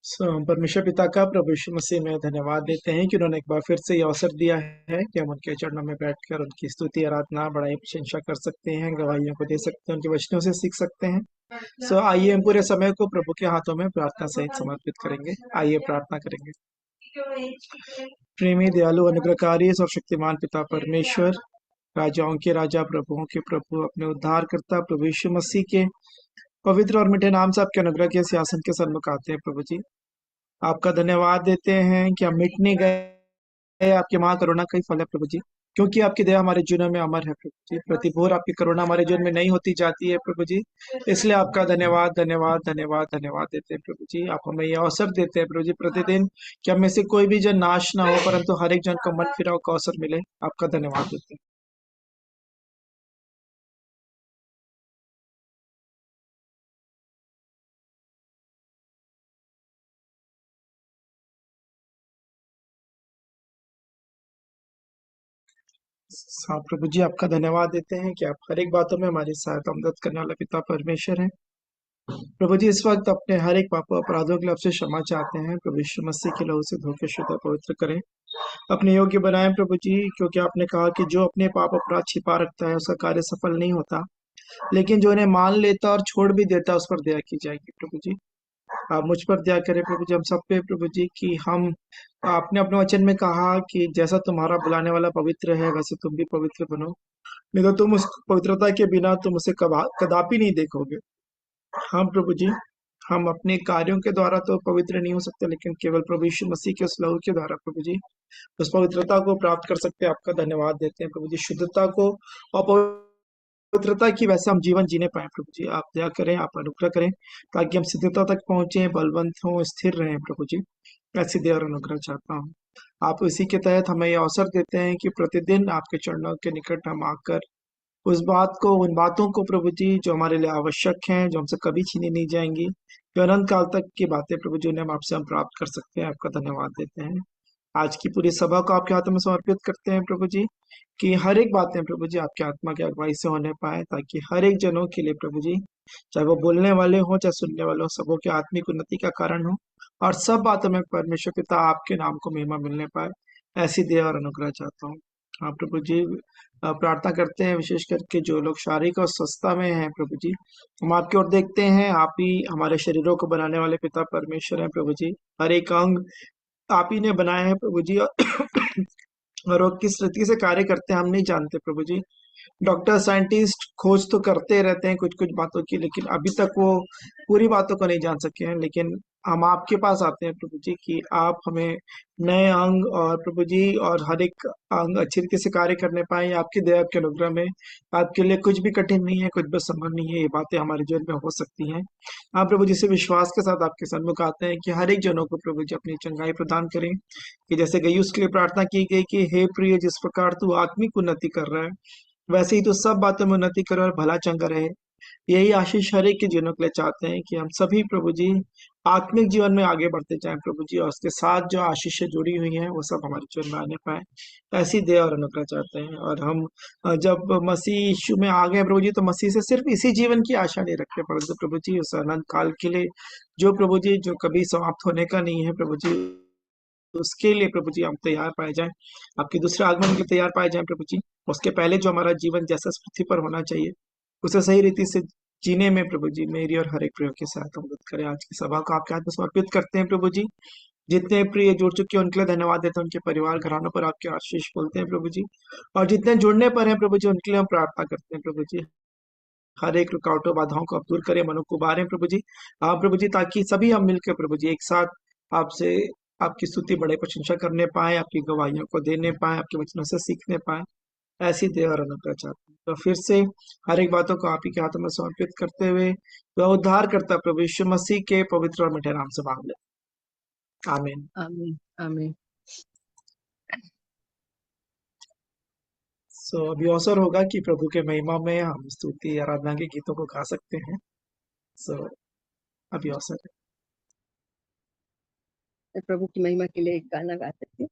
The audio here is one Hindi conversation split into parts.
हम परमेश्वर पिता का प्रभु यीशु मसीह में धन्यवाद देते हैं कि उन्होंने एक बार फिर से ये अवसर दिया है कि हम उनके चरणों में बैठकर उनकी स्तुति आराधना बड़ाई प्रशंसा कर सकते हैं, गवाहियों को दे सकते हैं, उनके वचनों से सीख सकते हैं। आइए हम पूरे समय को प्रभु के हाथों में प्रार्थना सहित समर्पित करेंगे। आइए प्रार्थना करेंगे। प्रेमी दयालु अनुग्रहकारी सर्वशक्तिमान पिता परमेश्वर, राजाओं के राजा प्रभुओं के प्रभु, अपने उद्धारकर्ता प्रभु यीशु मसीह के पवित्र और मीठे नाम से आपके अनुग्रह के सिंहासन के सन्मुख आते हैं। प्रभु जी, आपका धन्यवाद देते हैं कि हम मिट नहीं गए। आपकी महाकरुणा का ही फल है प्रभु जी, क्योंकि आपकी दया हमारे जीवन में अमर है प्रभु जी। प्रतिभोर आपकी करुणा हमारे जीवन में नहीं होती जाती है प्रभु जी। इसलिए आपका धन्यवाद धन्यवाद धन्यवाद धन्यवाद देते हैं प्रभु जी। आप हमें यह अवसर देते हैं प्रभु जी प्रतिदिन कि हम में से कोई भी जन नाश ना हो, परंतु हर एक जन को मन फिराव का अवसर मिले। आपका धन्यवाद देते हैं। हाँ प्रभु जी, आपका धन्यवाद देते हैं कि आप हर एक बातों में हमारी सहायता मदद करने वाला पिता परमेश्वर है। प्रभु जी, इस वक्त अपने हर एक पापों अपराधों के लिए आपसे क्षमा चाहते हैं। प्रभु यीशु मसीह के लहू से धोखे शुद्ध और पवित्र करें, अपने योग्य बनाएं प्रभु जी, क्योंकि आपने कहा कि जो अपने पाप अपराध छिपा रखता है उसका कार्य सफल नहीं होता, लेकिन जो इन्हें मान लेता और छोड़ भी देता है उस पर दया की जाएगी। प्रभु जी, आप मुझ पर दया करें प्रभु जी, हम सब पे प्रभु जी, कि हम आपने अपने वचन में कहा कि जैसा तुम्हारा बुलाने वाला पवित्र है वैसे तुम भी पवित्र बनो, नहीं तो तुम उस पवित्रता के बिना तुम उसे कदापि नहीं देखोगे। हाँ प्रभु जी, हम अपने कार्यों के द्वारा तो पवित्र नहीं हो सकते, लेकिन केवल प्रभु यीशु मसीह के उस लहू के द्वारा प्रभु जी उस पवित्रता को प्राप्त कर सकते हैं। आपका धन्यवाद देते हैं प्रभु जी, शुद्धता को और पवित्रता की वैसे हम जीवन जीने पाए। प्रभु जी, आप दया करें, आप अनुग्रह करें, ताकि हम सिद्धता तक पहुंचे, बलवंत हों, स्थिर रहें। प्रभु जी, ऐसी दया और अनुग्रह चाहता हूँ। आप इसी के तहत हमें यह अवसर देते हैं कि प्रतिदिन आपके चरणों के निकट हम आकर उस बात को, उन बातों को प्रभु जी जो हमारे लिए आवश्यक हैं, जो हमसे कभी छीनी नहीं जाएंगी, जो अनंत काल तक की बातें प्रभु जी उन्हें हम आपसे हम प्राप्त कर सकते हैं। आपका धन्यवाद देते हैं। आज की पूरी सभा को आपके हाथों में समर्पित करते हैं प्रभु जी, कि हर एक बातें प्रभु जी आपके आत्मा की अगुवाई से होने पाए, ताकि हर एक जनों के लिए प्रभु जी, चाहे वो बोलने वाले हों चाहे सुनने वाले हो, सबों की आत्मिक उन्नति का कारण हो, और सब बातों में परमेश्वर पिता आपके नाम को महिमा मिलने पाए। ऐसी दया और अनुग्रह चाहता हूँ। हाँ प्रभु जी, प्रार्थना करते हैं विशेष करके जो लोग शारीरिक और स्वस्थता में हैं प्रभु जी, हम आपकी ओर देखते हैं। आप ही हमारे शरीरों को बनाने वाले पिता परमेश्वर हैं प्रभु जी। हर एक अंग आप ही ने बनाया है प्रभु जी, और वो किस रीति से कार्य करते हैं हम नहीं जानते प्रभु जी। डॉक्टर साइंटिस्ट खोज तो करते रहते हैं कुछ कुछ बातों की, लेकिन अभी तक वो पूरी बातों को नहीं जान सके हैं। लेकिन हम आपके पास आते हैं प्रभु जी, कि आप हमें नए अंग और प्रभु जी और हर एक अंग अच्छी रीति से कार्य करने पाए। आपकी दया, आपके अनुग्रह में आपके लिए कुछ भी कठिन नहीं है, कुछ भी संभव नहीं है। ये बातें हमारे जीवन में हो सकती हैं। आप प्रभु जी से विश्वास के साथ आपके सन्मुख आते हैं कि हर एक जनों को प्रभु जी अपनी चंगाई प्रदान करें, कि जैसे गयुस के लिए प्रार्थना की गई कि हे प्रिय, जिस प्रकार तू आत्मिक उन्नति कर रहा है, वैसे ही तो सब बातों में उन्नति करे और भला चंगा रहे। यही आशीष हर एक के जीवन के लिए चाहते हैं, कि हम सभी प्रभु जी आत्मिक जीवन में आगे बढ़ते जाएं प्रभु जी, और उसके साथ जो आशीषें जुड़ी हुई हैं वो सब हमारे जीवन में आने पाए। ऐसी दया और अनुग्रह चाहते हैं। और हम जब मसीह यीशु में आ गए प्रभु जी, तो मसीह से सिर्फ इसी जीवन की आशा नहीं रखते, परंतु प्रभु जी उस अनंत काल के लिए जो प्रभु जी जो कभी समाप्त होने का नहीं है प्रभु जी, उसके लिए प्रभु जी हम तैयार पाए जाएं, आपके दूसरे आगमन के लिए तैयार पाए जाएं प्रभु जी। उसके पहले जो हमारा जीवन जैसा इस पृथ्वी पर होना चाहिए, उसे सही रीति से जीने में प्रभु जी मेरी और हर एक प्रिय की सहायता मदद करें। आज की सभा को आपके हाथ में समर्पित करते हैं प्रभु जी। जितने प्रिय जुड़ चुके हैं उनके लिए धन्यवाद देते हैं, उनके परिवार घरानों पर आपके आशीष बोलते हैं प्रभु जी। और जितने जुड़ने पर हैं प्रभु जी, उनके लिए हम प्रार्थना करते हैं प्रभु जी। हर एक रुकावटों बाधाओं को आप दूर करें, मनो को उबारें प्रभु जी। हाँ प्रभु जी, ताकि सभी हम मिलकर प्रभु जी एक साथ आपसे आपकी स्तुति बड़े प्रशंसा करने पाए, आपकी गवाहियों को देने पाए, आपके वचनों से सीखने पाए। ऐसी दया और अनुग्रह चाहते हैं। तो फिर से हर एक बातों को आप ही के हाथों में समर्पित करते हुए वह उद्धार करता प्रभु यीशु मसीह के पवित्र और मीठे नाम से मांग ले, आमीन। आमीन आमीन। अभी अवसर होगा कि प्रभु के महिमा में हम स्तुति आराधना के गीतों को गा सकते हैं। अभी अवसर है। प्रभु की महिमा के लिए एक गाना गा सकते हैं।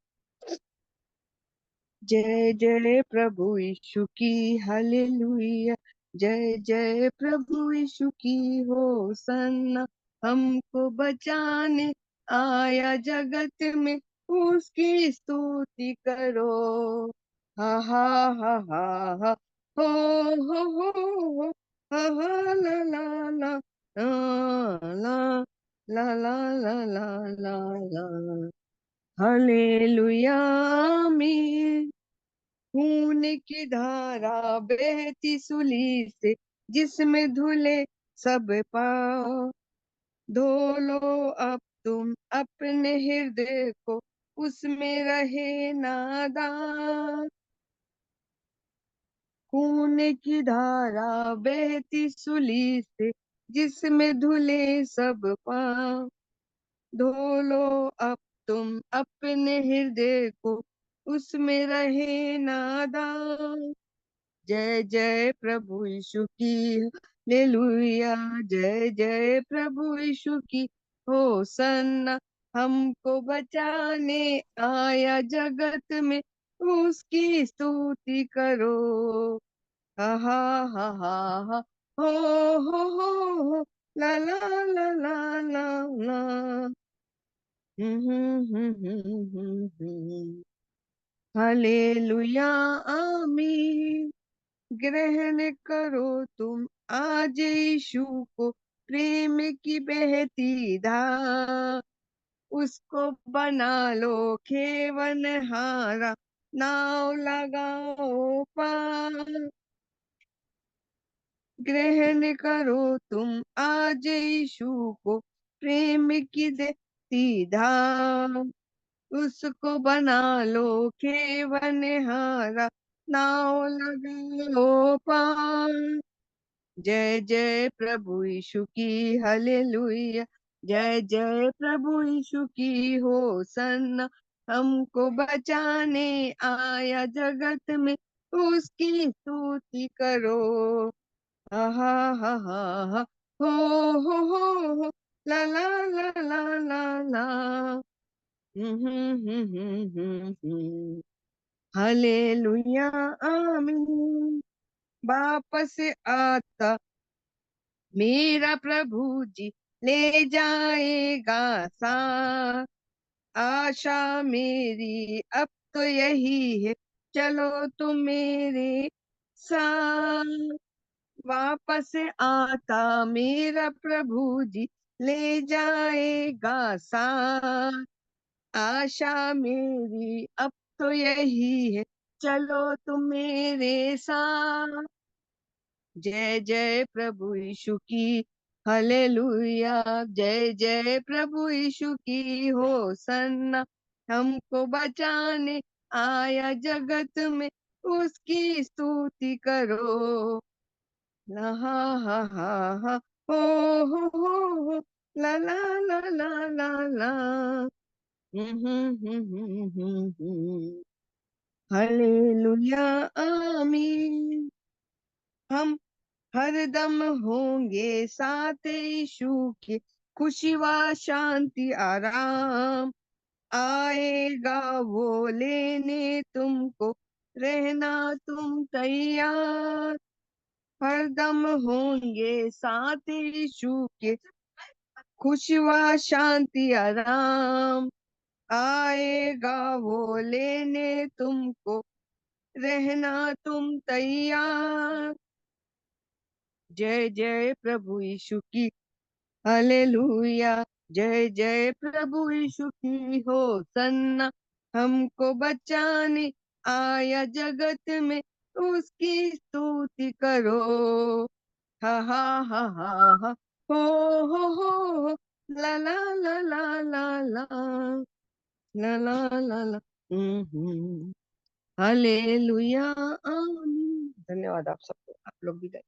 जय जय प्रभु यीशु की, हालेलुया। जय जय प्रभु यीशु की, हो सन्ना हमको बचाने आया जगत में उसकी स्तुति करो। हा हा हा हा हा हो हो हा हा ला ला ला ला ला ला ला ला ला ला हालेलुया आमीन। खून की धारा बहती सूली से जिसमें धुले सब पाप। धो लो अब तुम अपने हृदय को, उसमें रहे नादान। खून की धारा बहती सूली से जिसमें धुले सब पाप। धो लो अब तुम अपने हृदय को, उसमें रहे नादान। जय जय प्रभु यीशु की हालेलुया। जय जय प्रभु यीशु की होसन्ना। हमको बचाने आया जगत में, उसकी स्तुति करो। हा हा हा हा हा हो हो ला ला ला ला ला ला हालेलुया आमीन। ग्रहण करो तुम आज यीशु को, प्रेम की बहती धार। उसको बना लो खेवन हारा, नाव लगाओ पार। ग्रहण करो तुम आज यीशु को, प्रेम की देती धार। उसको बना लो खेवन हारा, नाव लगाओ पार। जय जय प्रभु यीशु की हालेलुया। जय जय प्रभु यीशु की होसन्ना। हमको बचाने आया जगत में, उसकी स्तुति करो। हा हा हा हा हा हो ला ला ला ला ला ला हालेलुया आमीन। वापस आता मेरा प्रभु जी, ले जाएगा साथ। आशा मेरी अब तो यही है, चलो तुम मेरे साथ। वापस आता मेरा प्रभु जी, ले जाएगा साथ। आशा मेरी अब तो यही है, चलो तुम मेरे साथ। जय जय प्रभु यीशु की हालेलुया। जय जय प्रभु यीशु की होसन्ना। हमको बचाने आया जगत में, उसकी स्तुति करो। ला हा हा हा हा हो ला ला ला ला ला ला हालेलुया आमीन। हम हरदम होंगे साथ यीशु के, खुशी व शांति आराम। आएगा वो लेने तुमको, रहना तुम तैयार। हरदम होंगे साथ यीशु के, खुशी व शांति आराम। आएगा वो लेने तुमको, रहना तुम तैयार। जय जय प्रभु यीशु की हालेलुया। जय जय प्रभु यीशु की होसन्ना। हमको बचाने आया जगत में, उसकी स्तुति करो। हा हा हा हा हा हो ला ला ला ला ला ला ला ला ला ला हालेलुया आमीन। धन्यवाद आप सबको, आप लोग भी गाइए।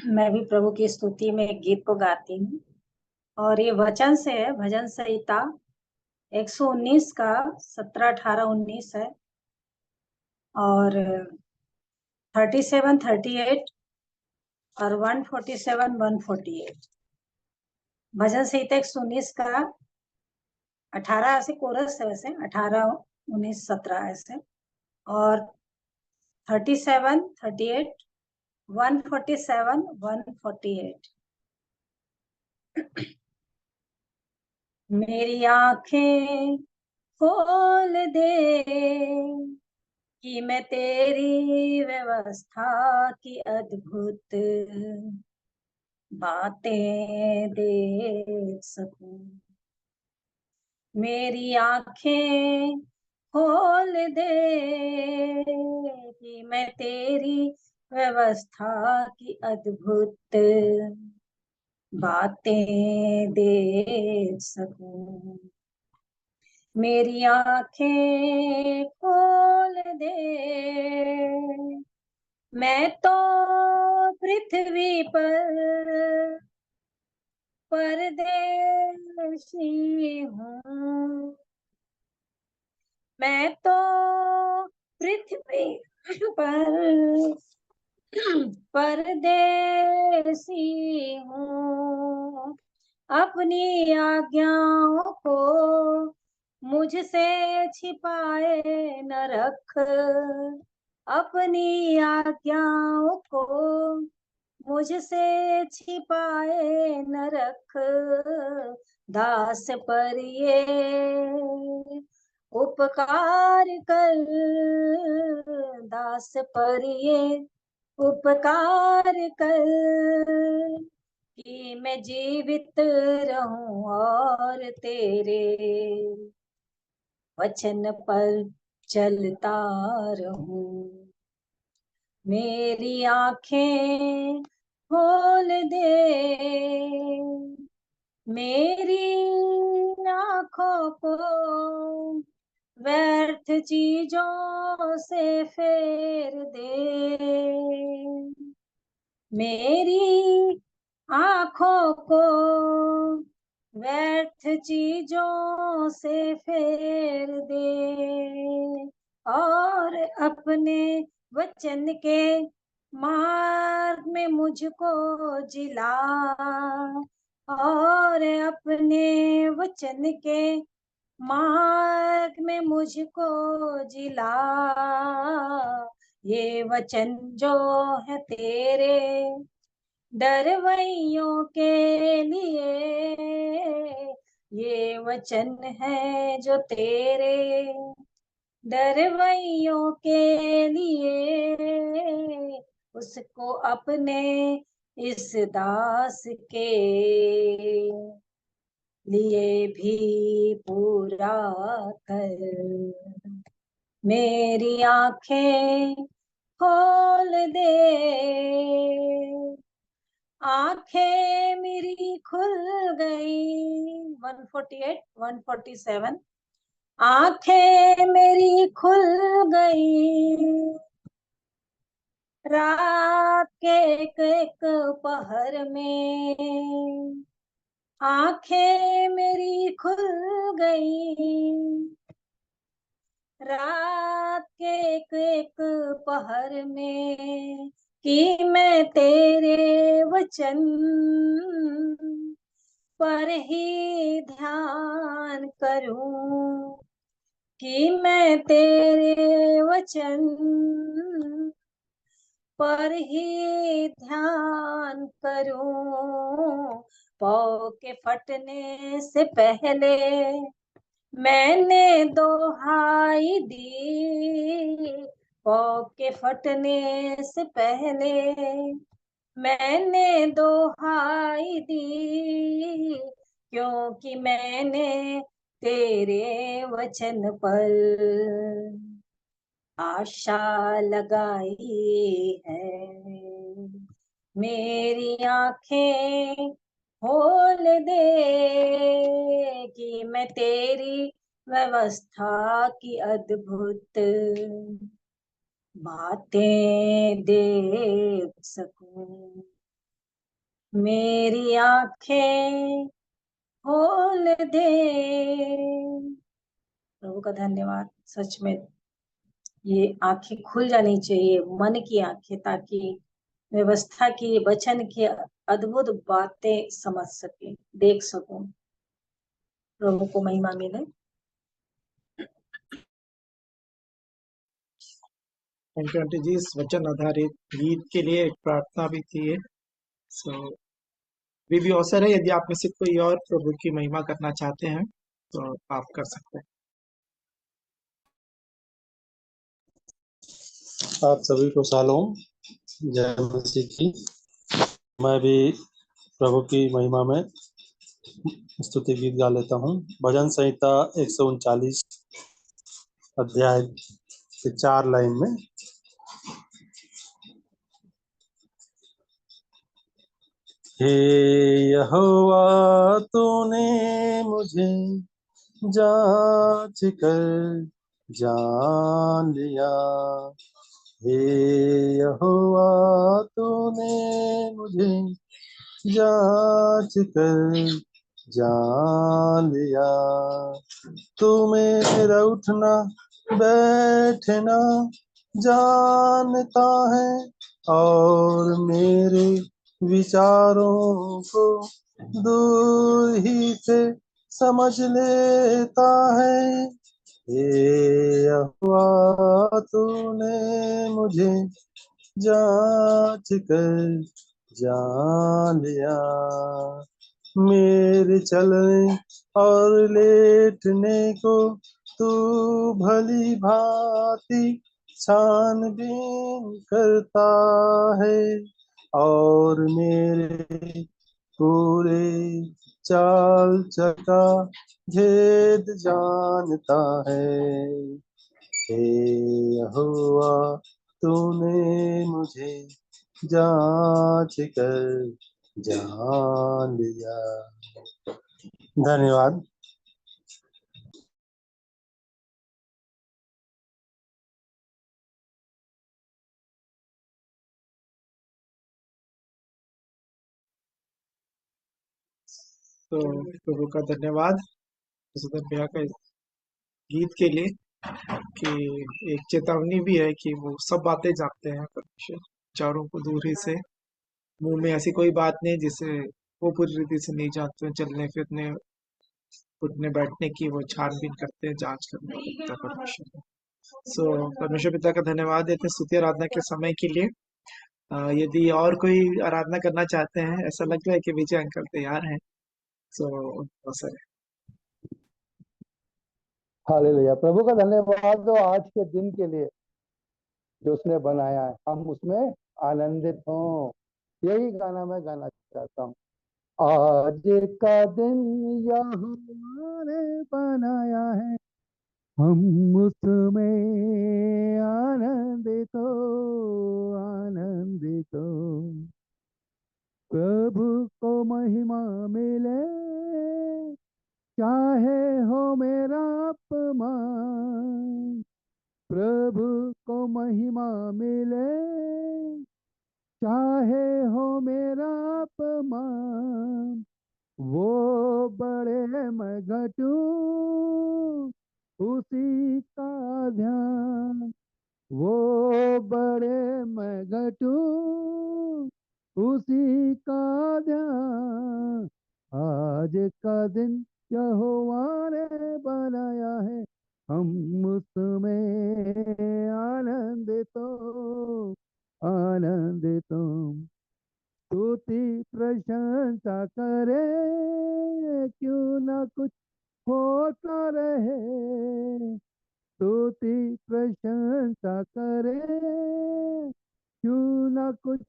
मैं भी प्रभु की स्तुति में एक गीत को गाती हूँ, और ये वचन से है, भजन संहिता 119 का 17, 18, 19 है, और 37, 38 और 147, 148। भजन संहिता 119 का 18 से कोरस है, वैसे 18, 19, 17 ऐसे, और 37, 38, 147, 148। मेरी आंखें खोल दे कि मैं तेरी व्यवस्था की अद्भुत बातें देख सकूं। मेरी आंखें खोल दे कि मैं तेरी व्यवस्था की अद्भुत बातें देख सकूं। मेरी आंखें खोल दे, मैं तो पृथ्वी पर परदेशी हूँ। मैं तो पृथ्वी पर परदेशी हूँ। अपनी आज्ञाओं को मुझसे छिपाए न रख, अपनी आज्ञाओं को मुझसे छिपाए न रख। दास पर ये उपकार कर, दास पर ये उपकार कर कि मैं जीवित रहूं और तेरे वचन पर चलता रहूं। मेरी आंखें खोल दे, मेरी आंखों को व्यर्थ चीजों से फेर दे। मेरी आंखों को व्यर्थ चीजों से फेर दे और अपने वचन के मार्ग में मुझको जिला, और अपने वचन के मार्ग में मुझको जिला। ये वचन जो है तेरे डरवैयों के लिए, ये वचन है जो तेरे डरवैयों के लिए। उसको अपने इस दास के लिए भी पूरा कर। मेरी आंखें खोल दे, आंखें मेरी खुल गई। 148, 147। आंखें मेरी खुल गई रात के एक एक पहर में, आंखें मेरी खुल गई रात के एक एक पहर में, कि मैं तेरे वचन पर ही ध्यान करूं, कि मैं तेरे वचन पर ही ध्यान करूं। पौ के फटने से पहले मैंने दोहाई दी, पौ के फटने से पहले मैंने दोहाई दी, क्योंकि मैंने तेरे वचन पर आशा लगाई है। मेरी आंखें खोल दे कि मैं तेरी व्यवस्था की अद्भुत बातें देख सकूं। मेरी आंखें खोल दे। प्रभु का धन्यवाद। सच में ये आंखें खुल जानी चाहिए, मन की आंखें, ताकि व्यवस्था की, वचन की अद्भुत बातें समझ सके, देख सकूं। प्रभु को महिमा मिले। थैंक यू आंटी जी, इस वचन आधारित गीत के लिए एक प्रार्थना भी थी। सो अभी भी अवसर है, यदि आप में से कोई और प्रभु की महिमा करना चाहते हैं तो आप कर सकते हैं। आप सभी को शालोम, जय मसीह की। मैं भी प्रभु की महिमा में स्तुति गीत गा लेता हूँ। भजन संहिता 139 अध्याय के 4 लाइन में। हे यहोवा, तूने मुझे जांच कर जान लिया। हे यहोवा, तूने मुझे जांच कर जान लिया। तू मेरा उठना बैठना जानता है और मेरे विचारों को दूर ही से समझ लेता है। हे यहोवा, तूने मुझे जांच कर जान लिया। मेरे चलने और लेटने को तू भली भांति छानबीन करता है और मेरे पूरे चाल चका भेद जानता है। हे यहोवा, तूने मुझे जांच कर जान लिया। धन्यवाद। तो प्रभु का धन्यवाद सुधर भैया का इस गीत के लिए, कि एक चेतावनी भी है कि वो सब बातें जानते हैं परमेश्वर, चारों को दूर ही से। मुंह में ऐसी कोई बात नहीं जिसे वो पूरी रीति से नहीं जानते हैं। चलने फिरने उठने बैठने की वो छानबीन करते हैं, जांच करने वाले पिता परमेश्वर। सो परमेश्वर पिता का धन्यवाद देते हैं स्तुति आराधना के समय के लिए। यदि और कोई आराधना करना चाहते हैं, ऐसा लग रहा है कि विजय अंकल तैयार हैं, सो अवसर है। हालेलुया। प्रभु का धन्यवाद हो आज के दिन के लिए जो उसने बनाया है, हम उसमें आनंदित हों। यही गाना मैं गाना चाहता हूँ। आज का दिन यहोवा ने बनाया है, हम उसमें आनंदित हो, आनंदित हो। प्रभु को महिमा मिले, चाहे हो मेरा अपमान। प्रभु को महिमा मिले, चाहे हो मेरा अपमान। वो बड़े मैं घटूं, उसी का ध्यान। वो बड़े मैं घटूं, उसी का ध्यान। आज का दिन यहोवा ने बनाया है, हम उसमें आनंदित हो, आनंदित हो। स्तुति प्रशंसा करे, क्यों ना कुछ होता रहे। स्तुति प्रशंसा करे, क्यों ना कुछ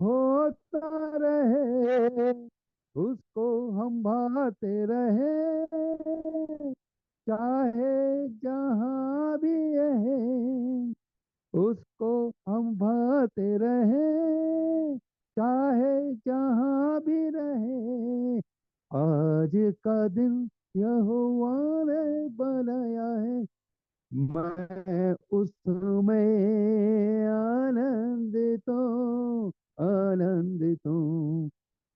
होता रहे। उसको हम भाते रहे, चाहे जहाँ भी रहे। उसको हम भाते रहे, चाहे जहाँ भी रहे। आज का दिन यहोवा ने बनाया है, मैं उसमें आनंदित हूँ, आनंदित हूँ।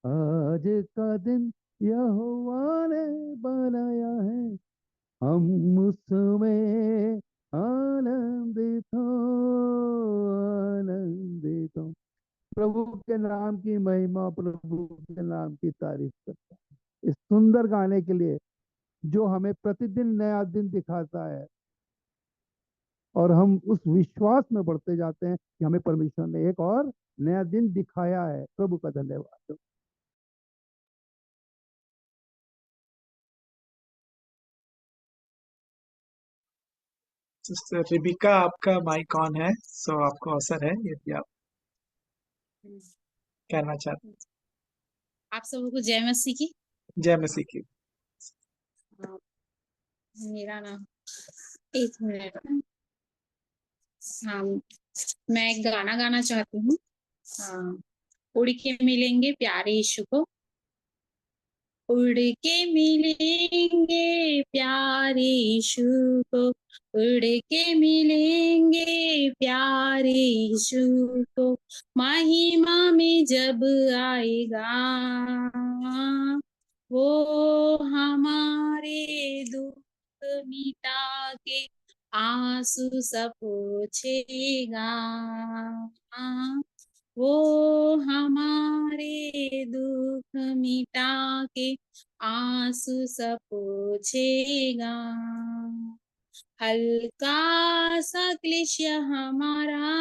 आज का दिन यहोवा ने बनाया है, हम उसमें आनंदित हो, आनंदित हो। प्रभु के नाम की महिमा, प्रभु के नाम की तारीफ करता हूँ इस सुंदर गाने के लिए जो हमें प्रतिदिन नया दिन दिखाता है और हम उस विश्वास में बढ़ते जाते हैं कि हमें परमेश्वर ने एक और नया दिन दिखाया है। प्रभु का धन्यवाद। सिस्टर रिबिका, आपका माइक ऑन है, सो आपको अवसर है यदि आप कहना चाहते आप सबको जय मसीह की। हैं। जय मसीह की। मेरा नाम, एक मिनट। हाँ, मैं एक गाना गाना चाहती हूँ। हाँ, उड़ के मिलेंगे प्यारे यीशु को, उड़ के मिलेंगे प्यारे यीशु को, उड़ के मिलेंगे प्यारे यीशु को, महिमा में जब आएगा वो हमारे दुख मिटा के आंसू सब पोंछेगा, वो हमारे दुख मिटा के आंसू सब पोंछेगा। हल्का सा क्लेश हमारा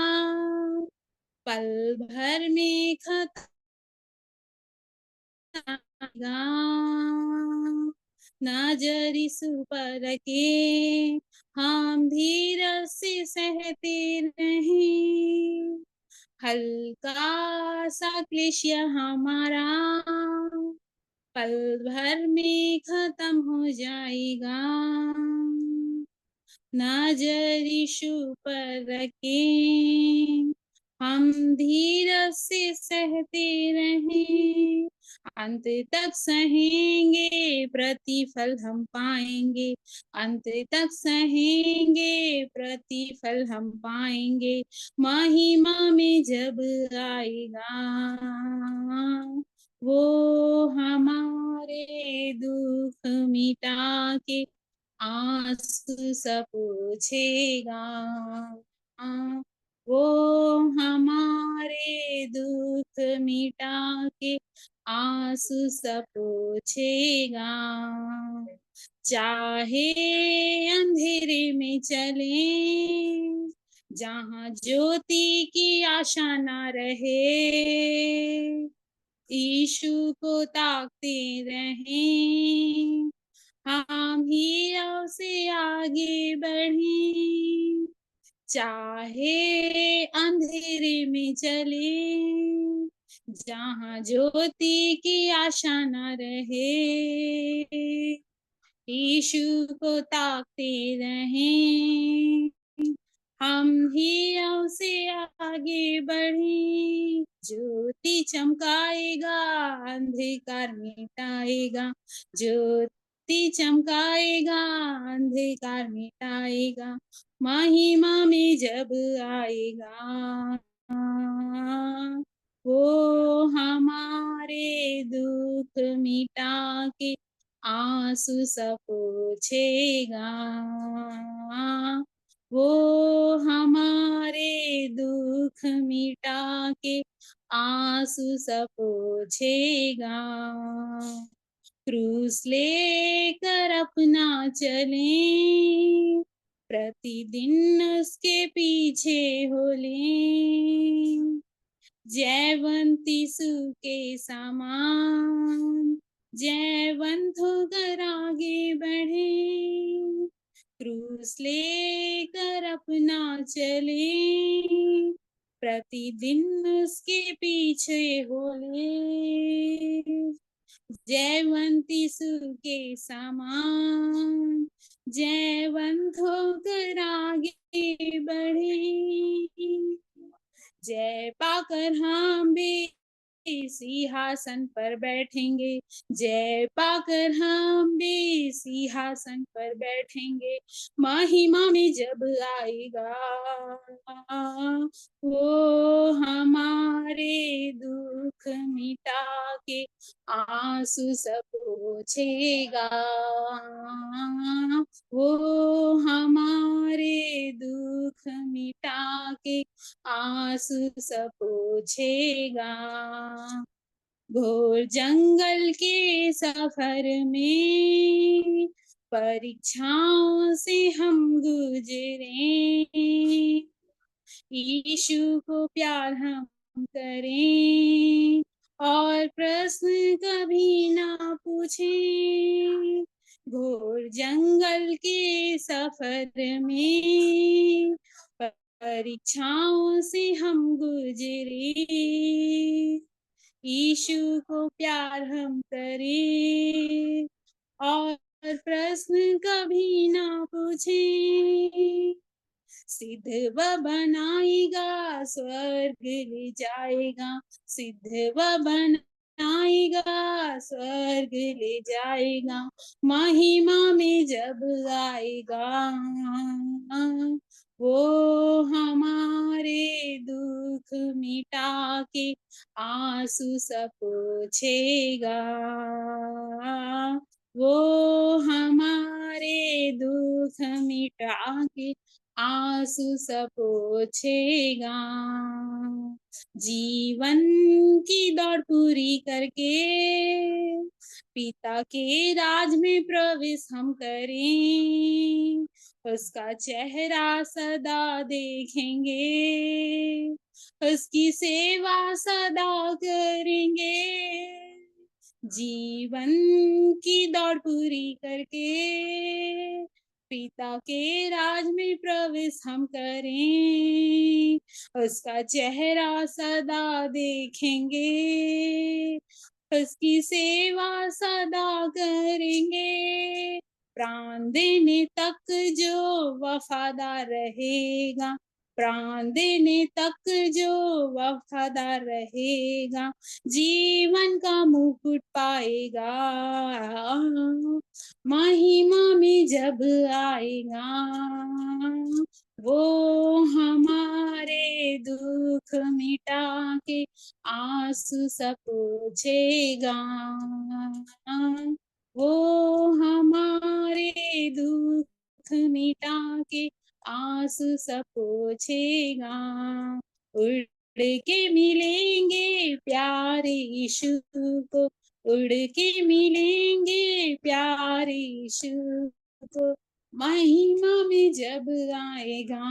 पल भर में खत्म, नजर यीशु पर के हम धीरज से सहते रहें, हल्का सा क्लेश हमारा पल भर में खत्म हो जाएगा, नजर यीशु पर रखें हम धीरज से सहते रहें, अंत तक सहेंगे प्रतिफल हम पाएंगे, अंत तक सहेंगे प्रतिफल हम पाएंगे, महिमा में जब आएगा वो हमारे दुख मिटा के आंसू सब पोंछेगा, वो हमारे दुख मिटा के आंसू सब पोंछेगा। चाहे अंधेरे में चले जहाँ ज्योति की आशा ना रहे, यीशु को ताकते रहें हम ही से आगे बढ़े, चाहे अंधेरे में चले जहाँ ज्योति की आशा न रहे, यीशु को ताकते रहें हम ही से आगे बढ़े, ज्योति चमकाएगा अंधकार मिटाएगा, ज्योति चमकाएगा अंधकार मिटाएगा, महिमा में जब आएगा वो हमारे दुख मिटा के आंसू सब पोंछेगा, वो हमारे दुख मिटा के आंसू सब पोंछेगा, क्रूस लेकर अपना चले प्रतिदिन उसके पीछे हो ले, जयवंत यीशु के समान जयवंत होकर आगे बढ़े, क्रूस लेकर अपना चले प्रतिदिन उसके पीछे हो ले, जयवंत यीशु के समान जयवंत होकर आगे बढ़े, जय पाकर हम भी सिंहासन पर बैठेंगे, जय पाकर हम भी सिंहासन पर बैठेंगे, महिमा में जब आएगा वो हमारे दुख मिटा के आंसू सब पोंछेगा। वो हमारे दुख मिटा के आंसू सब पोंछेगा। घोर जंगल के सफर में परीक्षाओं से हम गुजरे, यीशु को प्यार हम करें और प्रश्न कभी ना पूछें। घोर जंगल के सफर में परीक्षाओं से हम गुजरे, यीशु को प्यार हम करें और प्रश्न कभी ना पूछें। सिद्ध वह बनाएगा, स्वर्ग ले जाएगा, सिद्ध वह बनाएगा, स्वर्ग ले जाएगा, महिमा में जब आएगा। वो हमारे दुख मिटा के आंसू सब पोंछेगा। वो हमारे दुख मिटा के आंसू सब पोंछेगा। जीवन की दौड़ पूरी करके पिता के राज में प्रवेश हम करें, उसका चेहरा सदा देखेंगे, उसकी सेवा सदा करेंगे। जीवन की दौड़ पूरी करके पिता के राज में प्रवेश हम करें, उसका चेहरा सदा देखेंगे, उसकी सेवा सदा करेंगे। प्राण देने तक जो वफादार रहेगा, प्राण देने तक जो वफादार रहेगा, जीवन का मुकुट पाएगा, महिमा में जब आएगा। वो हमारे दुख मिटा के आंसू सब पोंछेगा। वो हमारे दुख मिटा के आंसू सब पोंछेगा। उड़ के मिलेंगे प्यारे यीशु को, उड़ के मिलेंगे प्यारे यीशु को, महिमा में जब आएगा।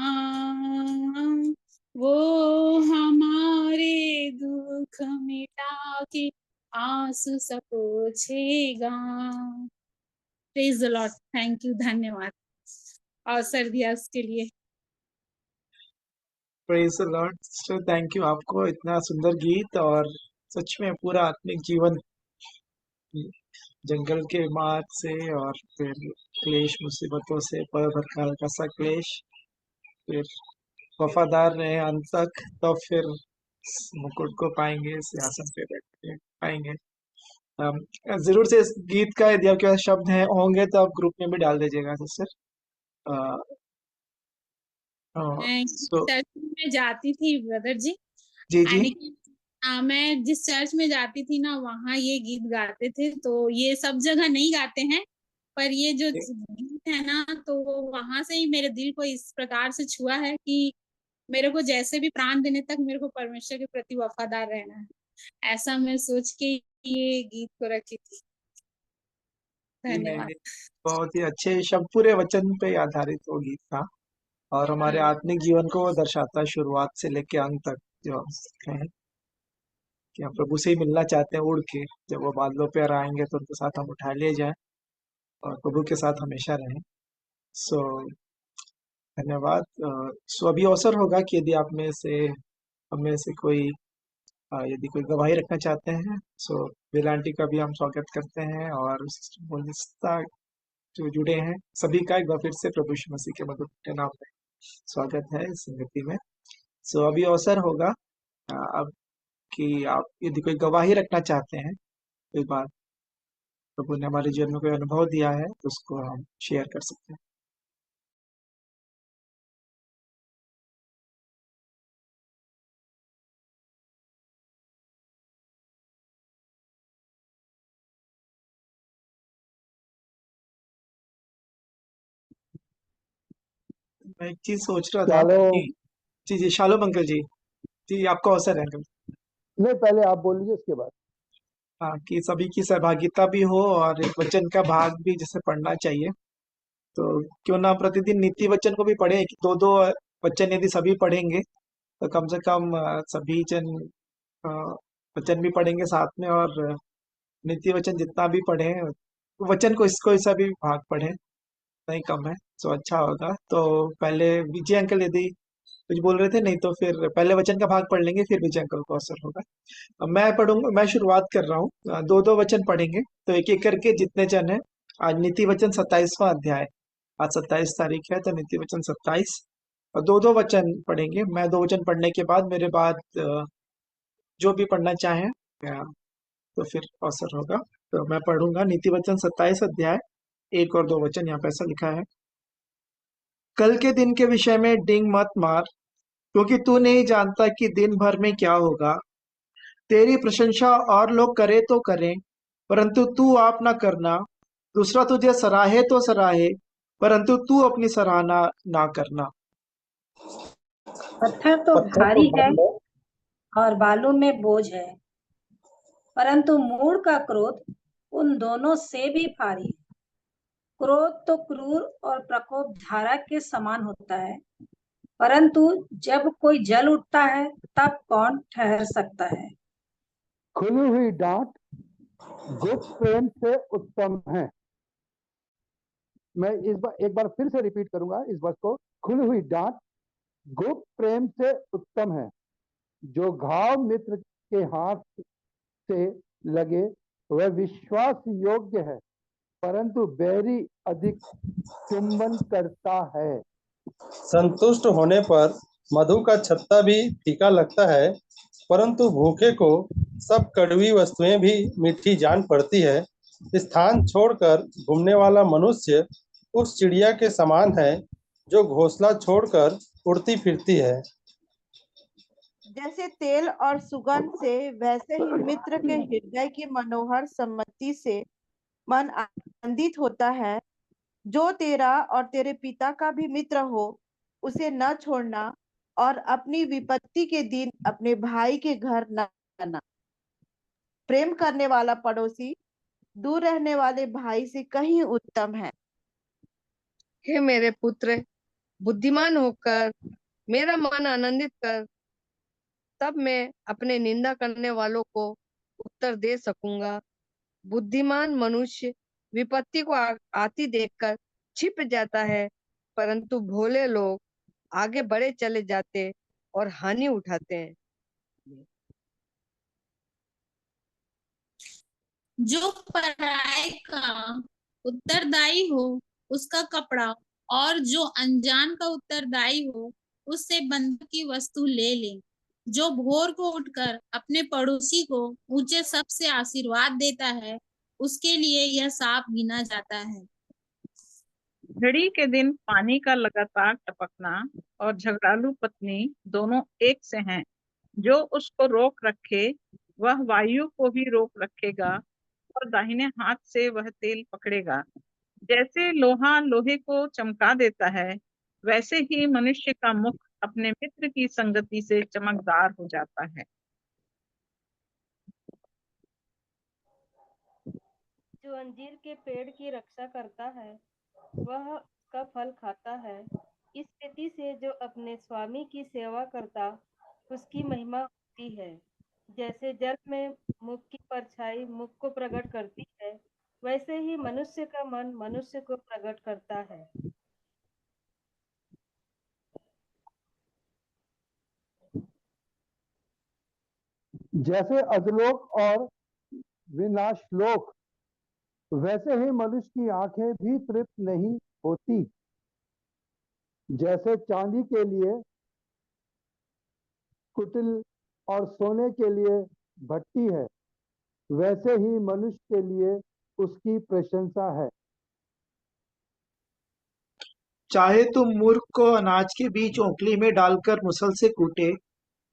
वो हमारे दुख मिटा के आंसू सब पोंछेगा। Praise the lord. Thank you, धन्यवाद अवसर दिया उसके लिए। Praise the lord sister, thank you आपको इतना सुंदर गीत और सच में पूरा आत्मिक जीवन जंगल के मार्ग से और फिर क्लेश मुसीबतों से पर भर का सा क्लेश, फिर वफादार रहे अंत तक, तो फिर मुकुट को पाएंगे, सिंहासन पे बैठ पाएंगे। जरूर से इस गीत का यदि आपके पास शब्द हैं होंगे तो आप ग्रुप में भी डाल दीजिएगा सिस्टर। सो चर्च में जाती थी ब्रदर जी, जी जी यानी कि मैं जिस चर्च में जाती थी ना, वहाँ ये गीत गाते थे। तो ये सब जगह नहीं गाते हैं, पर ये जो गीत है ना, तो वो वहां से ही मेरे दिल को इस प्रकार से छुआ है कि मेरे को जैसे भी प्राण देने तक मेरे को परमेश्वर के प्रति वफादार रहना है, ऐसा मैं सोच के ये गीत को रखी थी। नहीं धन्यवाद। नहीं, बहुत ही अच्छे शब्द, पूरे वचन पे आधारित वो गीत था और हमारे आत्मिक जीवन को वो दर्शाता है शुरुआत से लेके अंत तक। जो हम हैं कि हम प्रभु से ही मिलना चाहते हैं उड़ के, जब वो बादलों पर आएंगे तो उनके साथ हम उठा लिए जाएं और प्रभु के साथ हमेशा रहें। सो धन्यवाद। सो अभी अवसर होगा कि यदि आप में से हम में से कोई यदि कोई गवाही रखना चाहते हैं, सो बिल आंटी का भी हम स्वागत करते हैं और मोनिस्ता जो जुड़े हैं सभी का एक बार फिर से प्रभु यीशु मसीह के मधुर नाम में स्वागत है इस संगति में। सो अभी अवसर होगा अब कि आप यदि कोई गवाही रखना चाहते हैं, कोई बात प्रभु ने हमारे जीवन में कोई अनुभव दिया है तो उसको हम शेयर कर सकते हैं। मैं एक चीज सोच रहा था चलो, कि जी शालोम अंकल जी। जी आपका अवसर है अंकल। नहीं पहले आप बोल लीजिए उसके बाद। हाँ, कि सभी की सहभागिता भी हो और एक वचन का भाग भी जैसे पढ़ना चाहिए। तो क्यों ना प्रतिदिन नीति वचन को भी पढ़े, दो दो वचन यदि सभी पढ़ेंगे तो कम से कम सभी जन अ, वचन भी पढ़ेंगे साथ में, और नीति वचन जितना भी पढ़े, वचन को इसको सा भी भाग पढ़े, नहीं कम है, तो अच्छा होगा। तो पहले विजय अंकल यदि कुछ बोल रहे थे, नहीं तो फिर पहले वचन का भाग पढ़ लेंगे, फिर विजय अंकल को अवसर होगा। अब मैं पढ़ूंगा, मैं शुरुआत कर रहा हूँ। दो दो वचन पढ़ेंगे, तो एक एक करके जितने जन है। आज नीति वचन 27वां अध्याय, आज 27 तारीख है, तो नीति वचन 27, और दो दो वचन पढ़ेंगे। मैं दो वचन पढ़ने के बाद मेरे बाद जो भी पढ़ना चाहें तो फिर अवसर होगा। तो मैं पढ़ूंगा नीति वचन 27 अध्याय, एक और दो वचन। यहाँ पे ऐसा लिखा है, कल के दिन के विषय में डिंग मत मार, क्योंकि तू नहीं जानता कि दिन भर में क्या होगा। तेरी प्रशंसा और लोग करे तो करें, परंतु तू आप ना करना। दूसरा तुझे सराहे तो सराहे, परंतु तू अपनी सराहना ना करना। पत्थर तो पत्थर तो भारी है भारी है, और बालू में बोझ है, परंतु मूढ़ का क्रोध उन दोनों से भी भारी है। क्रोध तो क्रूर और प्रकोप धारा के समान होता है, परंतु जब कोई जल उठता है तब कौन ठहर सकता है। खुली हुई डांट गुप्त प्रेम से उत्तम है। मैं इस बार एक बार फिर से रिपीट करूंगा इस वर्ष को। खुली हुई डांट गुप्त प्रेम से उत्तम है। जो घाव मित्र के हाथ से लगे वह विश्वास योग्य है, परंतु बैरी अधिक चुंबन करता है। संतुष्ट होने पर मधु का छत्ता भी फीका लगता है, परंतु भूखे को सब कड़वी वस्तुएं भी मीठी जान पड़ती है। स्थान छोड़कर घूमने वाला मनुष्य उस चिड़िया के समान है जो घोंसला छोड़कर उड़ती फिरती है। जैसे तेल और सुगंध से, वैसे ही मित्र के हृदय की मनोहर सम्मति से मन आनंदित होता है। जो तेरा और तेरे पिता का भी मित्र हो, उसे न छोड़ना, और अपनी विपत्ति के दिन अपने भाई के घर न जाना। प्रेम करने वाला पड़ोसी दूर रहने वाले भाई से कहीं उत्तम है। हे मेरे पुत्र, बुद्धिमान होकर मेरा मन आनंदित कर, तब मैं अपने निंदा करने वालों को उत्तर दे सकूंगा। बुद्धिमान मनुष्य विपत्ति को आती देखकर छिप जाता है, परंतु भोले लोग आगे बढ़े चले जाते और हानि उठाते हैं। जो पराये का उत्तरदायी हो उसका कपड़ा, और जो अनजान का उत्तरदायी हो उससे बंधक की वस्तु ले ले। जो भोर को उठकर अपने पड़ोसी को ऊंचे शब्द से आशीर्वाद देता है, उसके लिए यह साफ गिना जाता है। झड़ी के दिन पानी का लगातार टपकना और झगड़ालू पत्नी दोनों एक से हैं। जो उसको रोक रखे वह वायु को भी रोक रखेगा, और दाहिने हाथ से वह तेल पकड़ेगा। जैसे लोहा लोहे को चमका देता है, वैसे ही मनुष्य का मुख अपने मित्र की संगति से चमकदार हो जाता है। जो अंजीर के पेड़ की रक्षा करता है वह उसका फल खाता है। इस रीति से जो अपने स्वामी की सेवा करता उसकी महिमा होती है। जैसे जल में मुख की परछाई मुख को प्रकट करती है, वैसे ही मनुष्य का मन मनुष्य को प्रकट करता है। जैसे अधलोक और विनाशलोक, वैसे ही मनुष्य की आंखें भी तृप्त नहीं होती। जैसे चांदी के लिए कुटिल और सोने के लिए भट्टी है, वैसे ही मनुष्य के लिए उसकी प्रशंसा है। चाहे तुम मूर्ख को अनाज के बीच ओंकली में डालकर मुसल से कूटे,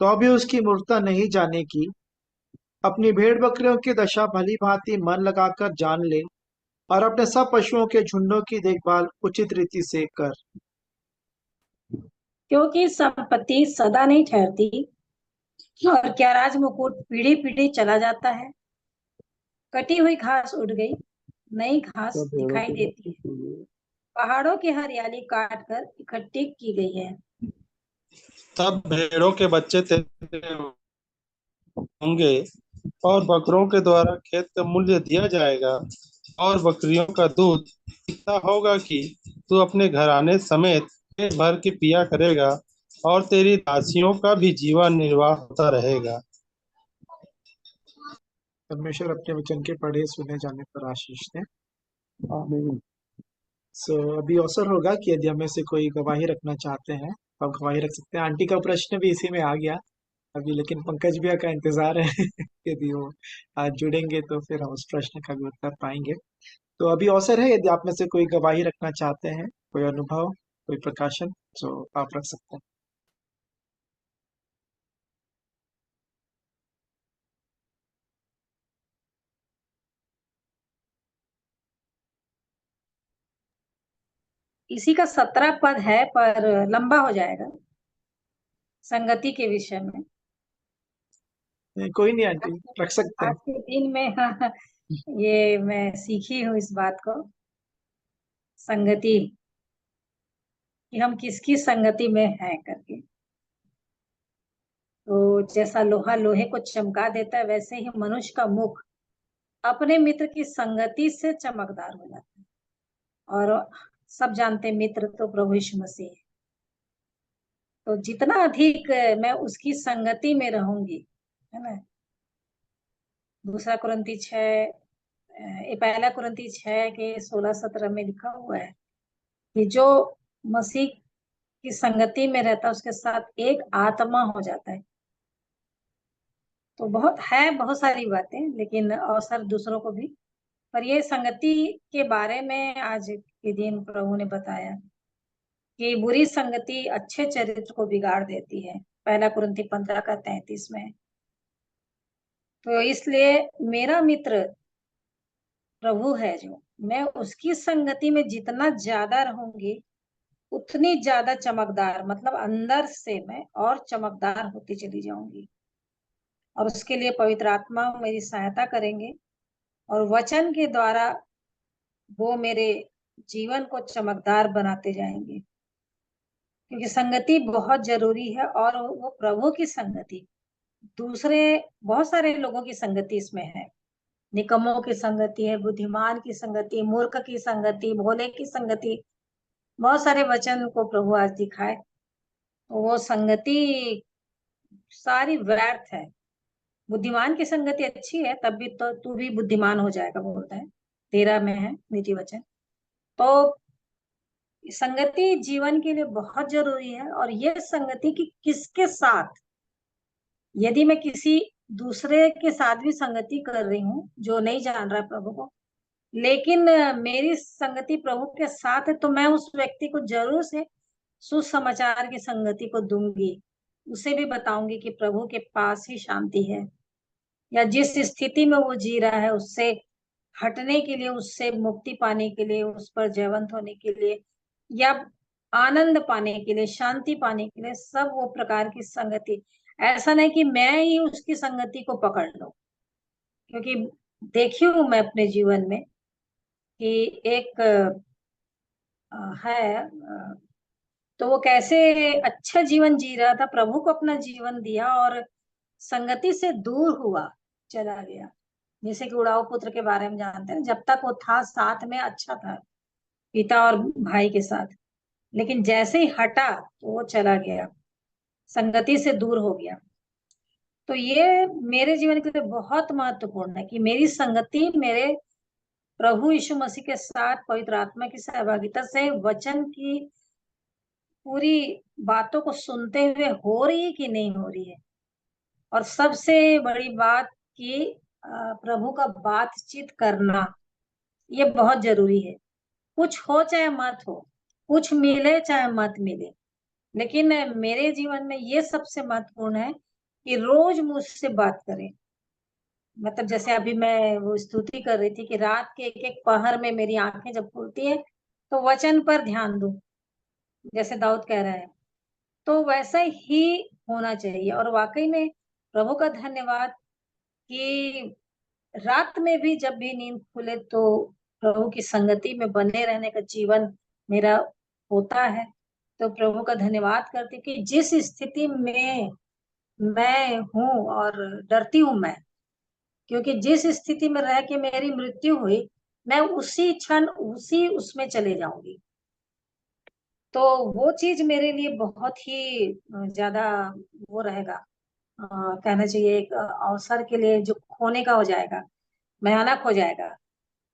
तो भी उसकी मूर्खता नहीं जाने की। अपनी भेड़ बकरियों की दशा भली भांति मन लगाकर जान ले, और अपने सब पशुओं के झुंडों की देखभाल उचित रीति से कर। क्योंकि संपत्ति सदा नहीं ठहरती, और क्या राज मुकुट पीढ़ी पीढ़ी चला जाता है। कटी हुई घास उड़ गई, नई घास सब भेड़ों दिखाई के देती बच्चे है। के लिए पहाड़ों की हरियाली काट कर इकट्ठी की गई है। तब भेड़ों के बच्चे तेरे होंगे और बकरों के द्वारा खेत का मूल्य दिया जाएगा, और बकरियों का दूध इतना होगा कि तू अपने घराने समेत पेट भर के पिया करेगा, और तेरी दासियों का भी जीवन निर्वाह होता रहेगा। परमेश्वर अपने वचन के पढ़े सुने जाने पर आशीष दें। आमीन। अभी अवसर होगा कि यदि हमें से कोई गवाही रखना चाहते हैं तो आप गवाही रख सकते हैं। आंटी का प्रश्न भी इसी में आ गया अभी, लेकिन पंकज भैया का इंतजार है यदि वो आज जुड़ेंगे तो फिर हम उस प्रश्न का भी उत्तर पाएंगे। तो अभी अवसर है, यदि आप में से कोई गवाही रखना चाहते हैं, कोई अनुभव, कोई प्रकाशन, तो आप रख सकते हैं। इसी का 17 पद है, पर लंबा हो जाएगा संगति के विषय में। कोई नहीं आंटी, रख सकते हैं। आज के दिन में हाँ, ये मैं सीखी हूँ इस बात को, संगति, कि हम किसकी संगति में हैं करके। तो जैसा लोहा लोहे को चमका देता है, वैसे ही मनुष्य का मुख अपने मित्र की संगति से चमकदार हो जाता है। और सब जानते हैं मित्र तो प्रभु यीशु मसीह है। तो जितना अधिक मैं उसकी संगति में रहूंगी, है ना। दूसरा कुरिन्ती 6, पहला कुरिन्ती 6 के 16-17 में लिखा हुआ है कि जो मसीह की संगति में रहता है उसके साथ एक आत्मा हो जाता है। तो बहुत सारी बातें, लेकिन अवसर दूसरों को भी, पर ये संगति के बारे में आज के दिन प्रभु ने बताया कि बुरी संगति अच्छे चरित्र को बिगाड़ देती है। पहला कुरिन्ती 15 का 33 में। तो इसलिए मेरा मित्र प्रभु है, जो मैं उसकी संगति में जितना ज्यादा रहूंगी उतनी ज्यादा चमकदार, मतलब अंदर से मैं और चमकदार होती चली जाऊंगी। और उसके लिए पवित्र आत्मा मेरी सहायता करेंगे, और वचन के द्वारा वो मेरे जीवन को चमकदार बनाते जाएंगे। क्योंकि संगति बहुत जरूरी है, और वो प्रभु की संगति, दूसरे बहुत सारे लोगों की संगति इसमें है। निकम्मों की संगति है, बुद्धिमान की संगति, मूर्ख की संगति, भोले की संगति, बहुत सारे वचन को प्रभु आज दिखाए। तो वो संगति सारी व्यर्थ है। बुद्धिमान की संगति अच्छी है, तब भी तो तू भी बुद्धिमान हो जाएगा बोलता है, 13 में है नीति वचन। तो संगति जीवन के लिए बहुत जरूरी है। और ये संगति की किसके साथ, यदि मैं किसी दूसरे के साथ भी संगति कर रही हूँ जो नहीं जान रहा है प्रभु को, लेकिन मेरी संगति प्रभु के साथ है, तो मैं उस व्यक्ति को जरूर से सुसमाचार की संगति को दूंगी। उसे भी बताऊंगी कि प्रभु के पास ही शांति है, या जिस स्थिति में वो जी रहा है उससे हटने के लिए, उससे मुक्ति पाने के लिए, उस पर जयवंत होने के लिए, या आनंद पाने के लिए, शांति पाने के लिए, सब वो प्रकार की संगति। ऐसा नहीं कि मैं ही उसकी संगति को पकड़ लूं। क्योंकि देखी हूं मैं अपने जीवन में कि एक है, तो वो कैसे अच्छा जीवन जी रहा था, प्रभु को अपना जीवन दिया और संगति से दूर हुआ, चला गया। जैसे कि उड़ाऊ पुत्र के बारे में जानते हैं, जब तक वो था साथ में अच्छा था पिता और भाई के साथ, लेकिन जैसे ही हटा तो वो चला गया, संगति से दूर हो गया। तो ये मेरे जीवन के लिए बहुत महत्वपूर्ण है कि मेरी संगति मेरे प्रभु यीशु मसीह के साथ पवित्र आत्मा की सहभागिता से वचन की पूरी बातों को सुनते हुए हो रही है कि नहीं हो रही है। और सबसे बड़ी बात कि प्रभु का बातचीत करना, ये बहुत जरूरी है। कुछ हो चाहे मत हो, कुछ मिले चाहे मत मिले, लेकिन मेरे जीवन में ये सबसे महत्वपूर्ण है कि रोज मुझसे बात करें। मतलब जैसे अभी मैं वो स्तुति कर रही थी कि रात के एक एक पहर में मेरी आंखें जब खुलती है तो वचन पर ध्यान दूं, जैसे दाऊद कह रहा है तो वैसा ही होना चाहिए। और वाकई में प्रभु का धन्यवाद कि रात में भी जब भी नींद खुले तो प्रभु की संगति में बने रहने का जीवन मेरा होता है। तो प्रभु का धन्यवाद करती कि जिस स्थिति में मैं हूँ, और डरती हूँ मैं, क्योंकि जिस स्थिति में रह के मेरी मृत्यु हुई, मैं उसी क्षण उसी उसमें चले जाऊंगी। तो वो चीज मेरे लिए बहुत ही ज्यादा वो रहेगा, कहना चाहिए एक अवसर के लिए जो खोने का हो जाएगा, भयानक हो जाएगा।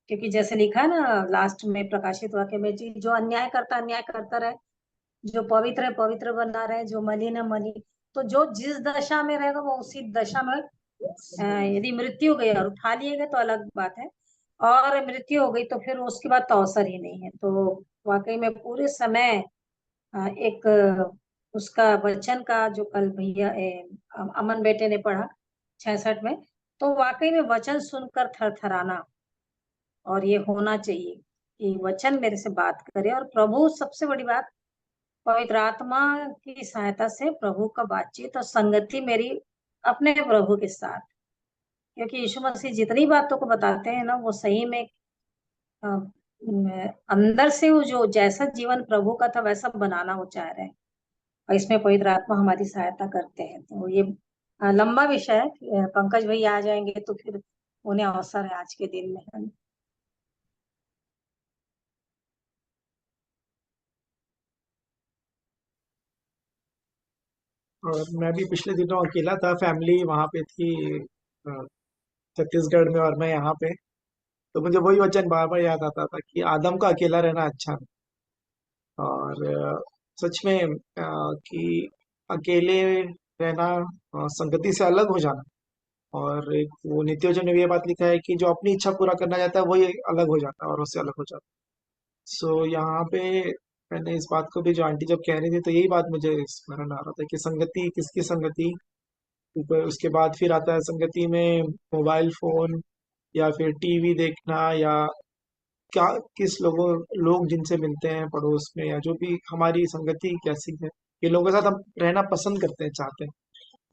क्योंकि जैसे लिखा है ना लास्ट में प्रकाशित वाक्य में, जो अन्याय करता रहे, जो पवित्र है पवित्र बना रहे, जो मलिन है मलिन। तो जो जिस दशा में रहेगा वो उसी दशा में, यदि मृत्यु हो गई और उठा लिए गए तो अलग बात है, और मृत्यु हो गई तो फिर उसके बाद तो अवसर ही नहीं है। तो वाकई में पूरे समय एक उसका वचन का जो कल भैया अमन बेटे ने पढ़ा 66 में, तो वाकई में वचन सुनकर थरथराना, और ये होना चाहिए कि वचन मेरे से बात करे। और प्रभु, सबसे बड़ी बात, पवित्र आत्मा की सहायता से प्रभु का बातचीत और संगति मेरी अपने प्रभु के साथ। क्योंकि यीशु मसीह जितनी बातों को बताते हैं ना, वो सही में अंदर से वो जो जैसा जीवन प्रभु का था वैसा बनाना वो चाह रहे हैं, और इसमें पवित्र आत्मा हमारी सहायता करते हैं। तो ये लंबा विषय है, पंकज भैया आ जाएंगे तो फिर उन्हें अवसर है आज के दिन में। और मैं भी पिछले दिनों अकेला था, फैमिली वहाँ पे थी छत्तीसगढ़ में और मैं यहाँ पे। तो मुझे वही वचन बार बार याद आता था कि आदम का अकेला रहना अच्छा नहीं। और सच में कि अकेले रहना, संगति से अलग हो जाना। और एक वो नित्य वचन में भी ये बात लिखा है कि जो अपनी इच्छा पूरा करना चाहता है वही अलग हो जाता है और उससे अलग हो जाता है। सो यहाँ पे मैंने इस बात को भी, जो आंटी जब कह रही थी, तो यही बात मुझे स्मरण आ रहा था कि संगति, किसकी संगति। ऊपर उसके बाद फिर आता है संगति में मोबाइल फोन या फिर टीवी देखना, या क्या किस लोग जिनसे मिलते हैं पड़ोस में, या जो भी हमारी संगति कैसी है। ये लोगों के साथ हम रहना पसंद करते हैं, चाहते हैं।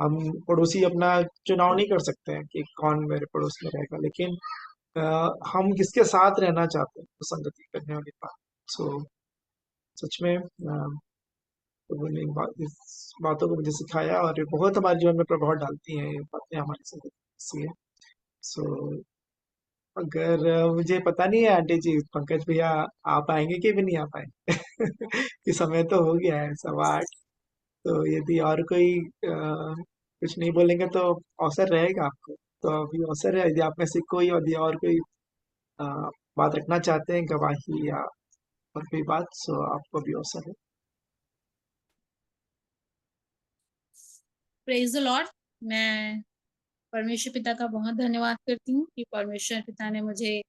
हम पड़ोसी अपना चुनाव नहीं कर सकते हैं कि कौन मेरे पड़ोस में रहेगा, लेकिन हम किसके साथ रहना चाहते हैं, तो संगति करने वाली बात। सो सच में उन्होंने इस बातों को मुझे सिखाया, और ये बहुत हमारे जीवन में प्रभाव डालती हैं ये बातें, हमारी संगति से है। सो अगर मुझे पता नहीं है आंटी जी, पंकज भैया आ पाएंगे कि भी नहीं आ पाएंगे कि समय तो हो गया है 8:15। तो यदि और कोई कुछ नहीं बोलेंगे तो अवसर रहेगा आपको। तो अभी अवसर है, यदि आप में से कोई, यदि और कोई अ, बात रखना चाहते हैं, गवाही या और कोई बात, सो आपको भी अवसर है। Praise the Lord. मैं परमेश्वर पिता का बहुत धन्यवाद करती हूँ कि परमेश्वर पिता ने मुझे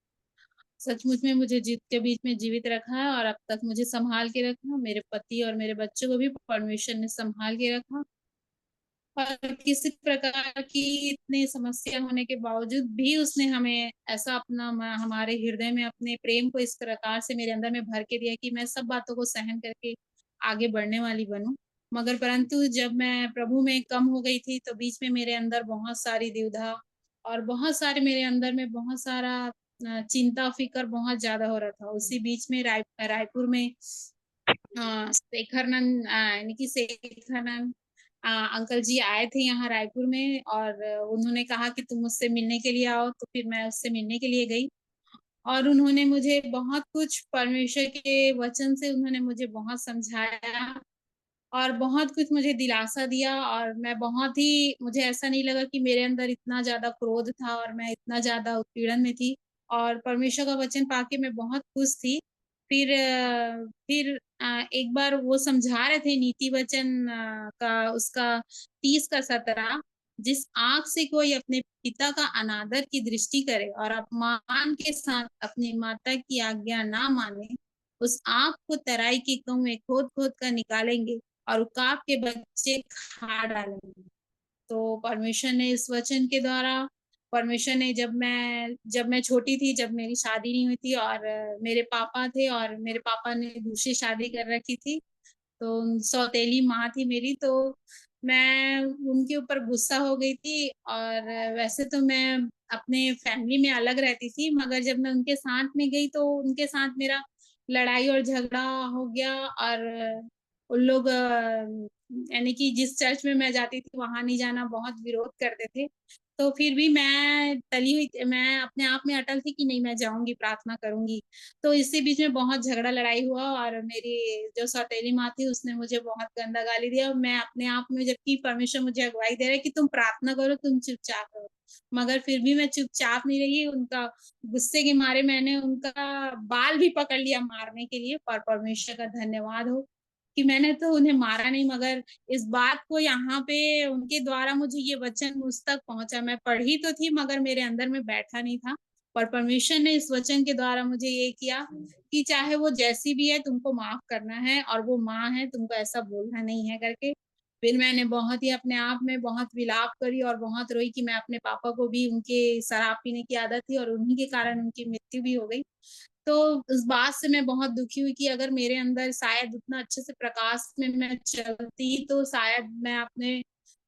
सचमुच में मुझे जीत के बीच में जीवित रखा है, और अब तक मुझे संभाल के रखा। मेरे पति और मेरे बच्चों को भी परमेश्वर ने संभाल के रखा, और किसी प्रकार की इतनी समस्या होने के बावजूद भी उसने हमें ऐसा अपना हमारे हृदय में अपने प्रेम को इस प्रकार से मेरे अंदर में भर के दिया कि मैं सब बातों को सहन करके आगे बढ़ने वाली बनूं। मगर परंतु जब मैं प्रभु में कम हो गई थी, तो बीच में मेरे अंदर बहुत सारी द्विधा और बहुत सारे मेरे अंदर में बहुत सारा चिंता फिकर बहुत ज्यादा हो रहा था। उसी बीच में रायपुर में शेखरनंद यानी कि शेखरनंद अंकल जी आए थे यहाँ रायपुर में, और उन्होंने कहा कि तुम मुझसे मिलने के लिए आओ। तो फिर मैं उससे मिलने के लिए गई, और उन्होंने मुझे बहुत कुछ परमेश्वर के वचन से उन्होंने मुझे बहुत समझाया और बहुत कुछ मुझे दिलासा दिया। और मैं बहुत ही, मुझे ऐसा नहीं लगा कि मेरे अंदर इतना ज्यादा क्रोध था और मैं इतना ज्यादा उत्पीड़न में थी। और परमेश्वर का वचन पाके मैं बहुत खुश थी। फिर एक बार वो समझा रहे थे नीति वचन का उसका 30 का 17, जिस आंख से कोई अपने पिता का अनादर की दृष्टि करे और अपमान के साथ अपनी माता की आज्ञा ना माने, उस आंख को तराई के कुएं खोद खोद कर निकालेंगे और उकाब के बच्चे खा डालेंगे। तो परमेश्वर ने इस वचन के द्वारा, परमेश्वर ने जब मैं छोटी थी, जब मेरी शादी नहीं हुई थी और मेरे पापा थे और मेरे पापा ने दूसरी शादी कर रखी थी, तो सौतेली माँ थी मेरी, तो मैं उनके ऊपर गुस्सा हो गई थी। और वैसे तो मैं अपने फैमिली में अलग रहती थी, मगर जब मैं उनके साथ में गई तो उनके साथ मेरा लड़ाई और झगड़ा हो गया। और उन लोग यानी कि जिस चर्च में मैं जाती थी वहां नहीं जाना बहुत विरोध करते थे। तो फिर भी मैं अपने आप में अटल थी कि नहीं, मैं जाऊंगी, प्रार्थना करूंगी। तो इसी बीच में बहुत झगड़ा लड़ाई हुआ और मेरी जो सौतेली माँ थी उसने मुझे बहुत गंदा गाली दिया। और मैं अपने आप में, जबकि परमेश्वर मुझे अगुवाई दे रहा है कि तुम प्रार्थना करो, तुम चुपचाप रहो, मगर फिर भी मैं चुपचाप नहीं रही। उनका गुस्से के मारे मैंने उनका बाल भी पकड़ लिया मारने के लिए। पर परमेश्वर का धन्यवाद हो कि मैंने तो उन्हें मारा नहीं, मगर इस बात को यहाँ पे उनके द्वारा मुझे ये वचन मुझ तक पहुंचा। मैं पढ़ी तो थी मगर मेरे अंदर में बैठा नहीं था। पर परमेश्वर ने इस वचन के द्वारा मुझे ये किया कि चाहे वो जैसी भी है, तुमको माफ करना है, और वो माँ है, तुमको ऐसा बोलना नहीं है करके। फिर मैंने बहुत ही अपने आप में बहुत विलाप करी और बहुत रोई कि मैं अपने पापा को भी, उनके शराब पीने की आदत थी और उन्हीं के कारण उनकी मृत्यु भी हो गई। तो उस बात से मैं बहुत दुखी हुई कि अगर मेरे अंदर शायद उतना अच्छे से प्रकाश में मैं चलती तो शायद मैं अपने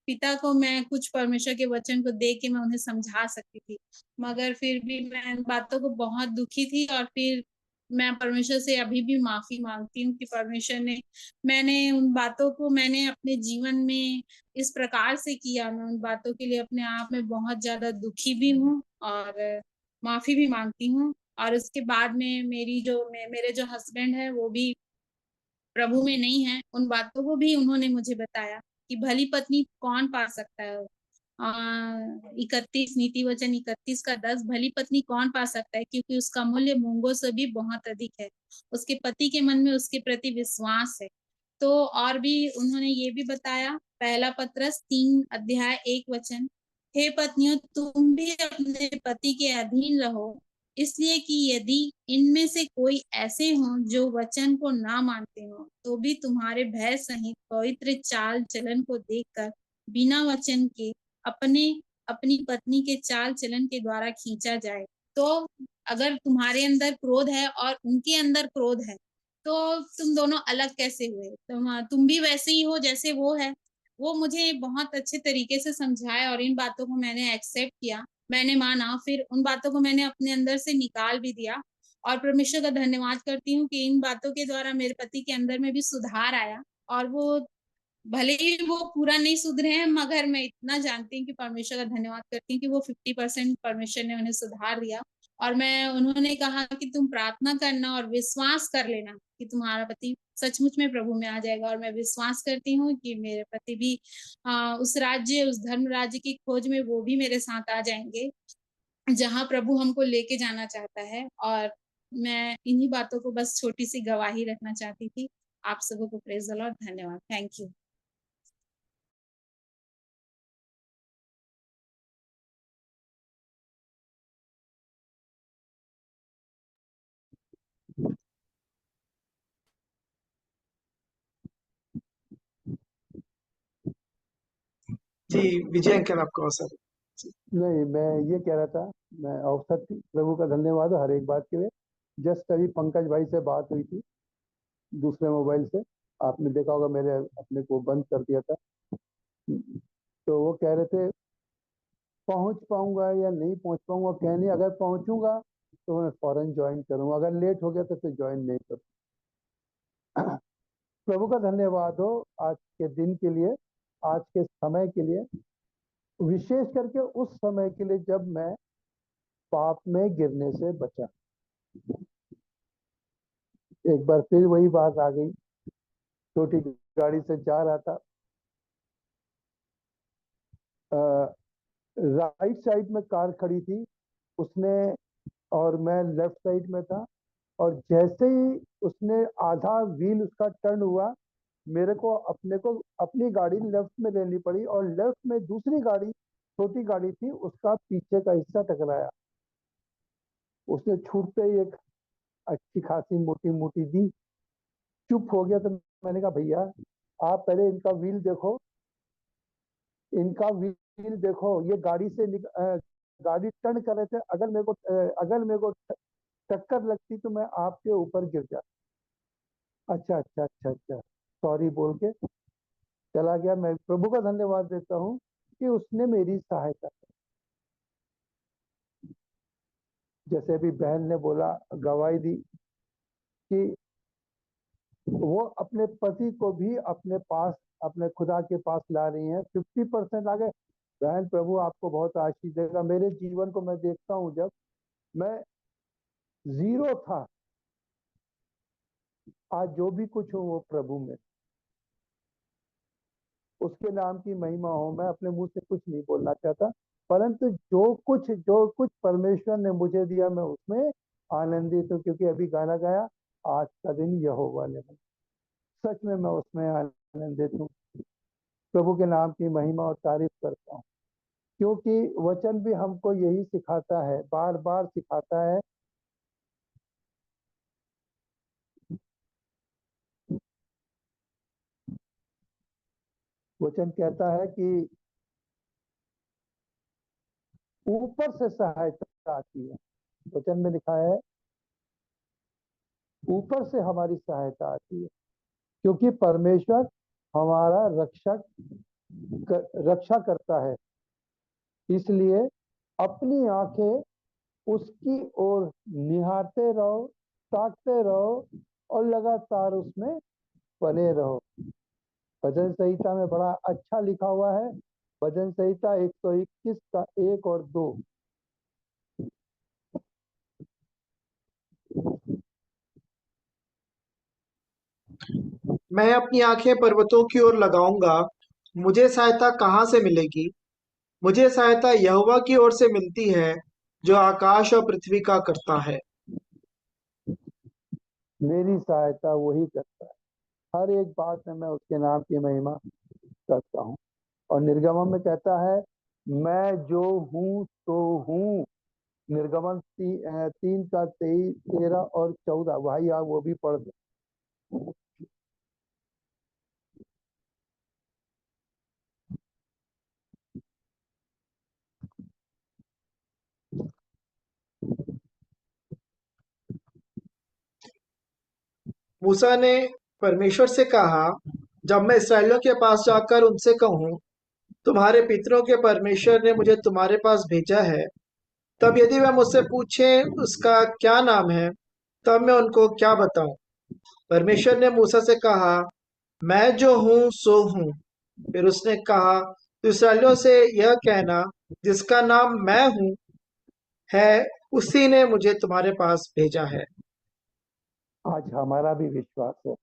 पिता को, मैं कुछ परमेश्वर के वचन को देख के मैं उन्हें समझा सकती थी। मगर फिर भी मैं इन बातों को बहुत दुखी थी। और फिर मैं परमेश्वर से अभी भी माफी मांगती हूँ कि परमेश्वर ने, मैंने उन बातों को मैंने अपने जीवन में इस प्रकार से किया। मैं उन बातों के लिए अपने आप में बहुत ज्यादा दुखी भी हूँ और माफी भी मांगती हूँ। और उसके बाद में मेरे जो हस्बैंड है वो भी प्रभु में नहीं है। उन बातों को भी उन्होंने मुझे बताया कि भली पत्नी कौन पा सकता है। 31 नीति वचन 31 का 10, भली पत्नी कौन पा सकता है, क्योंकि उसका मूल्य मूंगों से भी बहुत अधिक है। उसके पति के मन में उसके प्रति विश्वास है। तो और भी उन्होंने ये भी बताया, पहला पत्रस 3 अध्याय 1 वचन, हे पत्नियों, तुम भी अपने पति के अधीन रहो, इसलिए कि यदि इनमें से कोई ऐसे हों जो वचन को ना मानते हो, तो भी तुम्हारे भय सहित पवित्र चाल चलन को देखकर बिना वचन के अपनी पत्नी के चाल चलन के द्वारा खींचा जाए। तो अगर तुम्हारे अंदर क्रोध है और उनके अंदर क्रोध है, तो तुम दोनों अलग कैसे हुए? तुम भी वैसे ही हो जैसे वो है। वो मुझे बहुत अच्छे तरीके से समझाया और इन बातों को मैंने एक्सेप्ट किया, मैंने माना। फिर उन बातों को मैंने अपने अंदर से निकाल भी दिया। और परमेश्वर का धन्यवाद करती हूँ कि इन बातों के द्वारा मेरे पति के अंदर में भी सुधार आया। और वो, भले ही वो पूरा नहीं सुधरे हैं, मगर मैं इतना जानती हूँ कि परमेश्वर का धन्यवाद करती हूँ कि वो 50% परमेश्वर ने उन्हें सुधार दिया। और उन्होंने कहा कि तुम प्रार्थना करना और विश्वास कर लेना कि तुम्हारा पति सचमुच में प्रभु में आ जाएगा। और मैं विश्वास करती हूँ कि मेरे पति भी उस धर्म राज्य की खोज में वो भी मेरे साथ आ जाएंगे जहाँ प्रभु हमको लेके जाना चाहता है। और मैं इन्हीं बातों को बस छोटी सी गवाही रखना चाहती थी। आप सबको को प्रेज द लॉर्ड, धन्यवाद, थैंक यू। जी विजय अंकल, आपका अवसर। नहीं, मैं ये कह रहा था, मैं अवसर थी, प्रभु का धन्यवाद हर एक बात के लिए। जस्ट अभी पंकज भाई से बात हुई थी दूसरे मोबाइल से, आपने देखा होगा, मेरे अपने को बंद कर दिया था। तो वो कह रहे थे पहुंच पाऊंगा या नहीं पहुंच पाऊंगा, कहने अगर पहुंचूंगा तो मैं फौरन ज्वाइन करूंगा, अगर लेट हो गया तो फिर ज्वाइन नहीं करूंगा। प्रभु का धन्यवाद हो आज के दिन के लिए, आज के समय के लिए, विशेष करके उस समय के लिए जब मैं पाप में गिरने से बचा। एक बार फिर वही बात आ गई, छोटी गाड़ी से जा रहा था, राइट साइड में कार खड़ी थी उसने, और मैं लेफ्ट साइड में था, और जैसे ही उसने आधा व्हील उसका टर्न हुआ, मेरे को अपनी गाड़ी लेफ्ट में लेनी पड़ी, और लेफ्ट में दूसरी गाड़ी, छोटी गाड़ी थी, उसका पीछे का हिस्सा टकराया। उसने छूटते ही एक अच्छी खासी मोटी मोटी दी। चुप हो गया। तो मैंने कहा भैया आप पहले इनका व्हील देखो, ये गाड़ी से गाड़ी टर्न कर रहे थे, अगर मेरे को टक्कर लगती तो मैं आपके ऊपर गिर जाता। अच्छा अच्छा अच्छा अच्छा, सॉरी बोल के चला गया। मैं प्रभु का धन्यवाद देता हूँ कि उसने मेरी सहायता की। जैसे अभी बहन ने बोला, गवाही दी कि वो अपने पति को भी अपने पास, अपने खुदा के पास ला रही हैं। 50% आ गए। बहन, प्रभु आपको बहुत आशीष देगा। मेरे जीवन को मैं देखता हूँ, जब मैं जीरो था, आज जो भी कुछ हूँ वो प्रभु में। उसके नाम की महिमा हो। मैं अपने मुंह से कुछ नहीं बोलना चाहता, परंतु जो कुछ परमेश्वर ने मुझे दिया, मैं उसमें आनंदित हूँ। क्योंकि अभी गाना गाया, आज का दिन यहोवा ने बनाया। सच में मैं उसमें आनंदित हूँ। प्रभु के नाम की महिमा और तारीफ करता हूँ, क्योंकि वचन भी हमको यही सिखाता है, बार बार सिखाता है। वचन कहता है कि ऊपर से सहायता आती है। वचन में लिखा है, ऊपर से हमारी सहायता आती है, क्योंकि परमेश्वर हमारा रक्षा करता है। इसलिए अपनी आंखें उसकी ओर निहारते रहो, ताकते रहो और लगातार उसमें बने रहो। भजन संहिता में बड़ा अच्छा लिखा हुआ है। भजन संहिता 121 का 1 और 2। मैं अपनी आंखें पर्वतों की ओर लगाऊंगा, मुझे सहायता कहाँ से मिलेगी? मुझे सहायता यहोवा की ओर से मिलती है, जो आकाश और पृथ्वी का करता है। मेरी सहायता वही करता है। हर एक बात में मैं उसके नाम की महिमा करता हूँ। और निर्गमन में कहता है, मैं जो हूँ तो हूँ। निर्गमन 3 का 23, 13 और 14। भाई आप वो भी पढ़ दो। मूसा ने परमेश्वर से कहा, जब मैं इसराइलियों के पास जाकर उनसे कहूँ, तुम्हारे पितरों के परमेश्वर ने मुझे तुम्हारे पास भेजा है, तब यदि वह मुझसे पूछे उसका क्या नाम है, तब मैं उनको क्या बताऊं? परमेश्वर ने मूसा से कहा, मैं जो हूँ सो हूँ। फिर उसने कहा, तो इसराइलियों से यह कहना, जिसका नाम मैं हूँ है, उसी ने मुझे तुम्हारे पास भेजा है। आज हमारा भी विश्वास है,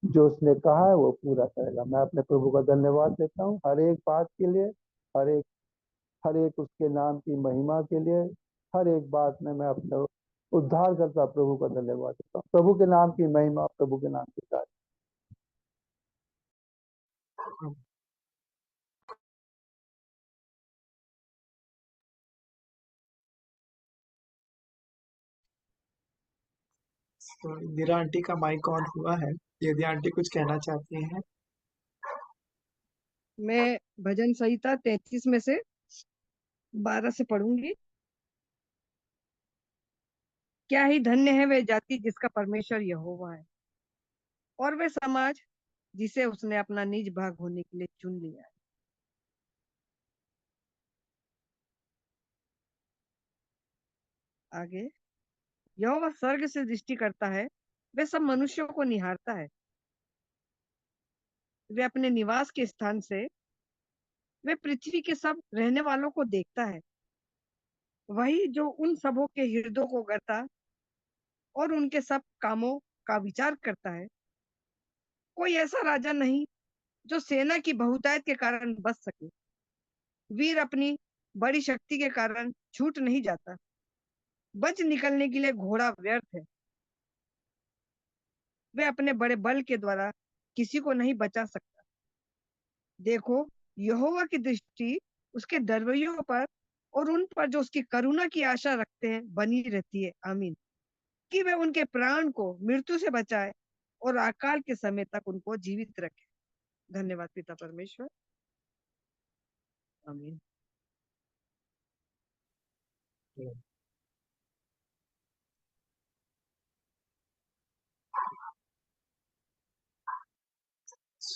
जो उसने कहा है वो पूरा करेगा। मैं अपने प्रभु का धन्यवाद देता हूँ हर एक बात के लिए, हर एक उसके नाम की महिमा के लिए। हर एक बात में मैं अपने उद्धारकर्ता प्रभु का धन्यवाद देता हूँ। प्रभु के नाम की महिमा, प्रभु के नाम की तारीफ। तो इंदिरा आंटी का माइक ऑन हुआ है, यदि आंटी कुछ कहना चाहती हैं। मैं भजन संहिता 33 में से 12 से पढ़ूंगी। क्या ही धन्य है वे जाति जिसका परमेश्वर यहोवा है, और वे समाज जिसे उसने अपना निज भाग होने के लिए चुन लिया है। आगे, यहोवा स्वर्ग से दृष्टि करता है, वे सब मनुष्यों को निहारता है। वे अपने निवास के स्थान से वे पृथ्वी के सब रहने वालों को देखता है। वही जो उन सबों के हृदयों को गढ़ता और उनके सब कामों का विचार करता है। कोई ऐसा राजा नहीं जो सेना की बहुतायत के कारण बच सके। वीर अपनी बड़ी शक्ति के कारण छूट नहीं जाता। बच निकलने के लिए घोड़ा व्यर्थ है। वे अपने बड़े बल के द्वारा किसी को नहीं बचा सकता। देखो, यहोवा की दृष्टि उसके डरवैयों पर और उन पर जो उसकी करुणा की आशा रखते हैं बनी रहती है। आमीन। कि वे उनके प्राण को मृत्यु से बचाए और अकाल के समय तक उनको जीवित रखे। धन्यवाद पिता परमेश्वर। आमीन।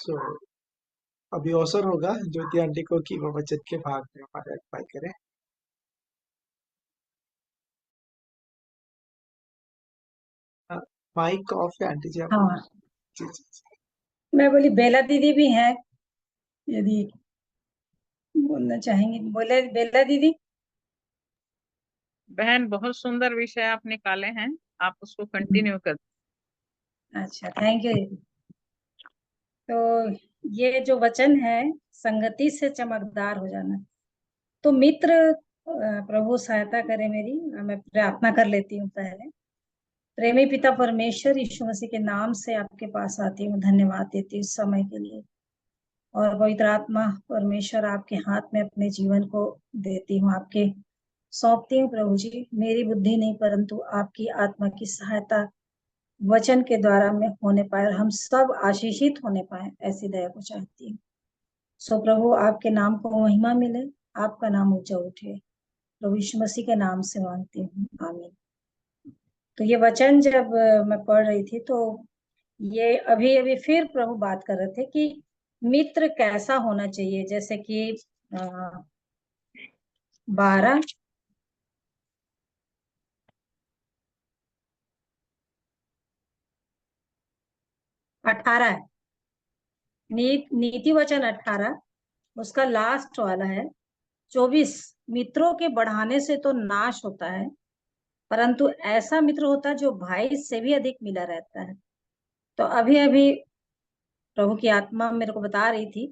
सो अभी अवसर होगा ज्योति आंटी को कि वो वचन के भाग में हमारा अगुवाई करें। माइक ऑफ है आंटी जी आप। हाँ, जी जी जी। मैं बोली बेला दीदी भी है, यदि बोलना चाहेंगे बोले बेला दीदी। बहन, बहुत सुंदर विषय आप निकाले हैं, आप उसको कंटिन्यू कर। अच्छा, थैंक यू दीदी। तो ये जो वचन है, संगति से चमकदार हो जाना। तो मित्र, प्रभु सहायता करे मेरी, मैं प्रार्थना कर लेती हूँ पहले। प्रेमी पिता परमेश्वर, यीशु मसीह के नाम से आपके पास आती हूँ, धन्यवाद देती हूँ इस समय के लिए। और पवित्र आत्मा परमेश्वर, आपके हाथ में अपने जीवन को देती हूँ, आपके सौंपती हूँ प्रभु जी। मेरी बुद्धि नहीं परंतु आपकी आत्मा की सहायता वचन के द्वारा में होने पाए और हम सब आशीषित होने पाए, ऐसी दया को चाहती हूँ। सो प्रभु, आपके नाम को महिमा मिले, आपका नाम ऊंचा उठे, प्रभु यीशु मसीह के नाम से मांगती हूँ, आमीन। तो ये वचन जब मैं पढ़ रही थी, तो ये अभी अभी फिर प्रभु बात कर रहे थे कि मित्र कैसा होना चाहिए। जैसे कि 12 18 है, नीति वचन 18, उसका लास्ट वाला है 24। मित्रों के बढ़ाने से तो नाश होता है, परंतु ऐसा मित्र होता है जो भाई से भी अधिक मिला रहता है। तो अभी अभी प्रभु की आत्मा मेरे को बता रही थी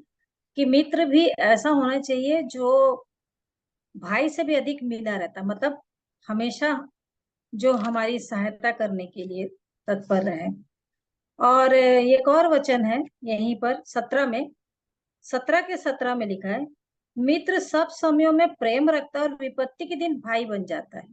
कि मित्र भी ऐसा होना चाहिए जो भाई से भी अधिक मिला रहता, मतलब हमेशा जो हमारी सहायता करने के लिए तत्पर रहे। और एक और वचन है यहीं पर 17 में, 17 के 17 में लिखा है, मित्र सब समयों में प्रेम रखता है और विपत्ति के दिन भाई बन जाता है।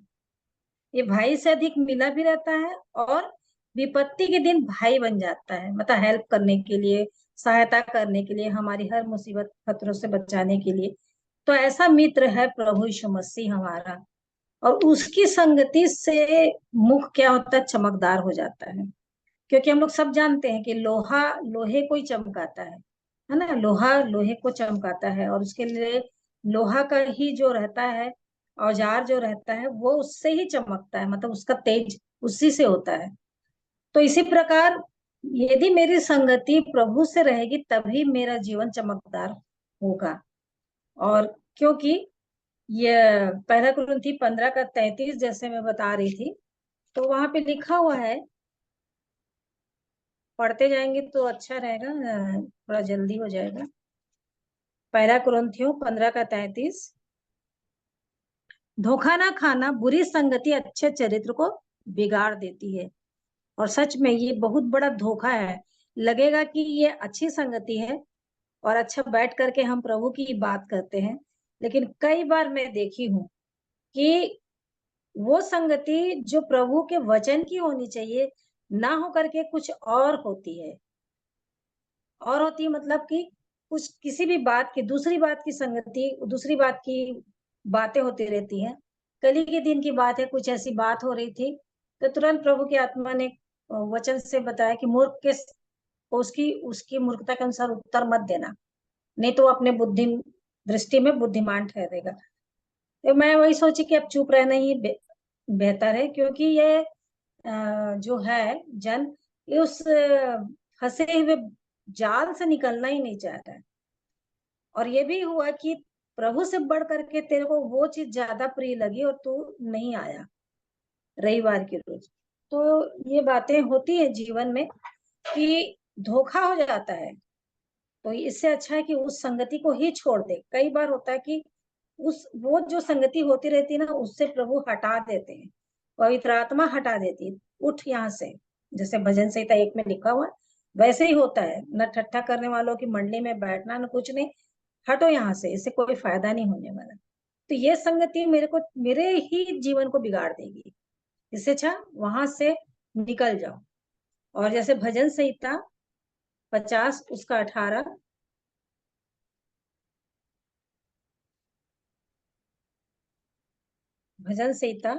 ये भाई से अधिक मिला भी रहता है और विपत्ति के दिन भाई बन जाता है, मतलब हेल्प करने के लिए, सहायता करने के लिए, हमारी हर मुसीबत खतरों से बचाने के लिए। तो ऐसा मित्र है प्रभु यीशु मसीह हमारा, और उसकी संगति से मुख क्या होता है, चमकदार हो जाता है। क्योंकि हम लोग सब जानते हैं कि लोहा लोहे को ही चमकाता है ना, लोहा लोहे को चमकाता है, और उसके लिए लोहा का ही जो रहता है, औजार जो रहता है, वो उससे ही चमकता है, मतलब उसका तेज उसी से होता है। तो इसी प्रकार यदि मेरी संगति प्रभु से रहेगी तभी मेरा जीवन चमकदार होगा। और क्योंकि ये 1 कुरिन्थी 15 का 33 जैसे मैं बता रही थी, तो वहां पे लिखा हुआ है, पढ़ते जाएंगे तो अच्छा रहेगा, थोड़ा जल्दी हो जाएगा। 1 कुरिन्थियों 15 का 33, धोखा ना खाना, बुरी संगति अच्छे चरित्र को बिगाड़ देती है। और सच में ये बहुत बड़ा धोखा है। लगेगा कि ये अच्छी संगति है और अच्छा बैठ करके हम प्रभु की बात करते हैं, लेकिन कई बार मैं देखी हूँ कि वो संगति जो प्रभु के वचन की होनी चाहिए ना हो करके कुछ और होती है, और होती है मतलब कि कुछ किसी भी बात की, दूसरी बात की संगति, दूसरी बात की बातें होती रहती हैं। कल ही के दिन की बात है, कुछ ऐसी बात हो रही थी, तो तुरंत प्रभु की आत्मा ने वचन से बताया कि मूर्ख के उसकी उसकी मूर्खता के अनुसार उत्तर मत देना, नहीं तो वो अपने बुद्धि दृष्टि में बुद्धिमान ठहरेगा। तो मैं वही सोची कि अब चुप रहना ही बेहतर है, क्योंकि ये जो है जन, ये उस फंसे हुए जाल से निकलना ही नहीं चाहता है। और ये भी हुआ कि प्रभु से बढ़ करके तेरे को वो चीज ज्यादा प्रिय लगी और तू नहीं आया रविवार के रोज। तो ये बातें होती है जीवन में कि धोखा हो जाता है। तो इससे अच्छा है कि उस संगति को ही छोड़ दे। कई बार होता है कि उस वो जो संगति होती रहती है ना, उससे प्रभु हटा देते हैं, पवित्र आत्मा हटा देती है, उठ यहाँ से। जैसे भजन संहिता 1 में लिखा हुआ है, वैसे ही होता है, न ठट्ठा करने वालों की मंडली में बैठना, न कुछ नहीं, हटो यहाँ से, इससे कोई फायदा नहीं होने वाला। तो ये संगति मेरे ही जीवन को बिगाड़ देगी, इससे अच्छा वहां से निकल जाओ। और जैसे भजन संहिता 50 उसका 18, भजन संहिता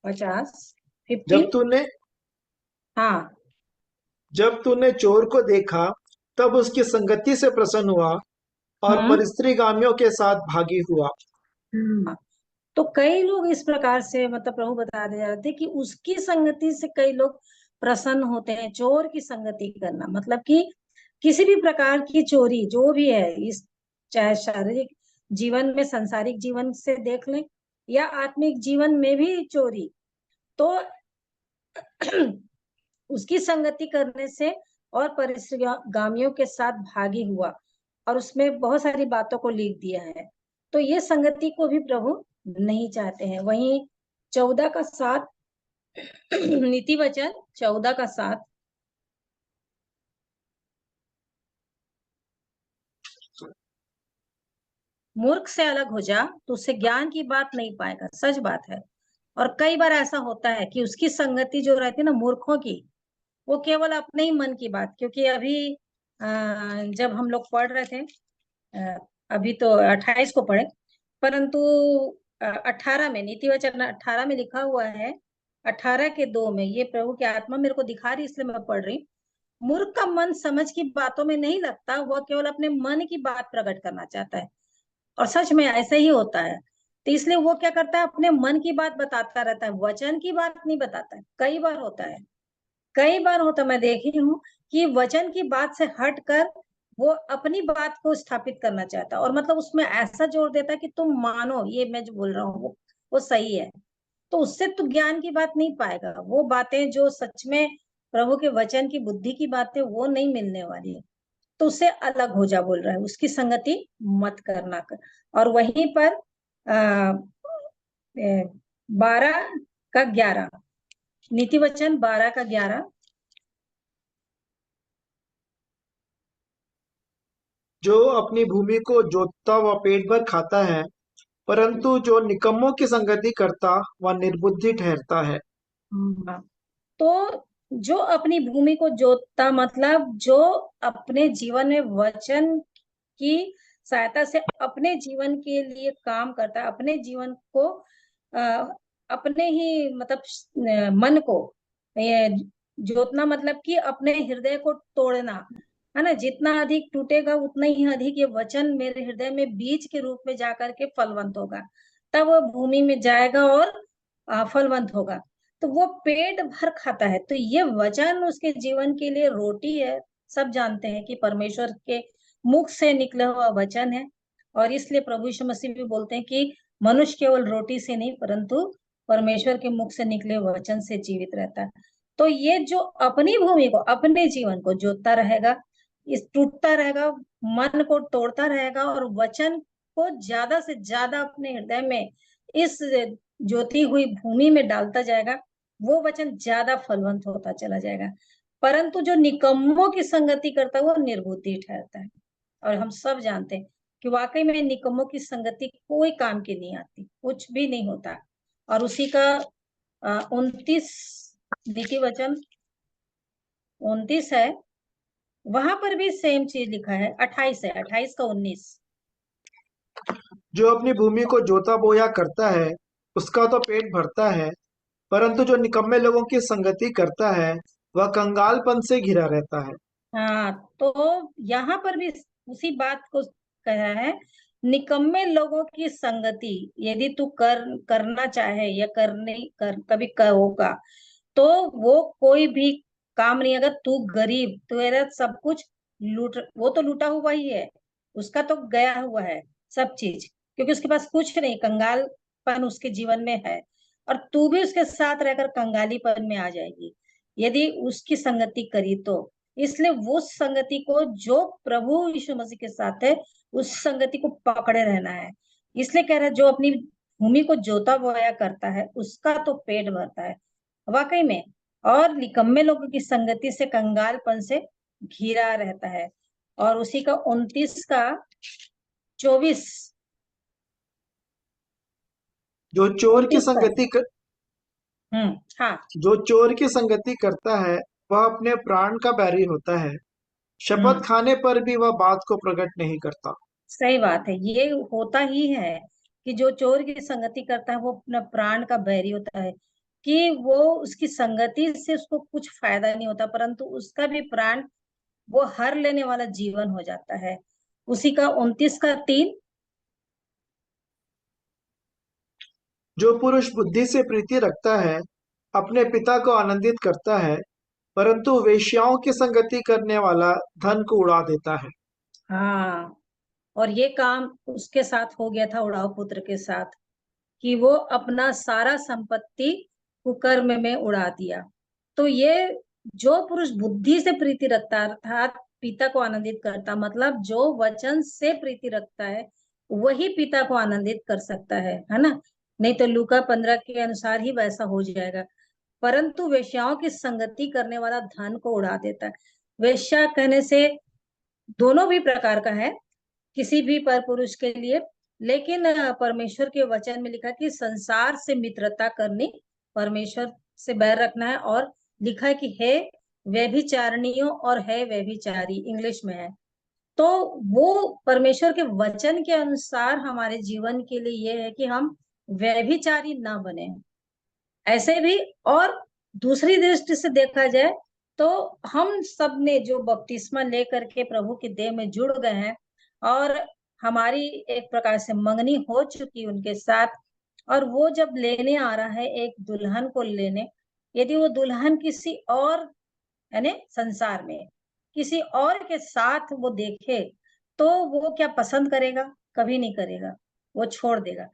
50 जब 50, तूने हाँ जब तूने चोर को देखा तब उसकी संगति से प्रसन्न हुआ और परिस्त्रीगामियों के साथ भागी हुआ। तो कई लोग इस प्रकार से मतलब प्रभु बता दे रहे थे कि उसकी संगति से कई लोग प्रसन्न होते हैं। चोर की संगति करना मतलब कि किसी भी प्रकार की चोरी जो भी है, इस चाहे शारीरिक जीवन में, संसारिक जीवन से देख लें या आत्मिक जीवन में भी चोरी, तो उसकी संगति करने से और परिश्रमियों के साथ भागी हुआ, और उसमें बहुत सारी बातों को लिख दिया है। तो ये संगति को भी प्रभु नहीं चाहते हैं। वहीं 14:7 नीति वचन 14:7 मूर्ख से अलग हो जा तो उससे ज्ञान की बात नहीं पाएगा। सच बात है। और कई बार ऐसा होता है कि उसकी संगति जो रहती है ना मूर्खों की, वो केवल अपने ही मन की बात, क्योंकि अभी जब हम लोग पढ़ रहे थे, अभी तो 28 को पढ़े, परंतु 18 में, नीति वचन 18 में लिखा हुआ है, 18:2 में, ये प्रभु की आत्मा मेरे को दिखा रही इसलिए मैं पढ़ रही। मूर्ख का मन समझ की बातों में नहीं लगता, वह केवल अपने मन की बात प्रकट करना चाहता है। और सच में ऐसे ही होता है। तो इसलिए वो क्या करता है, अपने मन की बात बताता रहता है, वचन की बात नहीं बताता है। कई बार होता है, कई बार होता, मैं देखी हूँ कि वचन की बात से हटकर वो अपनी बात को स्थापित करना चाहता है, और मतलब उसमें ऐसा जोर देता है कि तुम मानो ये मैं जो बोल रहा हूँ वो सही है। तो उससे तो ज्ञान की बात नहीं पाएगा। वो बातें जो सच में प्रभु के वचन की बुद्धि की बातें, वो नहीं मिलने वाली है। तो उससे अलग हो जा बोल रहा है, उसकी संगति मत करना कर। और वहीं पर 12:11 नीति वचन 12:11 जो अपनी भूमि को जोतता व पेट भर खाता है, परंतु जो निकम्मों की संगति करता वह निर्बुद्धि ठहरता है। तो जो अपनी भूमि को जोतता मतलब जो अपने जीवन में वचन की सहायता से अपने जीवन के लिए काम करता है, अपने जीवन को अपने ही मतलब मन को ये जोतना मतलब कि अपने हृदय को तोड़ना है ना। जितना अधिक टूटेगा उतना ही अधिक ये वचन मेरे हृदय में बीज के रूप में जाकर के फलवंत होगा, तब वो भूमि में जाएगा और फलवंत होगा। तो वो पेट भर खाता है। तो ये वचन उसके जीवन के लिए रोटी है। सब जानते हैं कि परमेश्वर के मुख से निकला हुआ वचन है, और इसलिए प्रभु यीशु मसीह भी बोलते हैं कि मनुष्य केवल रोटी से नहीं परंतु परमेश्वर के मुख से निकले वचन से जीवित रहता है। तो ये जो अपनी भूमि को, अपने जीवन को जोतता रहेगा, इस टूटता रहेगा, मन को तोड़ता रहेगा, और वचन को ज्यादा से ज्यादा अपने हृदय में इस जोती हुई भूमि में डालता जाएगा, वो वचन ज्यादा फलवंत होता चला जाएगा। परंतु जो निकम्मों की संगति करता है वो निर्बुद्धि ठहरता है। और हम सब जानते हैं कि वाकई में निकम्मों की संगति कोई काम की नहीं आती, कुछ भी नहीं होता। और उसी का 29 नीति वचन 29 है, वहां पर भी सेम चीज लिखा है। 28 है, 28:19 जो अपनी भूमि को जोता बोया करता है उसका तो पेट भरता है, परंतु जो निकम्मे लोगों की संगति करता है वह कंगालपन से घिरा रहता है। हाँ, तो यहाँ पर भी उसी बात को कहा है, निकम्मे लोगों की संगति यदि तू करना चाहे या कभी होगा तो वो कोई भी काम नहीं। अगर तू गरीब, तेरा सब कुछ वो तो लूटा हुआ ही है, उसका तो गया हुआ है सब चीज, क्योंकि उसके पास कुछ नहीं, कंगालपन उसके जीवन में है, और तू भी उसके साथ रहकर कंगालीपन में आ जाएगी यदि उसकी संगति करी तो। इसलिए वो संगति को जो प्रभु यीशु मसीह के साथ है, उस संगति को पकड़े रहना है। इसलिए कह रहा है जो अपनी भूमि को जोता बोया करता है उसका तो पेट भरता है वाकई में, और निकम्मे लोगों की संगति से कंगालपन से घिरा रहता है। और उसी का 29:24 जो चोर की संगति कर, हाँ, जो चोर की संगति करता है वह अपने प्राण का बैरी होता है, शपथ खाने पर भी वह बात को प्रकट नहीं करता। सही बात है। ये होता ही है कि जो चोर की संगति करता है वो अपना प्राण का बैरी होता है। कि वो उसकी संगति से उसको कुछ फायदा नहीं होता, परंतु उसका भी प्राण वो हर लेने वाला जीवन हो जाता है। उसी का 29 का 3। जो पुरुष बुद्धि से प्रीति रखता है अपने पिता को आनंदित करता है, परंतु वेश्याओं की संगति करने वाला धन को उड़ा देता है। हाँ, और ये काम उसके साथ हो गया था, उड़ाव पुत्र के साथ, कि वो अपना सारा संपत्ति कुकर्म में उड़ा दिया। तो ये जो पुरुष बुद्धि से प्रीति रखता है, अर्थात पिता को आनंदित करता, मतलब जो वचन से प्रीति रखता है वही पिता को आनंदित कर सकता है ना। नहीं तो लूका 15 के अनुसार ही वैसा हो जाएगा। परंतु वेश्याओं की संगति करने वाला धन को उड़ा देता है। वेश्या कहने से दोनों भी प्रकार का है, किसी भी पर पुरुष के लिए, लेकिन परमेश्वर के वचन में लिखा कि संसार से मित्रता करनी, परमेश्वर से बैर रखना है। और लिखा है कि है व्यभिचारिणियों और है व्यभिचारी, इंग्लिश में है। तो वो परमेश्वर के वचन के अनुसार हमारे जीवन के लिए ये है कि हम व्यभिचारी ना बने। ऐसे भी, और दूसरी दृष्टि से देखा जाए तो हम सब ने जो बपतिस्मा लेकर के प्रभु की देह में जुड़ गए हैं, और हमारी एक प्रकार से मंगनी हो चुकी उनके साथ, और वो जब लेने आ रहा है एक दुल्हन को लेने, यदि वो दुल्हन किसी और यानी संसार में किसी और के साथ वो देखे, तो वो क्या पसंद करेगा? कभी नहीं करेगा, वो छोड़ देगा।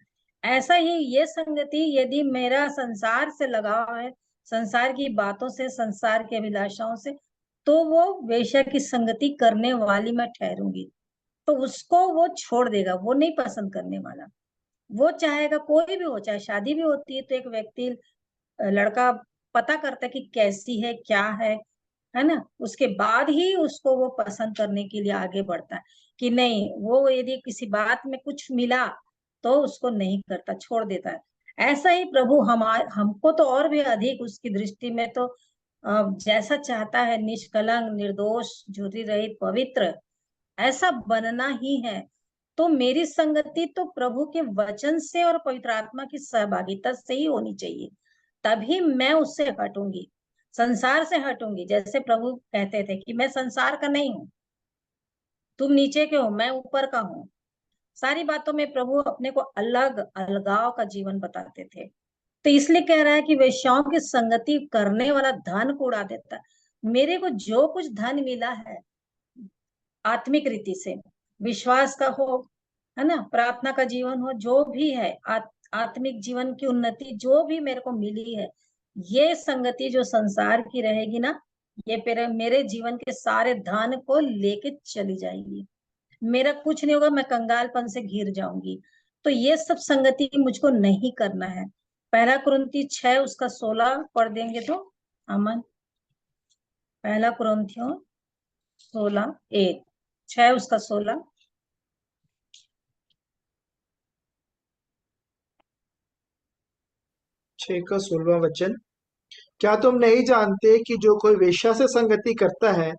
ऐसा ही ये संगति, यदि मेरा संसार से लगाव है, संसार की बातों से, संसार की अभिलाषाओं से, तो वो वेश्या की संगति करने वाली मैं ठहरूंगी। तो उसको वो छोड़ देगा, वो नहीं पसंद करने वाला। वो चाहेगा, कोई भी हो, चाहे शादी भी होती है तो एक व्यक्ति, लड़का पता करता है कि कैसी है, क्या है ना, उसके बाद ही उसको वो पसंद करने के लिए आगे बढ़ता है। कि नहीं, वो यदि किसी बात में कुछ मिला तो उसको नहीं करता, छोड़ देता है। ऐसा ही प्रभु हमको तो और भी अधिक उसकी दृष्टि में तो जैसा चाहता है, निष्कलंक, निर्दोष, झुर्री रहित, पवित्र, ऐसा बनना ही है। तो मेरी संगति तो प्रभु के वचन से और पवित्र आत्मा की सहभागिता से ही होनी चाहिए, तभी मैं उससे हटूंगी, संसार से हटूंगी। जैसे प्रभु कहते थे कि मैं संसार का नहीं हूँ, तुम नीचे के हो, मैं ऊपर का हूँ। सारी बातों में प्रभु अपने को अलग अलगाव का जीवन बताते थे। तो इसलिए कह रहा है कि वेश्याओं की संगति करने वाला धन को उड़ा देता है। मेरे को जो कुछ धन मिला है आत्मिक रीति से, विश्वास का हो, है ना, प्रार्थना का जीवन हो, जो भी है, आत्मिक जीवन की उन्नति जो भी मेरे को मिली है, ये संगति जो संसार की रहेगी ना, ये मेरे जीवन के सारे धन को लेके चली जाएगी। मेरा कुछ नहीं होगा, मैं कंगालपन से घिर जाऊंगी। तो ये सब संगति मुझको नहीं करना है। 1 कुरिन्थियों 6:16 पढ़ देंगे तो अमन। 1 कुरिन्थियों 6:16। 6 का 16 वचन। क्या तुम नहीं जानते कि जो कोई वेश्या से संगति करता है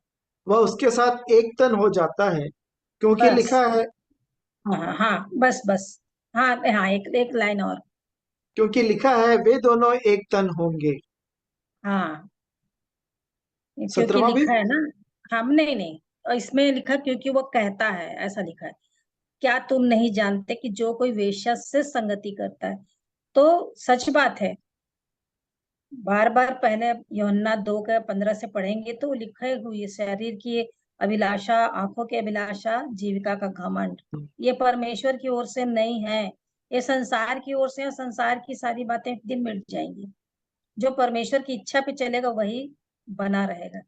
वह उसके साथ एक तन हो जाता है, क्योंकि बस, लिखा है। हाँ हाँ, बस बस, हाँ हाँ, एक एक लाइन और। क्योंकि लिखा है वे दोनों एक तन होंगे। हाँ, क्योंकि 17वां भी। लिखा है ना। हम नहीं नहीं, और इसमें लिखा क्योंकि वो कहता है, ऐसा लिखा है। क्या तुम नहीं जानते कि जो कोई वेश्या से संगति करता है, तो सच बात है, बार बार पहले यूहन्ना 2:15 से पढ़ेंगे तो लिखे हुई शरीर की अभिलाषा, आंखों की अभिलाषा, जीविका का घमंड, ये परमेश्वर की ओर से नहीं है, ये संसार की ओर से है। संसार की सारी बातें एक दिन मिट जाएंगी, जो परमेश्वर की इच्छा पे चलेगा वही बना रहेगा।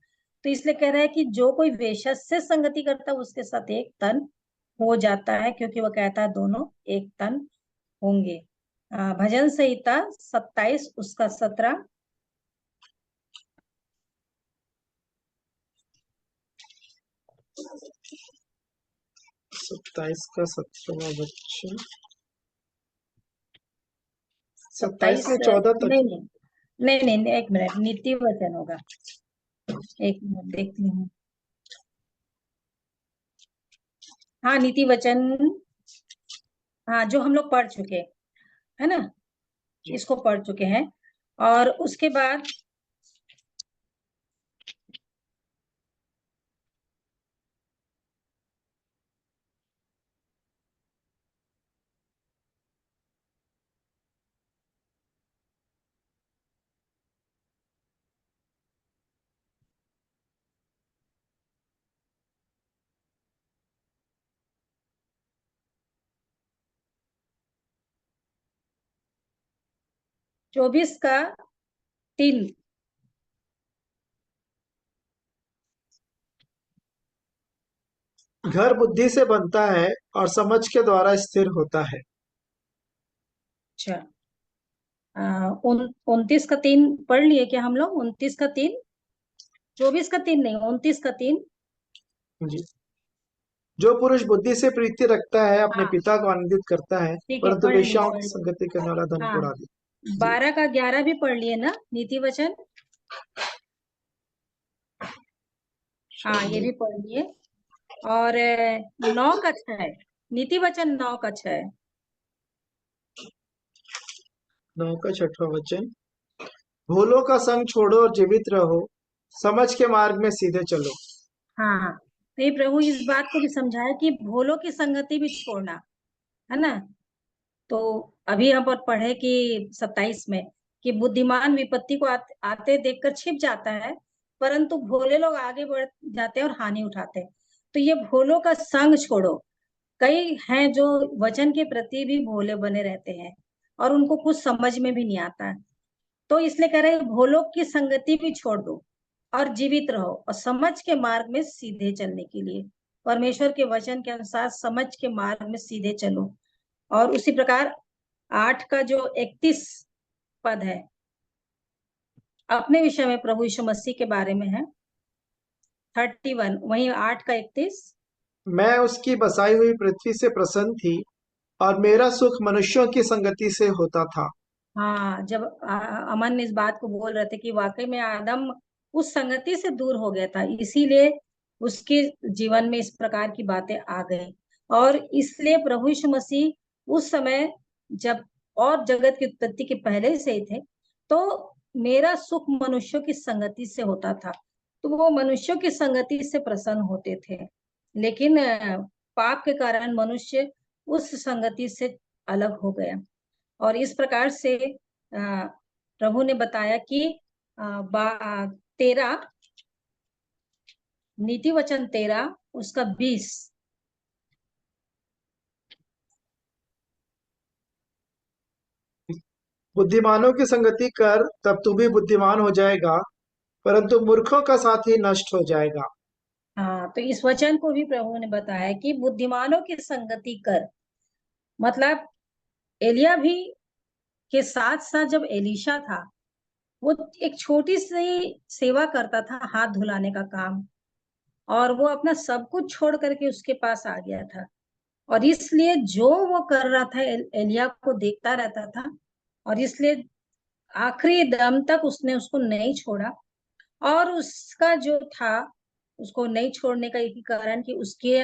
तो इसलिए कह रहा है कि जो कोई वेश्या से संगति करता है उसके साथ एक तन हो जाता है, क्योंकि वो कहता है दोनों एक तन होंगे। भजन संहिता 27:17। 27 का 17वां वचन। 27 27, से 14 तक। नहीं नहीं नहीं नहीं नहीं, एक मिनट, नीति वचन होगा, एक मिनट देखती हूँ। हाँ, नीति वचन, हाँ, जो हम लोग पढ़ चुके है ना, जी। इसको पढ़ चुके हैं। और उसके बाद चौबीस का 3। घर बुद्धि से बनता है और समझ के द्वारा स्थिर होता है। अच्छा, 29 का 3 पढ़ लिए क्या हम लोग? 29 का 3, 24 का 3 नहीं, 29 का 3। जी। जो पुरुष बुद्धि से प्रीति रखता है अपने हाँ पिता को आनंदित करता है, ठीक है, परंतु पढ़ लिए वेश्याओं पढ़ की लिए। संगति करने वाला धन को हाँ, उड़ा दे। 12 का 11 भी पढ़ लिए ना, नीति वचन। हाँ ये भी पढ़ लिए। और 9 का 6, नीति वचन 9 का 6। 9 का 6वां वचन, भूलों का संग छोड़ो और जीवित रहो, समझ के मार्ग में सीधे चलो। हाँ, तो ये प्रभु इस बात को भी समझाया कि भोलों की संगति भी छोड़ना है ना। तो अभी हम पर पढ़े कि 27 में कि बुद्धिमान विपत्ति को आते देखकर छिप जाता है, परंतु भोले लोग आगे बढ़ जाते हैं और हानि उठाते हैं। तो ये भोलों का संग छोड़ो। कई हैं जो वचन के प्रति भी भोले बने रहते हैं और उनको कुछ समझ में भी नहीं आता है। तो इसलिए कह रहे हैं भोलों की संगति भी छोड़ दो और जीवित रहो और समझ के मार्ग में सीधे चलने के लिए, परमेश्वर के वचन के अनुसार समझ के मार्ग में सीधे चलो। और उसी प्रकार 8 का जो 31 पद है, अपने विषय में प्रभु यीशु मसीह के बारे में है, 31 वही 8 का 31। मैं उसकी बसाई हुई पृथ्वी से प्रसन्न थी और मेरा सुख मनुष्यों की संगति से होता था। हाँ, जब अमन इस बात को बोल रहे थे कि वाकई में आदम उस संगति से दूर हो गया था, इसीलिए उसके जीवन में इस प्रकार की बातें आ गई। और इसलिए प्रभु यीशु मसीह उस समय जब और जगत की उत्पत्ति के पहले से ही थे, तो मेरा सुख मनुष्यों की संगति से होता था। तो वो मनुष्यों की संगति से प्रसन्न होते थे, लेकिन पाप के कारण मनुष्य उस संगति से अलग हो गया। और इस प्रकार से प्रभु ने बताया कि 13 नीति वचन 13 उसका 20, बुद्धिमानों की संगति कर, तब तू भी बुद्धिमान हो जाएगा, परंतु मूर्खों का साथी नष्ट हो जाएगा। हाँ, तो इस वचन को भी प्रभु ने बताया कि बुद्धिमानों की संगति कर। मतलब एलिया भी के साथ साथ जब एलीशा था, वो एक छोटी सी सेवा करता था, हाथ धुलाने का काम, और वो अपना सब कुछ छोड़ करके उसके पास आ गया था। और इसलिए जो वो कर रहा था एलिया को देखता रहता था, और इसलिए आखिरी दम तक उसने उसको नहीं छोड़ा। और उसका जो था, उसको नहीं छोड़ने का एक ही कारण कि उसके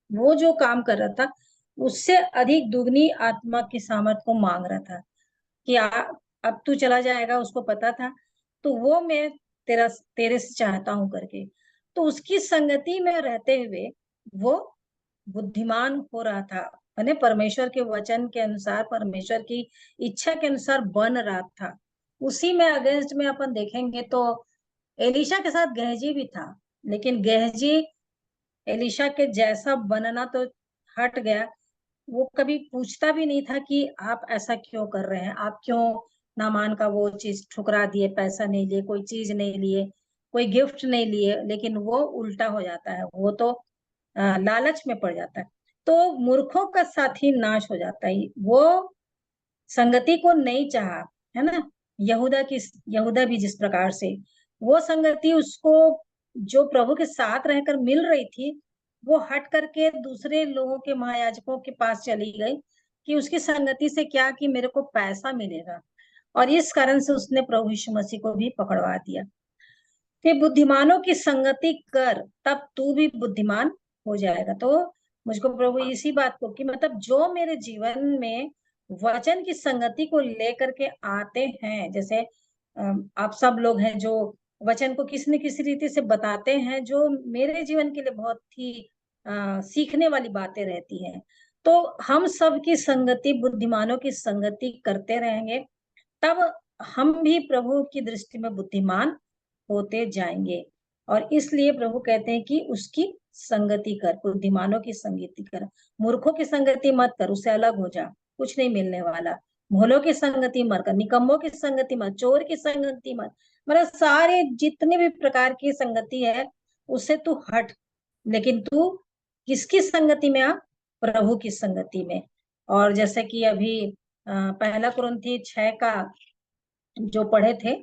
वो जो काम कर रहा था उससे अधिक दुगनी आत्मा की सामर्थ को मांग रहा था कि अब तू चला जाएगा, उसको पता था। तो वो मैं तेरे से चाहता हूं करके, तो उसकी संगति में रहते हुए वो बुद्धिमान हो रहा था, यानी परमेश्वर के वचन के अनुसार, परमेश्वर की इच्छा के अनुसार बन रहा था। उसी में अगेंस्ट में अपन देखेंगे तो एलिशा के साथ गेहजी भी था, लेकिन गेहजी एलिशा के जैसा बनना तो हट गया। वो कभी पूछता भी नहीं था कि आप ऐसा क्यों कर रहे हैं, आप क्यों नामान का वो चीज ठुकरा दिए, पैसा नहीं लिए, कोई चीज नहीं लिए, कोई गिफ्ट नहीं लिए। लेकिन वो उल्टा हो जाता है, वो तो लालच में पड़ जाता है। तो मूर्खों का साथी नाश हो जाता है। वो संगति को नहीं चाहा, है ना। यहूदा भी जिस प्रकार से वो संगति उसको जो प्रभु के साथ रहकर मिल रही थी, वो हट करके दूसरे लोगों के महायाजकों के पास चली गई कि उसकी संगति से क्या कि मेरे को पैसा मिलेगा। और इस कारण से उसने प्रभु यीशु मसीह को भी पकड़वा दिया कि बुद्धिमानों की संगति कर, तब तू भी बुद्धिमान हो जाएगा। तो मुझको प्रभु इसी बात को कि मतलब जो मेरे जीवन में वचन की संगति को लेकर के आते हैं, जैसे आप सब लोग हैं जो वचन को किसी न किसी रीति से बताते हैं, जो मेरे जीवन के लिए बहुत ही सीखने वाली बातें रहती हैं। तो हम सब की संगति, बुद्धिमानों की संगति करते रहेंगे, तब हम भी प्रभु की दृष्टि में बुद्धिमान होते जाएंगे। और इसलिए प्रभु कहते हैं कि उसकी संगति कर, बुद्धिमानों की संगति कर, मूर्खों की संगति मत कर, उससे अलग हो जा, कुछ नहीं मिलने वाला। भोलों की संगति मत कर, निकम्मों की संगति मत, चोर की संगति मत, मतलब सारे जितने भी प्रकार की संगति है उससे तू हट। लेकिन तू किसकी संगति में आ? प्रभु की संगति में। और जैसे कि अभी पहला कुरिन्थी 6 का जो पढ़े थे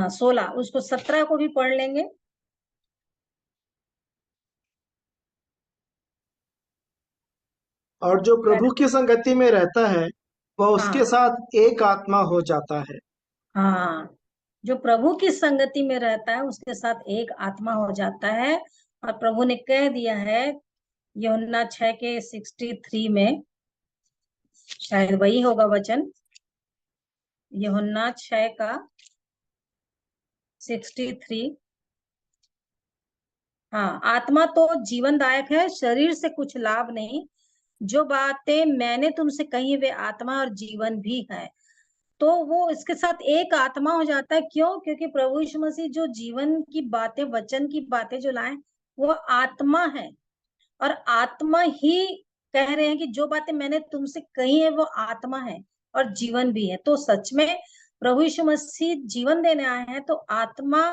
16, उसको 17 को भी पढ़ लेंगे। और जो प्रभु की संगति में रहता है वह उसके हाँ साथ एक आत्मा हो जाता है। हाँ, जो प्रभु की संगति में रहता है उसके साथ एक आत्मा हो जाता है। और प्रभु ने कह दिया है यूहन्ना 6 के 63 में, शायद वही होगा वचन, यूहन्ना 6 का 63। हाँ, आत्मा तो जीवनदायक है, शरीर से कुछ लाभ नहीं। जो बातें मैंने तुमसे कही वे आत्मा और जीवन भी है। तो वो इसके साथ एक आत्मा हो जाता है। क्यों? क्योंकि प्रभु यीशु मसीह जो जीवन की बातें, वचन की बातें जो लाए, वो आत्मा है। और आत्मा ही कह रहे हैं कि जो बातें मैंने तुमसे कही है वो आत्मा है और जीवन भी है। तो सच में प्रभु यीशु मसीह जीवन देने आए हैं, तो आत्मा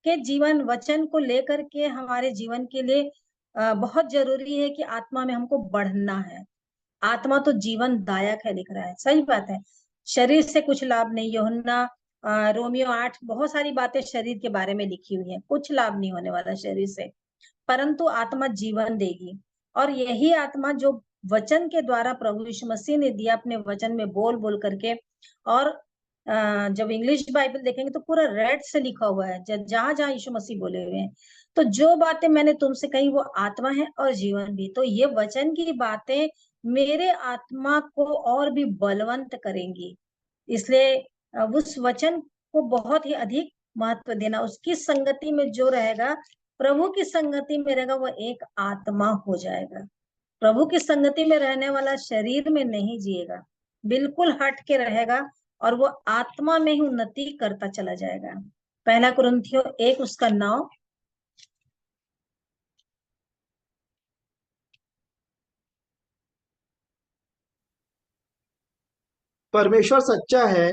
के जीवन वचन को लेकर के हमारे जीवन के लिए बहुत जरूरी है कि आत्मा में हमको बढ़ना है। आत्मा तो जीवन दायक है, लिख रहा है, सही बात है। शरीर से कुछ लाभ नहीं। यूहन्ना रोमियो 8, बहुत सारी बातें शरीर के बारे में लिखी हुई है, कुछ लाभ नहीं होने वाला शरीर से, परंतु आत्मा जीवन देगी। और यही आत्मा जो वचन के द्वारा प्रभु यीशु मसीह ने दिया, अपने वचन में बोल बोल करके। और जब इंग्लिश बाइबल देखेंगे तो पूरा रेड से लिखा हुआ है, जहां जहां यीशु मसीह बोले हुए हैं। तो जो बातें मैंने तुमसे कही वो आत्मा है और जीवन भी। तो ये वचन की बातें मेरे आत्मा को और भी बलवंत करेंगी। इसलिए उस वचन को बहुत ही अधिक महत्व देना। उसकी संगति में जो रहेगा, प्रभु की संगति में रहेगा, वो एक आत्मा हो जाएगा। प्रभु की संगति में रहने वाला शरीर में नहीं जिएगा, बिल्कुल हट के रहेगा और वो आत्मा में ही उन्नति करता चला जाएगा। पहला कुरिन्थियों 1 उसका 9। परमेश्वर सच्चा है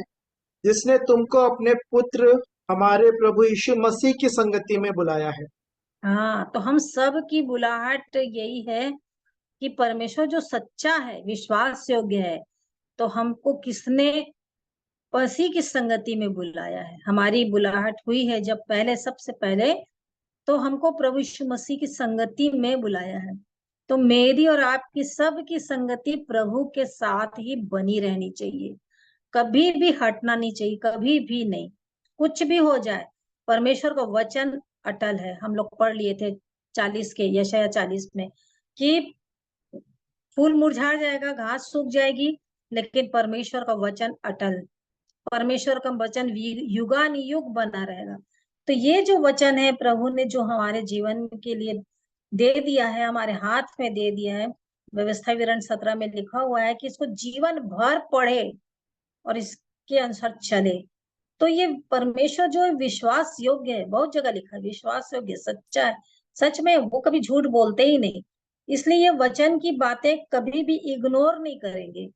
जिसने तुमको अपने पुत्र हमारे प्रभु यीशु मसीह की संगति में बुलाया है। हाँ, तो हम सब की बुलाहट यही है कि परमेश्वर जो सच्चा है, विश्वास योग्य है, तो हमको किसने मसीह की संगति में बुलाया है। हमारी बुलाहट हुई है जब पहले, सबसे पहले तो हमको प्रभु यीशु मसीह की संगति में बुलाया है। तो मेरी और आपकी सब की संगति प्रभु के साथ ही बनी रहनी चाहिए, कभी भी हटना नहीं चाहिए, कभी भी नहीं। कुछ भी हो जाए, परमेश्वर का वचन अटल है। हम लोग पढ़ लिए थे 40 के, यशायाह 40 में, कि फूल मुरझा जाएगा, घास सूख जाएगी, लेकिन परमेश्वर का वचन अटल, परमेश्वर का वचन युगानुयुग बना रहेगा। तो ये जो वचन है प्रभु ने जो हमारे जीवन के लिए दे दिया है, हमारे हाथ में दे दिया है, व्यवस्था विवरण 17 में लिखा हुआ है कि इसको जीवन भर पढ़े और इसके अनुसार चले। तो ये परमेश्वर जो है विश्वास योग्य है, बहुत जगह लिखा है विश्वास योग्य, सच्चा है। सच में वो कभी झूठ बोलते ही नहीं। इसलिए ये वचन की बातें कभी भी इग्नोर नहीं करेंगे,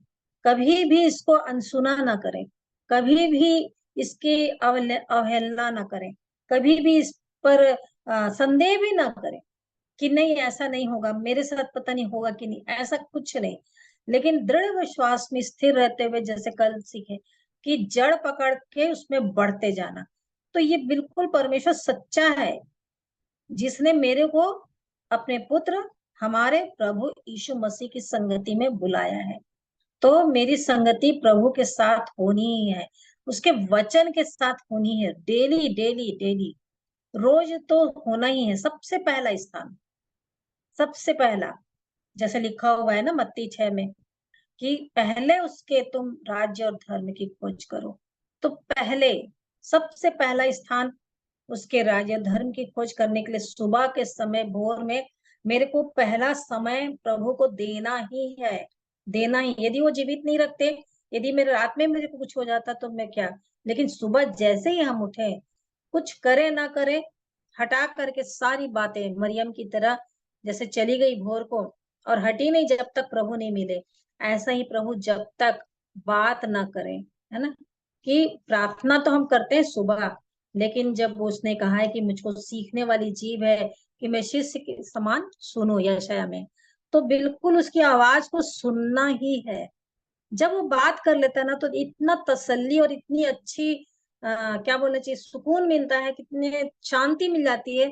कभी भी इसको अनसुना ना करें, कभी भी इसकी अवहेलना ना करें, कभी भी इस पर संदेह भी ना करें कि नहीं ऐसा नहीं होगा, मेरे साथ पता नहीं होगा कि नहीं, ऐसा कुछ नहीं। लेकिन दृढ़ विश्वास में स्थिर रहते हुए, जैसे कल सीखे कि जड़ पकड़ के उसमें बढ़ते जाना। तो ये बिल्कुल परमेश्वर सच्चा है जिसने मेरे को अपने पुत्र हमारे प्रभु यीशु मसीह की संगति में बुलाया है। तो मेरी संगति प्रभु के साथ होनी ही है, उसके वचन के साथ होनी है, डेली डेली डेली, रोज तो होना ही है। सबसे पहला स्थान, सबसे पहला, जैसे लिखा हुआ है ना मत्ती 6 में, कि पहले उसके तुम राज्य और धर्म की खोज करो। तो पहले सबसे पहला स्थान उसके राज्य धर्म की खोज करने के लिए सुबह के समय भोर में मेरे को पहला समय प्रभु को देना ही है, देना ही। यदि वो जीवित नहीं रखते, यदि मेरे रात में मेरे को कुछ हो जाता तो मैं क्या, लेकिन सुबह जैसे ही हम उठे, कुछ करे ना करे, हटा करके सारी बातें मरियम की तरह जैसे चली गई भोर को और हटी नहीं जब तक प्रभु नहीं मिले, ऐसा ही प्रभु जब तक बात ना करे, है ना। कि प्रार्थना तो हम करते हैं सुबह, लेकिन जब उसने कहा है कि मुझको सीखने वाली जीभ है कि मैं शिष्य के समान सुनूं, यशाया में, तो बिल्कुल उसकी आवाज को सुनना ही है। जब वो बात कर लेता है ना तो इतना तसल्ली और इतनी अच्छी क्या बोलना चाहिए, सुकून मिलता है, कितने शांति मिल जाती है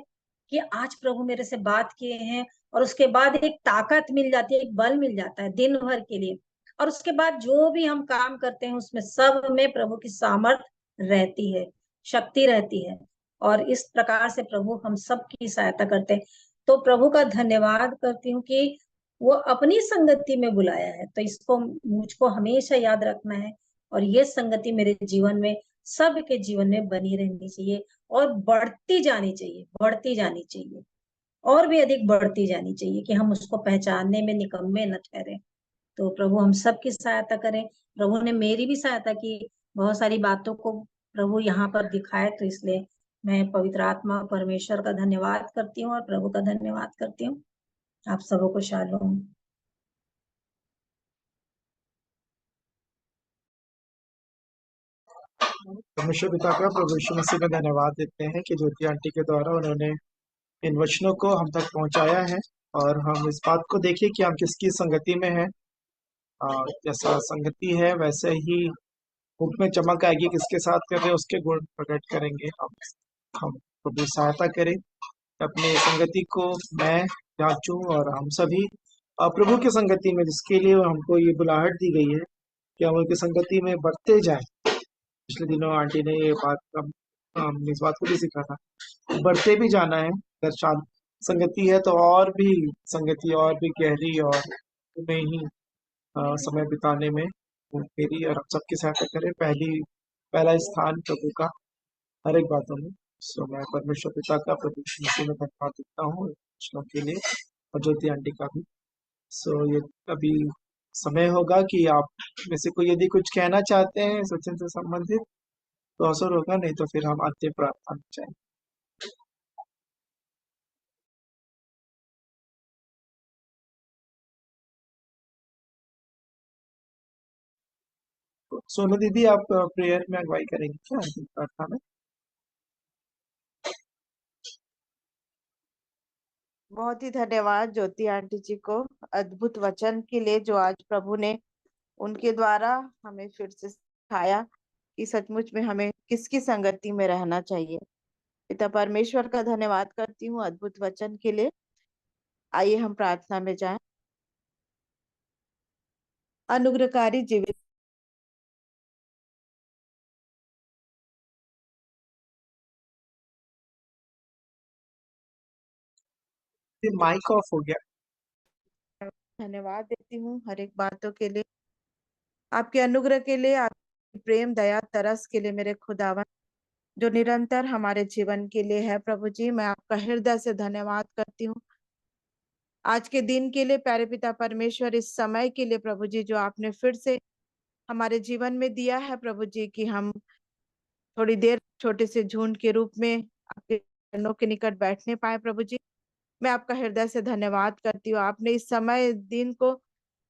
कि आज प्रभु मेरे से बात किए हैं। और उसके बाद एक ताकत मिल जाती है, एक बल मिल जाता है दिन भर के लिए। और उसके बाद जो भी हम काम करते हैं उसमें सब में प्रभु की सामर्थ्य रहती है, शक्ति रहती है। और इस प्रकार से प्रभु हम सबकी सहायता करते हैं। तो प्रभु का धन्यवाद करती हूँ कि वो अपनी संगति में बुलाया है, तो इसको मुझको हमेशा याद रखना है। और ये संगति मेरे जीवन में, सबके जीवन में बनी रहनी चाहिए और बढ़ती जानी चाहिए, बढ़ती जानी चाहिए, और भी अधिक बढ़ती जानी चाहिए कि हम उसको पहचानने में निकम्मे न ठहरे। तो प्रभु हम सबकी सहायता करें। प्रभु ने मेरी भी सहायता की, बहुत सारी बातों को प्रभु यहाँ पर दिखाए, तो इसलिए मैं पवित्र आत्मा परमेश्वर का धन्यवाद करती हूँ और प्रभु का धन्यवाद करती हूँ। आप सबों को शालोम। परमेश्वर पिता का प्रभु यीशु मसीह में धन्यवाद देते हैं कि ज्योति आंटी के द्वारा उन्होंने इन वचनों को हम तक पहुंचाया है। और हम इस बात को देखिए कि हम किसकी संगति में हैं। और जैसा संगति है वैसे ही मुख में चमक आएगी, किसके साथ कर रहे हैं उसके गुण प्रकट करेंगे। हम प्रभु सहायता करें अपनी संगति को मैं जांचूं और हम सभी प्रभु की संगति में, जिसके लिए हमको ये बुलाहट दी गई है कि हम उनकी संगति में बढ़ते जाएं। पिछले दिनों आंटी ने ये बात हमने इस बात को भी सीखा था, बढ़ते भी जाना है। अगर शांत संगति है तो और भी संगति और भी गहरी और में ही समय बिताने में वो मेरी और आप सबकी सहायता करें। पहला स्थान प्रभु का हर एक बातों में। सो मैं परमेश्वर पिता का प्रभु यीशु मसीह में धन्यवाद देता हूँ वचनों के लिए और ज्योति आंटी का भी। सो ये अभी समय होगा कि आप में से कोई यदि कुछ कहना चाहते हैं सचिन से संबंधित तो अवसर होगा, नहीं तो फिर हम अंतिम प्रार्थना में जाएंगे। तो सोनू दीदी आप प्रेयर में अगुवाई करेंगे क्या अंतिम प्रार्थना में? बहुत ही धन्यवाद ज्योति आंटी जी को अद्भुत वचन के लिए जो आज प्रभु ने उनके द्वारा हमें फिर से सिखाया कि सचमुच में हमें किसकी संगति में रहना चाहिए। पिता परमेश्वर का धन्यवाद करती हूँ अद्भुत वचन के लिए। आइए हम प्रार्थना में जाएं। अनुग्रहकारी जीवित माइक ऑफ हो गया। धन्यवाद देती हूँ हर एक बातों के लिए, आपके अनुग्रह के लिए, आपकी प्रेम दया तरस के लिए मेरे खुदावन, जो निरंतर हमारे जीवन के लिए है। प्रभु जी मैं आपका हृदय से धन्यवाद करती हूँ आज के दिन के लिए, प्यारे पिता परमेश्वर इस समय के लिए प्रभु जी जो आपने फिर से हमारे जीवन में दिया है प्रभु जी कि हम थोड़ी देर छोटे से झुंड के रूप में आपके चरणों के निकट बैठने पाए। प्रभु जी मैं आपका हृदय से धन्यवाद करती हूँ, आपने इस समय दिन को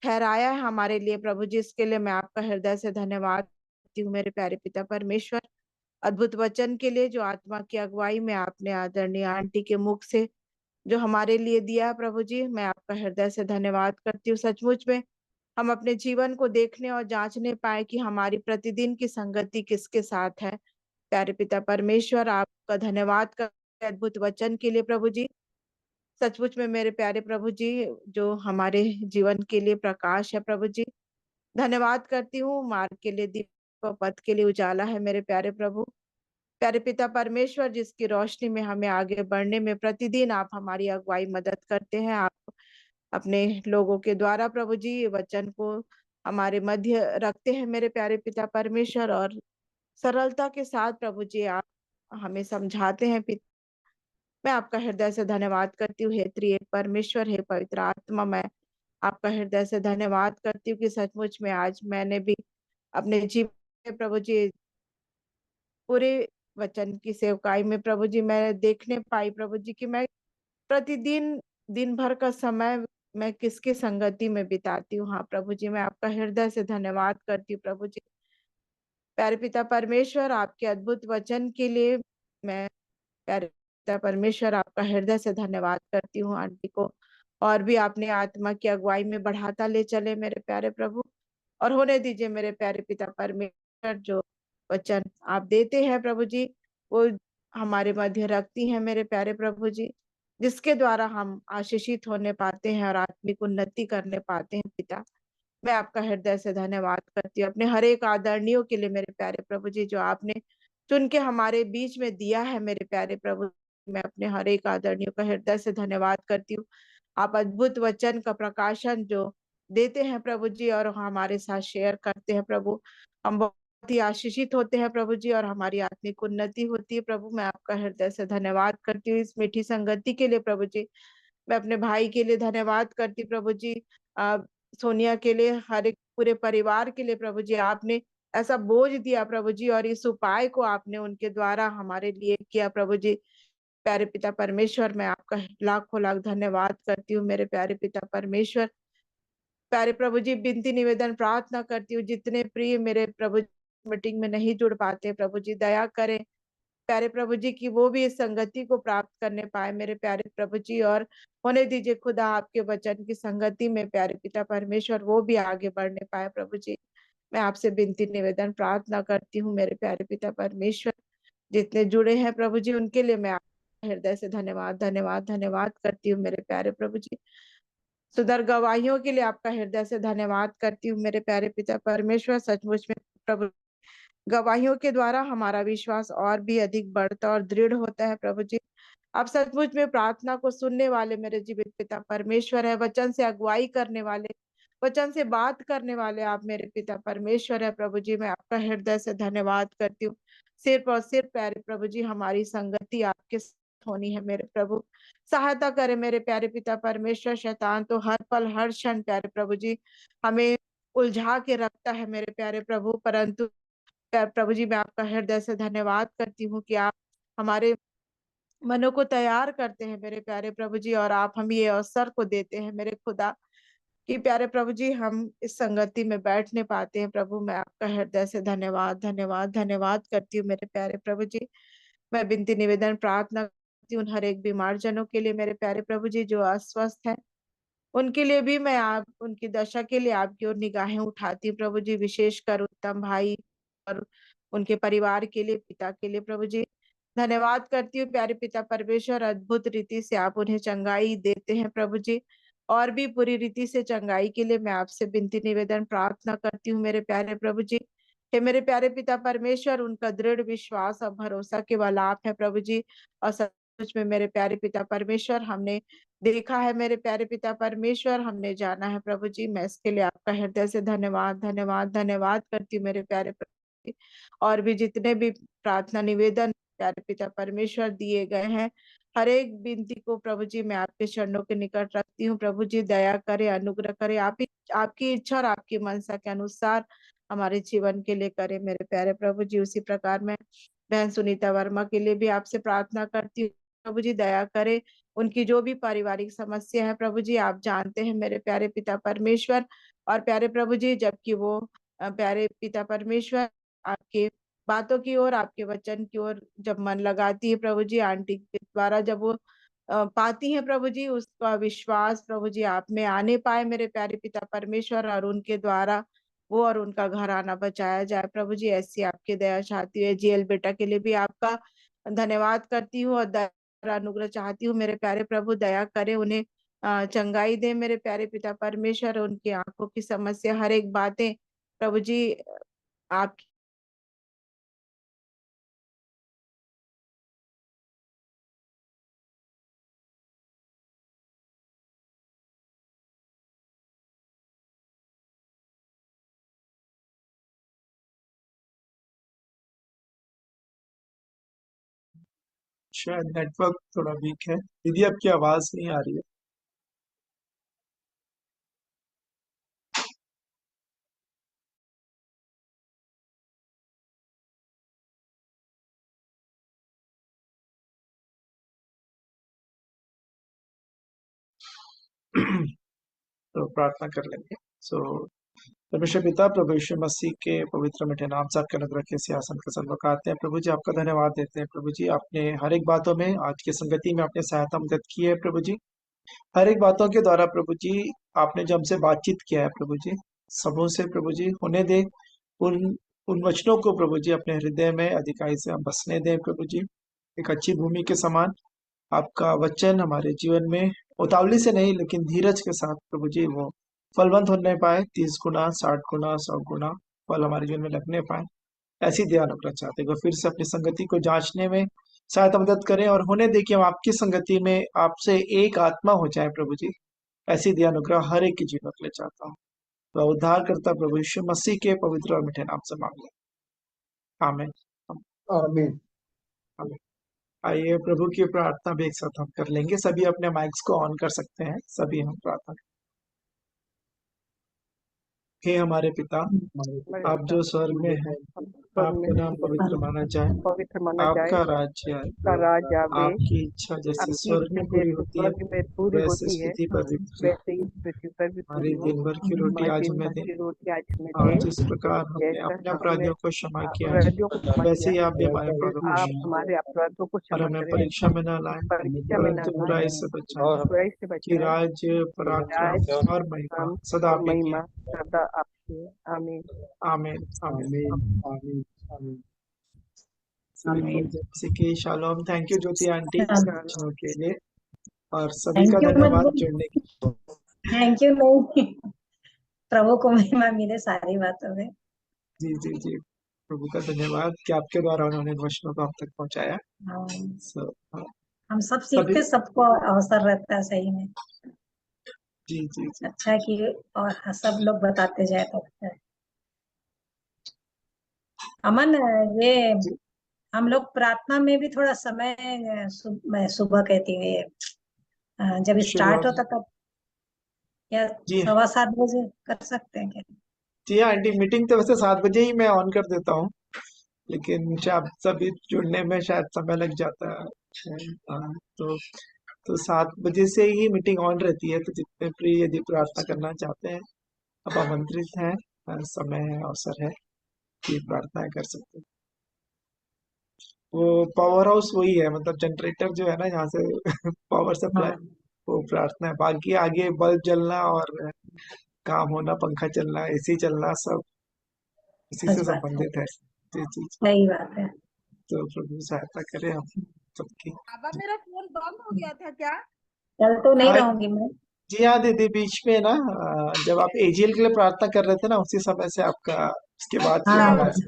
ठहराया है हमारे लिए प्रभु जी, इसके लिए मैं आपका हृदय से धन्यवाद करती हूँ मेरे प्यारे पिता परमेश्वर। अद्भुत वचन के लिए जो आत्मा की अगुवाई में आपने आदरणीय आंटी के मुख से जो हमारे लिए दिया प्रभु जी, मैं आपका हृदय से धन्यवाद करती हूँ। सचमुच में हम अपने जीवन को देखने और जांचने पाए कि हमारी प्रतिदिन की संगति किसके साथ है। प्यारे पिता परमेश्वर आपका धन्यवाद करते अद्भुत वचन के लिए प्रभु जी। सचमुच में मेरे प्यारे प्रभु जी जो हमारे जीवन के लिए प्रकाश है प्रभु जी, धन्यवाद करती हूँ मार्ग के लिए, दीप पथ के लिए उजाला है मेरे प्यारे प्रभु। प्यारे पिता परमेश्वर जिसकी रोशनी में हमें आगे बढ़ने में प्रतिदिन आप हमारी अगुवाई मदद करते हैं। आप अपने लोगों के द्वारा प्रभु जी वचन को हमारे मध्य रखते हैं मेरे प्यारे पिता परमेश्वर, और सरलता के साथ प्रभु जी आप हमें समझाते हैं पिता। मैं आपका हृदय से धन्यवाद करती हूँ, हे त्रिएक परमेश्वर, हे पवित्र आत्मा। मैं आपका हृदय से धन्यवाद करती हूँ कि सचमुच में आज मैंने भी अपने जीवन में प्रभु जी पूरे वचन की सेवकाई में प्रभु जी मैं देखने पाई प्रभु जी कि मैं प्रतिदिन दिन भर का समय मैं किसकी संगति में बिताती हूँ। हाँ प्रभु जी, मैं आपका हृदय से धन्यवाद करती हूँ प्रभु जी। प्यारे पिता परमेश्वर, आपके अद्भुत वचन के लिए मैं प्यारे पिता परमेश्वर आपका हृदय से धन्यवाद करती हूँ। आंटी को और भी आपने आत्मा की अगुवाई में बढ़ाता ले चले मेरे प्यारे प्रभु, और होने दीजिए मेरे प्यारे पिता परमेश्वर, जो वचन आप देते हैं प्रभु जी वो हमारे मध्य रखती हैं मेरे प्यारे प्रभु जी, जिसके द्वारा हम आशीषित होने पाते हैं और आत्मिक उन्नति करने पाते हैं पिता। मैं आपका हृदय से धन्यवाद करती हूँ अपने हर एक आदरणीयों के लिए मेरे प्यारे प्रभु जी, जो आपने चुन के हमारे बीच में दिया है मेरे प्यारे प्रभु। मैं अपने हर एक आदरणीयों का हृदय से धन्यवाद करती हूँ। आप अद्भुत वचन का प्रकाशन जो देते हैं प्रभु जी और हमारे साथ शेयर करते हैं प्रभु, हम बहुत ही आशीषित होते हैं प्रभु जी और हमारी आत्मिक उन्नति होती है प्रभु। मैं आपका हृदय से धन्यवाद करती हूँ इस मीठी संगति के लिए प्रभु जी। मैं अपने भाई के लिए धन्यवाद करती प्रभु जी, अ, सोनिया के लिए, हर एक पूरे परिवार के लिए प्रभु जी। आपने ऐसा बोझ दिया प्रभु जी और इस उपाय को आपने उनके द्वारा हमारे लिए किया प्रभु जी। प्यारे पिता परमेश्वर, मैं आपका लाखों लाख धन्यवाद करती हूँ मेरे प्यारे पिता परमेश्वर। प्यारे प्रभु जी, विनती निवेदन प्रार्थना करती हूँ, जितने प्रिय मेरे प्रभु मीटिंग में नहीं जुड़ पाते प्रभु जी दया करें प्यारे प्रभु जी की वो भी इस संगति को प्राप्त करने पाए मेरे प्यारे प्रभु जी, और होने दीजिए खुदा आपके वचन की संगति में प्यारे पिता परमेश्वर वो भी आगे बढ़ने पाए प्रभु जी। मैं आपसे विनती निवेदन प्रार्थना करती हूँ मेरे प्यारे पिता परमेश्वर, जितने जुड़े हैं प्रभु जी उनके लिए मैं आपका हृदय से धन्यवाद धन्यवाद धन्यवाद करती हूँ मेरे प्यारे प्रभु जी। सुंदर गवाहियों के लिए आपका हृदय से धन्यवाद करती हूँ मेरे प्यारे पिता परमेश्वर। सचमुच में प्रभु गवाहियों के द्वारा हमारा विश्वास और भी अधिक बढ़ता और दृढ़ होता है प्रभु जी। आप सचमुच में प्रार्थना को सुनने वाले मेरे जीवित पिता परमेश्वर है, वचन से अगुवाई करने वाले, वचन से बात करने वाले आप मेरे पिता परमेश्वर है प्रभु जी। मैं आपका हृदय से धन्यवाद करती हूँ। सिर्फ और सिर्फ प्यारे प्रभु जी हमारी संगति आपके साथ होनी है मेरे प्रभु। सहायता करे मेरे प्यारे पिता परमेश्वर। शैतान तो हर पल हर क्षण प्यारे प्रभु जी हमें उलझा के रखता है मेरे प्यारे प्रभु, परंतु प्रभु जी मैं आपका हृदय से धन्यवाद करती हूँ कि आप हमारे मनों को तैयार करते हैं मेरे प्यारे प्रभु जी, और आप हम ये अवसर को देते हैं मेरे खुदा कि प्यारे प्रभु जी हम इस संगति में बैठने पाते हैं प्रभु। मैं आपका हृदय से धन्यवाद धन्यवाद धन्यवाद करती हूँ मेरे प्यारे प्रभु जी। मैं विनती निवेदन प्रार्थना करती हूँ उन हर एक बीमार जनों के लिए मेरे प्यारे प्रभु जी, जो अस्वस्थ है उनके लिए भी मैं आप उनकी दशा के लिए आपकी ओर निगाहें उठाती हूँ प्रभु जी। विशेषकर उत्तम भाई और उनके परिवार के लिए, पिता के लिए प्रभु जी धन्यवाद करती हूँ प्यारे पिता परमेश्वर। अद्भुत रीति से आप उन्हें चंगाई देते हैं प्रभु जी, और भी पूरी रीति से चंगाई के लिए मैं आपसे विनती निवेदन प्रार्थना करती हूँ मेरे प्यारे प्रभु जी। हे मेरे प्यारे पिता परमेश्वर, उनका दृढ़ विश्वास और भरोसा केवल आप है प्रभु जी। और सच में मेरे प्यारे पिता परमेश्वर हमने देखा है मेरे प्यारे पिता परमेश्वर, हमने जाना है प्रभु जी। मैं इसके लिए आपका हृदय से धन्यवाद धन्यवाद धन्यवाद करती हूँ मेरे प्यारे प्रभु जी। और भी जितने भी प्रार्थना निवेदन प्यारे पिता परमेश्वर दिए गए हैं, हर एक विनती को प्रभु जी मैं आपके चरणों के निकट रखती हूँ प्रभु जी। दया करे, अनुग्रह करे, आप ही आपकी इच्छा और आपकी मनसा के अनुसार हमारे जीवन के लिए करे मेरे प्यारे प्रभु जी। उसी प्रकार मैं बहन सुनीता वर्मा के लिए भी आपसे प्रार्थना करती हूँ प्रभु जी। दया करे, उनकी जो भी पारिवारिक समस्या है प्रभु जी आप जानते हैं मेरे प्यारे पिता परमेश्वर। और प्यारे प्रभु जी जबकि वो प्यारे पिता परमेश्वर आपके बातों की ओर, आपके वचन की ओर जब मन लगाती है प्रभु जी, आंटी के द्वारा जब वो पाती है प्रभु जी, उसका विश्वास प्रभु जी आप में आने पाए मेरे प्यारे पिता परमेश्वर, और उनके द्वारा वो और उनका घराना बचाया जाए प्रभु जी। ऐसी आपकी दया चाहती है। जेल बेटा के लिए भी आपका धन्यवाद करती हूँ और दया अनुग्रह चाहती हूँ मेरे प्यारे प्रभु। दया करे, उन्हें चंगाई दे मेरे प्यारे पिता परमेश्वर। उनकी आंखों की समस्या, हर एक बातें प्रभु जी आप शायद नेटवर्क थोड़ा वीक है। दीदी आपकी आवाज नहीं आ रही है। तो प्रार्थना कर लेंगे। परमेश्वर पिता, प्रभु यीशु मसीह के पवित्र मीठे नाम से आपके अनुग्रह के सिंहासन के सन्मुख आते हैं। प्रभु जी आपका धन्यवाद देते हैं। प्रभु जी आपने हर एक बातों में आज की संगति में आपने सहायता मदद की है। प्रभु जी हर एक बातों के द्वारा प्रभु जी आपने जो हमसे बातचीत किया है प्रभु जी, सबों से प्रभु जी होने दे उन उन वचनों को प्रभु जी अपने हृदय में अधिकाई से हम बसने दें प्रभु जी। एक अच्छी भूमि के समान आपका वचन हमारे जीवन में उतावली से नहीं लेकिन धीरज के साथ प्रभु जी वो फलवंत होने पाए, 30 गुना, 60 गुना, 100 गुना फल हमारे जीवन में लगने पाए। ऐसी दया अनुग्रह चाहते हैं। फिर से अपनी संगति को जांचने में सहायता मदद करें और होने दे कि हम आपकी संगति में आपसे एक आत्मा हो जाए प्रभु जी। ऐसी दया अनुग्रह हर एक के जीवन के लिए चाहता हूँ। तो उद्धार करता प्रभु यीशु मसीह के पवित्र और मीठे नाम से मांग लें, आमीन। आमीन। आमीन। आइए प्रभु की प्रार्थना भी एक साथ हम कर लेंगे। सभी अपने माइक्स को ऑन कर सकते हैं। सभी हम प्रार्थना। हे हमारे पिता, आप जो स्वर्ग में हैं, आपका नाम पवित्र माना जाए, पवित्र माना जाए, आपका राज्य आए, का राज आवे, आपकी इच्छा जैसे आपकी स्वर्ग में इच्छा पूरी जैसे होती है स्वर्ग में पूरी वैसे होती इस है, पृथ्वी पर भी पूरी वैसे ही पृथ्वी पर भी हमारी पूरी हो। दिन भर की रोटी हमारे आज दिन हमें भर दें, की रोटी आज हमें और दे, जिस प्रकार हमने जैसा अपने हमने अपराधियों को क्षमा किया है, अपराधियों को क्षमा वैसे ही किया, आप भी हमारे अपराधों को आप क्षमा हमारे अपराधों को और क्षमा हमें करें, परीक्षा में न लाए, परीक्षा में न परंतु लाए, बुराई से बचाएं, बुराई से कि बचाए। राज्य, राज, पराक्रम और महिमा हम सदा और आपकी की। महिमा सदा आपके। आमीन। आमीन। आमीन। आमीन। आमीन। आमीन। जैसे कि shalom. Thank you Jyoti aunty वचनों के लिए, और सभी थैंक का यू धन्यवाद जुड़ने के। थैंक यू नहीं, प्रभु को महिमा मिले सारी बातों में। जी जी जी, प्रभु का धन्यवाद कि आपके द्वारा उन्होंने वचनों को हम तक पहुंचाया। हाँ, So, हम सब सभी सीखते, सबको अवसर रहता है सही में। जी जी जी अच्छा है कि और सब लोग बताते जाए तो अच्छा है। अमन, ये जी हम लोग प्रार्थना में भी थोड़ा समय मैं सुबह कहती हूँ जब स्टार्ट शुरुआत। होता तब क्या जी 7:15 बजे कर सकते हैं क्या? जी हाँ आंटी, मीटिंग तो वैसे 7 बजे ही मैं ऑन कर देता हूँ, लेकिन शायद सभी जुड़ने में शायद समय लग जाता है। तो 7 बजे से ही मीटिंग ऑन रहती है। तो जितने प्रिय यदि प्रार्थना करना चाहते हैं, आप आमंत्रित हैं। समय है, अवसर है कि प्रार्थना कर सकते हैं। वो पावर हाउस वही है, मतलब जनरेटर जो है ना, यहाँ से पावर सप्लाई, हाँ, वो प्रार्थना है। बाकी आगे बल्ब जलना और काम होना, पंखा चलना, एसी चलना, सब इसी सच से बात है, संबंधित है। जी जी जी। सही बात है। तो प्रभु सहायता करे हम सबकी। बाबा मेरा फोन बंद हो गया था क्या? चल तो नहीं हाँ रहूंगी मैं। जी हाँ दीदी, बीच में ना जब आप एजीएल के लिए प्रार्थना कर रहे थे ना, उसी समय से आपका उसके बाद फिर हाँ, आवाज।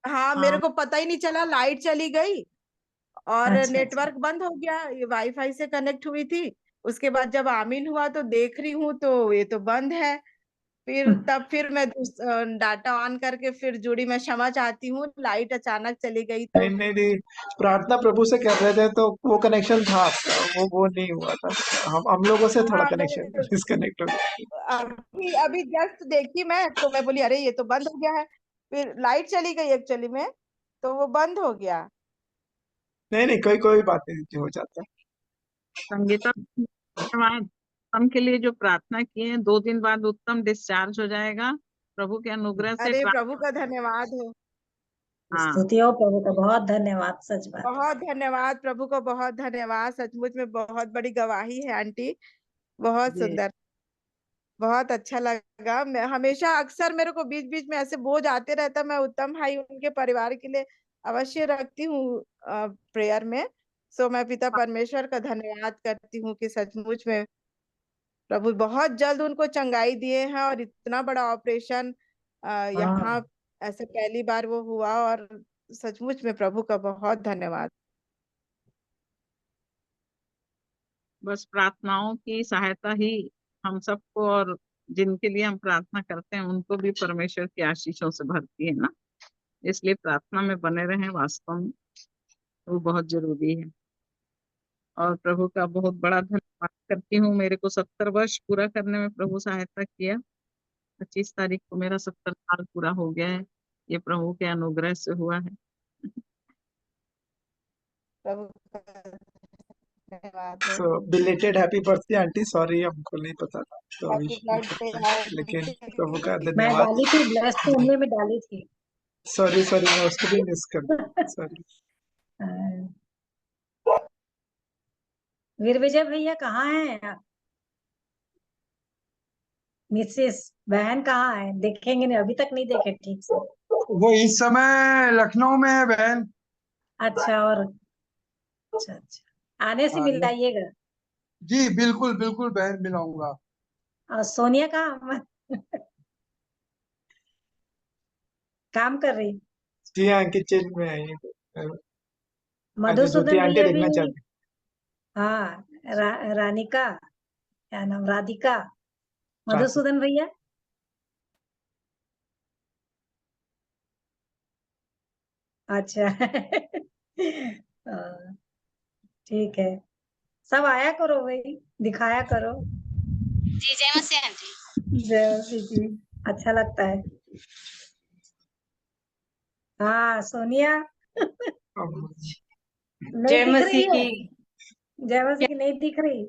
हाँ, मेरे को पता ही नहीं चला, लाइट चली गई और अच्छा अच्छा। नेटवर्क बंद हो गया। ये वाईफाई से कनेक्ट हुई थी। उसके बाद जब आमीन हुआ तो देख रही हूँ तो ये तो बंद है। फिर मैं डाटा ऑन करके फिर जुड़ी। मैं क्षमा चाहती हूँ, लाइट अचानक चली गई तो। नहीं नहीं नहीं, प्रार्थना प्रभु से कर रहे थे तो वो कनेक्शन था आपका, वो नहीं हुआ था। हम लोगों से थोड़ा हाँ, कनेक्शन डिस्कनेक्ट हो गया। अभी अभी जस्ट देखी मैं तो मैं बोली अरे ये तो बंद हो गया है। फिर लाइट चली गई एक्चुअली में, तो वो बंद हो गया। नहीं नहीं, कोई कोई बात नहीं, जो हो जाता है। संगीता, धन्यवाद। उत्तम के लिए जो प्रार्थना किए हैं, 2 दिन बाद उत्तम डिस्चार्ज हो जाएगा प्रभु के अनुग्रह से। अरे प्रभु का धन्यवाद हो, हाँ, स्तुति हो प्रभु का, बहुत धन्यवाद, सच बात है। बहुत धन्यवाद प्रभु को, बहुत धन्यवाद। सचमुच में बहुत बड़ी गवाही है आंटी, बहुत जी सुंदर, बहुत अच्छा लगा। मैं हमेशा अक्सर मेरे को बीच बीच में ऐसे बोझ आते रहता, मैं उत्तम भाई उनके परिवार के लिए अवश्य रखती हूँ प्रेयर में। सो मैं पिता परमेश्वर का धन्यवाद करती हूँ कि सचमुच में प्रभु बहुत जल्द उनको चंगाई दिए हैं, और इतना बड़ा ऑपरेशन हाँ, यहाँ ऐसे पहली बार वो हुआ, और सचमुच में प्रभु का बहुत धन्यवाद। बस प्रार्थनाओं की सहायता ही हम सबको, और जिनके लिए हम प्रार्थना करते हैं उनको भी परमेश्वर की आशीषों से भरती है ना। इसलिए प्रार्थना में बने रहें वास्तव में। वो बहुत जरूरी है। और प्रभु का बहुत बड़ा धन्यवाद करती हूँ, मेरे को 70 वर्ष पूरा करने में प्रभु सहायता किया। 25 तारीख को मेरा 70 साल पूरा हो गया है, ये प्रभु के अनुग्रह से हुआ है। प्रभु का धन्यवाद हो। So belated happy birthday aunty, sorry हमको नहीं पता था तो हैप्पी विश नहीं कर बर्थडे पाए, लेकिन प्रभु का मैं धन्यवाद। डाली थी, ब्लेस फैमिली में डाली थी। सॉरी सॉरी, मैं उसको भी मिस कर दूं, सॉरी। वीर विजय भैया कहाँ हैं? मिसेस बहन कहाँ है? देखेंगे नहीं, अभी तक नहीं देखे ठीक से। वो इस समय लखनऊ में है बहन। अच्छा, और अच्छा, आने से हाँ, मिलाइएगा। जी बिल्कुल बिल्कुल बहन, मिलाऊंगा। और सोनिया कहाँ? काम कर रही। जी हाँ, किचन में आई है। अच्छा, ज्योति मधुसूदन आंटी भैया भी। देखना चाहती हाँ, रानिका, क्या नाम, राधिका। चाहती। मधुसूदन भैया। अच्छा। ठीक है, सब आया करो भाई, दिखाया करो। जी जय मसीह आंटी। जय मसीह जी, अच्छा लगता है। हाँ सोनिया। नहीं जय दिख रही मसीह है? की। जय मसीह की नहीं दिख रही?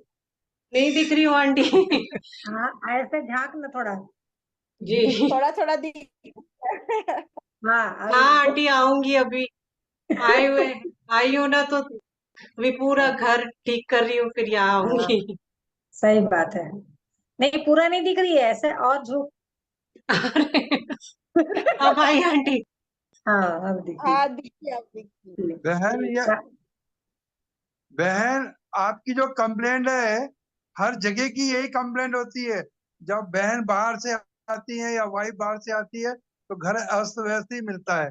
नहीं दिख रही हूँ आंटी। हाँ, ऐसे झांक ना थोड़ा। जी थोड़ा थोड़ा दिख। हाँ हाँ आंटी, आऊंगी अभी। आई हूँ ना, तो अभी पूरा घर ठीक कर रही हूँ, फिर यहाँ हाँ, आऊंगी। सही बात है। नहीं, पूरा नहीं दिख रही है, ऐसे और झूठ। अब आई आंटी। हाँ, अब दिखी। हाँ दिखी, अब दिखी। बहन ये बहन, आपकी जो कंप्लेंट है, हर जगह की यही कंप्लेंट होती है। जब बहन बाहर से आती है या वाइफ बाहर से आती है तो घर अस्त व्यस्त ही मिलता है।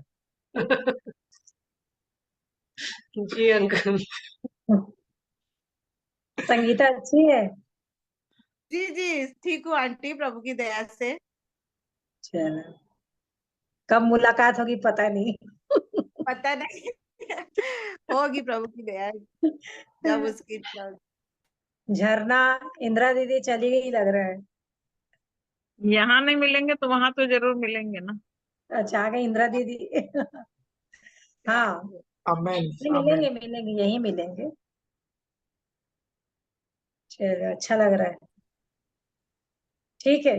जी अंकल। संगीता अच्छी है। जी जी ठीक हूँ आंटी, प्रभु की दया से। चलो, कब मुलाकात होगी पता नहीं। पता नहीं। होगी प्रभु की दया, जब उसकी इच्छा होगी। झरना, इंदिरा दीदी चली गई लग रहा है। यहाँ नहीं मिलेंगे तो वहां तो जरूर मिलेंगे ना। अच्छा, आ गई इंदिरा दीदी। हाँ, आमेन नहीं आमेन। मिलेंगे मिलेंगे, यही मिलेंगे। चलो, अच्छा लग रहा है। ठीक है।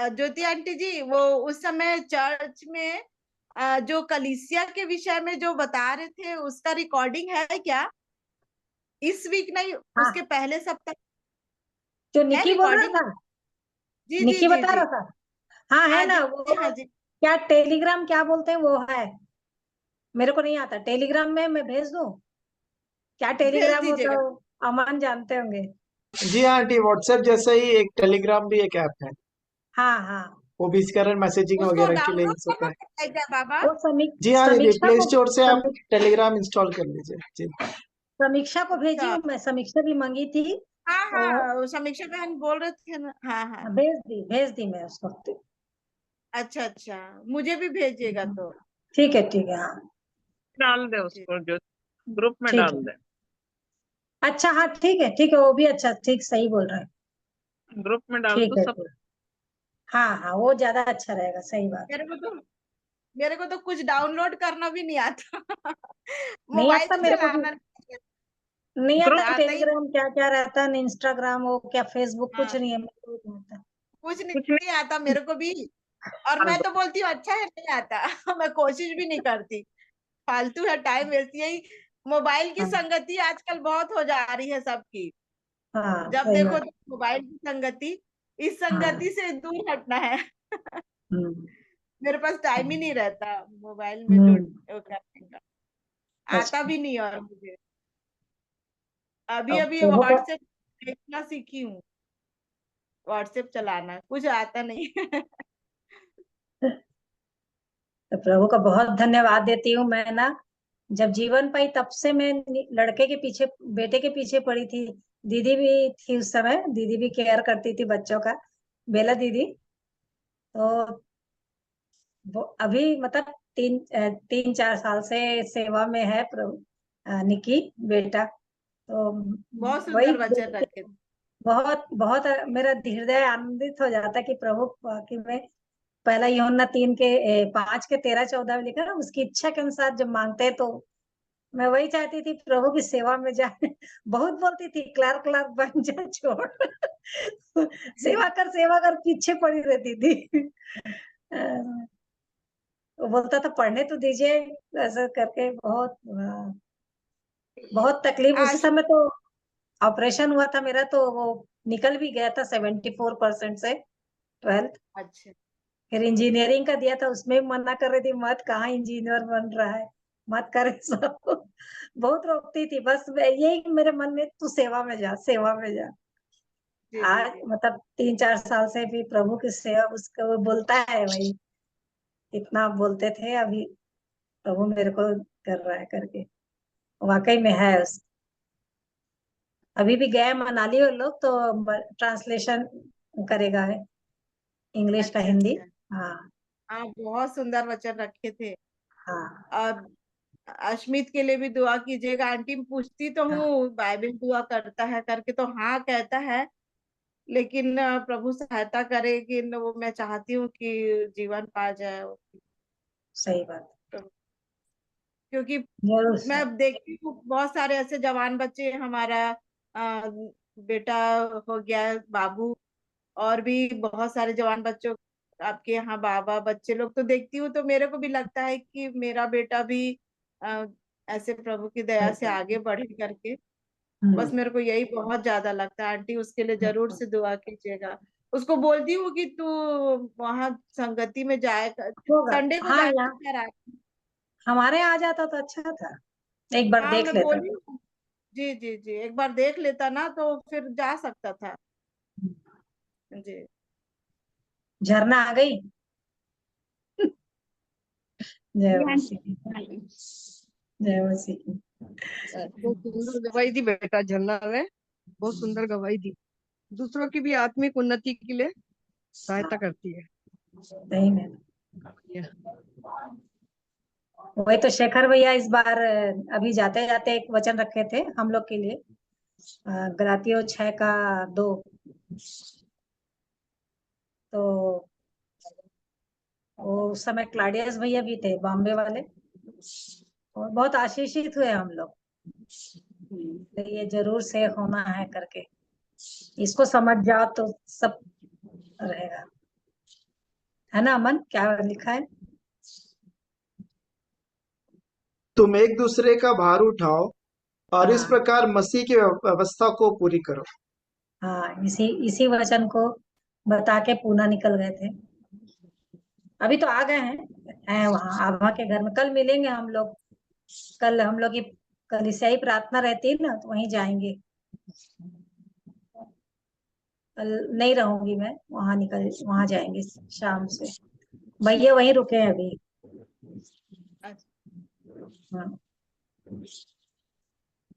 ज्योति आंटी जी, वो उस समय चर्च में जो कलीसिया के विषय में जो बता रहे थे, उसका रिकॉर्डिंग है क्या? इस वीक नहीं, हाँ, उसके पहले सप्ताह जो है निकी बोल रहा रिकॉर्डिंग? था, जी जी निकी जी बता जी। रहा था। हाँ, है हाँ ना जी वो। जी, हाँ जी। क्या टेलीग्राम क्या बोलते हैं वो है? मेरे को नहीं आता टेलीग्राम में, मैं भेज दूं? क्या भेज टेलीग्राम होता दीजिएगा। है? अमन जानते होंगे। जी हाँ आंटी, व्हाट्सएप जैसा ही एक टेलीग्राम भी एक ऐप है, हाँ हाँ, वो भी इस कारण मैसेजिंग उसको वगैरह के लिए डाउनलोड यूज होता करना है। पड़ता है क्या बाबा? वो जी हाँ दीदी, समीक्षा प्ले को स्टोर से आप टेलीग्राम इंस्टॉल कर लीजिए जी। समीक्षा को भेजी अच्छा, हूँ मैं, समीक्षा भी मंगी थी। हाँ और हाँ, वो समीक्षा बहन बोल रहे थे ना। हाँ हाँ। भेज दी मैं उसको। अच्छा अच्छा, मुझे भी भेजिएगा तो। ठीक है, हाँ। डाल दे उसको, जो ग्रुप में ठीक डाल है, दे। अच्छा, हाँ ठीक है, वो भी अच्छा, ठीक, सही बोल रहा है। ग्रुप में डाल ठीक तो है, सब। ठीक। हाँ हाँ, वो ज्यादा अच्छा रहेगा, सही बात। मेरे को तो कुछ डाउनलोड करना भी नहीं आता। नहीं मोबाइल आता तो मेरे को भी, चलाना नहीं नहीं आता। आता ही टेलीग्राम क्या क्या रहता है, इंस्टाग्राम हो क्या, फेसबुक, कुछ हाँ, नहीं है मेरे को भी नहीं आता। कुछ कुछ नहीं आता मेरे को भी। और डाल मैं दो। तो बोलती हूँ अच्छा है, नहीं आता। मैं कोशिश भी नहीं करती, फालतू है, टाइम वेस्ट। यही मोबाइल की हाँ संगति आजकल बहुत हो जा रही है सबकी। हाँ, जब सही देखो बात। तो मोबाइल की संगति, इस हाँ, संगति से दूर हटना है। हम्म मेरे पास टाइम ही नहीं रहता मोबाइल में जुड़ हम्म, वो करने का। आता अच्छा। भी नहीं। और मुझे अभी अब अभी प्रभु का व्हाट्सएप देखना सीखी हूँ, व्हाट्सएप चलाना कुछ आता नहीं। तो प्रभु का बहुत धन्यवाद देती हूँ मैं ना। जब जीवन पाई तब से मैं लड़के के पीछे, बेटे के पीछे पड़ी थी। दीदी भी थी उस समय, दीदी भी केयर करती थी बच्चों का, बेला दीदी। तो अभी मतलब तीन चार साल से सेवा में है प्रभु निकी बेटा। तो बहुत वही सुंदर वचन देख के रखे। बहुत बहुत मेरा हृदय आनंदित हो जाता है कि प्रभु कि मैं पहला यूहन्ना 5:13-14 में लिखा ना, उसकी इच्छा के अनुसार जब मांगते हैं तो मैं वही चाहती थी प्रभु की सेवा में जाए। बहुत बोलती थी क्लार्क बन जा, छोड़ सेवा कर पीछे पड़ी रहती थी। वो बोलता था पढ़ने तो दीजिए, ऐसा करके बहुत तकलीफ। उस आज समय तो ऑपरेशन हुआ था मेरा, तो वो निकल भी गया था 74% से 12th। अच्छा फिर इंजीनियरिंग का दिया था, उसमें भी मना कर रही थी, मत, कहाँ इंजीनियर बन रहा है, मत करे सब। बहुत रोकती थी, बस यही मेरे मन में, तू सेवा में जा, सेवा में जा। जी जी आज जी मतलब 3-4 साल से भी प्रभु की सेवा, उसका वो बोलता है वही, इतना बोलते थे, अभी प्रभु मेरे को कर रहा है करके, वाकई में है। अभी भी गए मनाली वो लोग, तो ट्रांसलेशन करेगा है इंग्लिश का अच्छा हिंदी। अच्छा। हाँ हाँ बहुत सुंदर वचन रखे थे। हाँ अब अश्मित के लिए भी दुआ कीजिएगा। आंटी पूछती तो हाँ, हूँ बाइबल दुआ करता है करके, तो हाँ कहता है, लेकिन प्रभु सहायता करे कि वो, मैं चाहती हूँ कि जीवन पा जाए। सही बात, क्योंकि जरूर मैं सर। देखती हूँ बहुत सारे ऐसे जवान बच्चे, हमारा बेटा हो गया बाबू, और भी बहुत सारे जवान बच्चों, आपके यहाँ बाबा बच्चे लोग, तो देखती हूँ तो मेरे को भी लगता है कि मेरा बेटा भी अ, ऐसे प्रभु की दया से आगे बढ़े करके। बस मेरे को यही बहुत ज्यादा लगता है। आंटी उसके लिए जरूर से दुआ कीजिएगा। उसको बोलती हूँ कि तू वहां संगति में जाए, होगा, संडे को हाँ जाता यहाँ है रात। हमारे यहाँ आ जाता तो अच्छा था, एक बार हाँ देख मैं लेता। बोली हूँ। जी जी जी, एक बार देख लेता ना तो फिर जा सकता था। जी झरना आ गई। जय जी मसीह की, आंटी। जय मसीह की। बहुत सुंदर गवाही दी बेटा झरना ने, बहुत सुंदर गवाही दी। दूसरों की भी आत्मिक उन्नति के लिए सहायता करती है। सही में, वही तो शेखर भैया इस बार अभी जाते जाते एक वचन रखे थे हम लोग के लिए, गलातियों 6:2। तो वो उस समय क्लाडियस भैया भी थे, बॉम्बे वाले, और बहुत आशीषित हुए हम लोग। तो ये जरूर से होना है करके, इसको समझ जाओ तो सब रहेगा, है ना अमन? क्या लिखा है? तुम एक दूसरे का भार उठाओ और इस हाँ प्रकार मसीह की व्यवस्था को पूरी करो। हाँ, इसी वचन को बता के पूना निकल गए थे। अभी तो आ गए हैं वहाँ आभा के घर में। कल मिलेंगे हम लोग, कल हम लोग की कलीसियाई प्रार्थना रहती है ना, तो वहीं जाएंगे। कल नहीं रहूंगी मैं, वहां जाएंगे शाम से। भैया वहीं रुके हैं अभी। हाँ।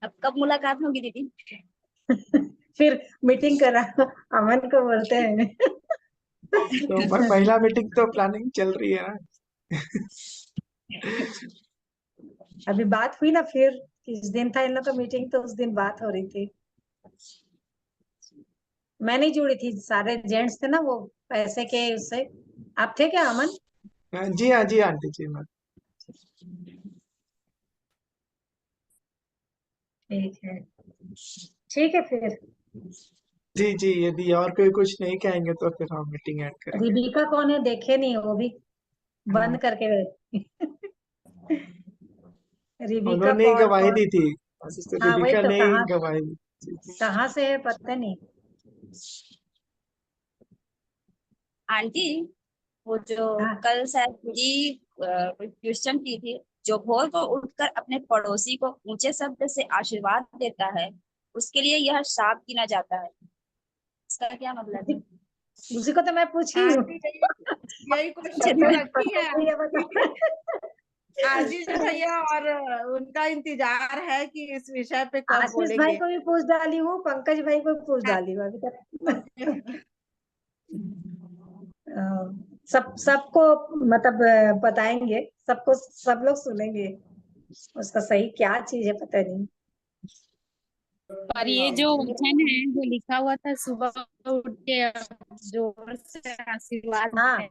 अब कब मुलाकात होगी दीदी? फिर मीटिंग करा, अमन को बोलते हैं। तो पहला मीटिंग तो प्लानिंग चल रही है ना। अभी बात हुई ना, फिर किस दिन था इन लोग का मीटिंग, तो उस दिन बात हो रही थी। मैं नहीं जुड़ी थी, सारे जेंट्स थे ना वो पैसे के उससे। आप थे क्या अमन? जी हाँ जी आंटी जी, मैं ठीक है, ठीक है फिर। जी जी, यदि और कोई कुछ नहीं कहेंगे तो फिर हम मीटिंग ऐड करेंगे। रिबिका कौन है, देखे नहीं, वो भी बंद करके गए। रिबिका उन्होंने ही पॉल गवाही कौन? दी थी, सिस्टर हाँ वही रिबिका तो, ने ही कहाँ गवाही दी थी। कहाँ से है पता नहीं। आंटी, वो जो हाँ कल शायद दीदी कोई क्वेश्चन की थी, जो भोर को उठकर अपने पड़ोसी को ऊंचे शब्द से आशीर्वाद देता है, उसके लिए यह शाप गिना जाता है। इसका क्या मतलब है? उसी को तो मैं पूछी हूँ। आंटी यही क्वेश्चन तो मुझे रखी पता है नहीं है, आंटी। बता। आजीज भैया और उनका इंतजार है कि इस विषय पे कब आशीष भाई बोलेंगे। को भी पूछ डाली हूँ, पंकज भाई को भी पूछ हाँ, डाली हूँ अभी तक। सबको मतलब बताएंगे, सबको, सब लोग सुनेंगे उसका सही क्या चीज है पता नहीं। और ये जो वचन है जो लिखा हुआ था, सुबह उठ के जोर से आशीर्वाद हाँ, है,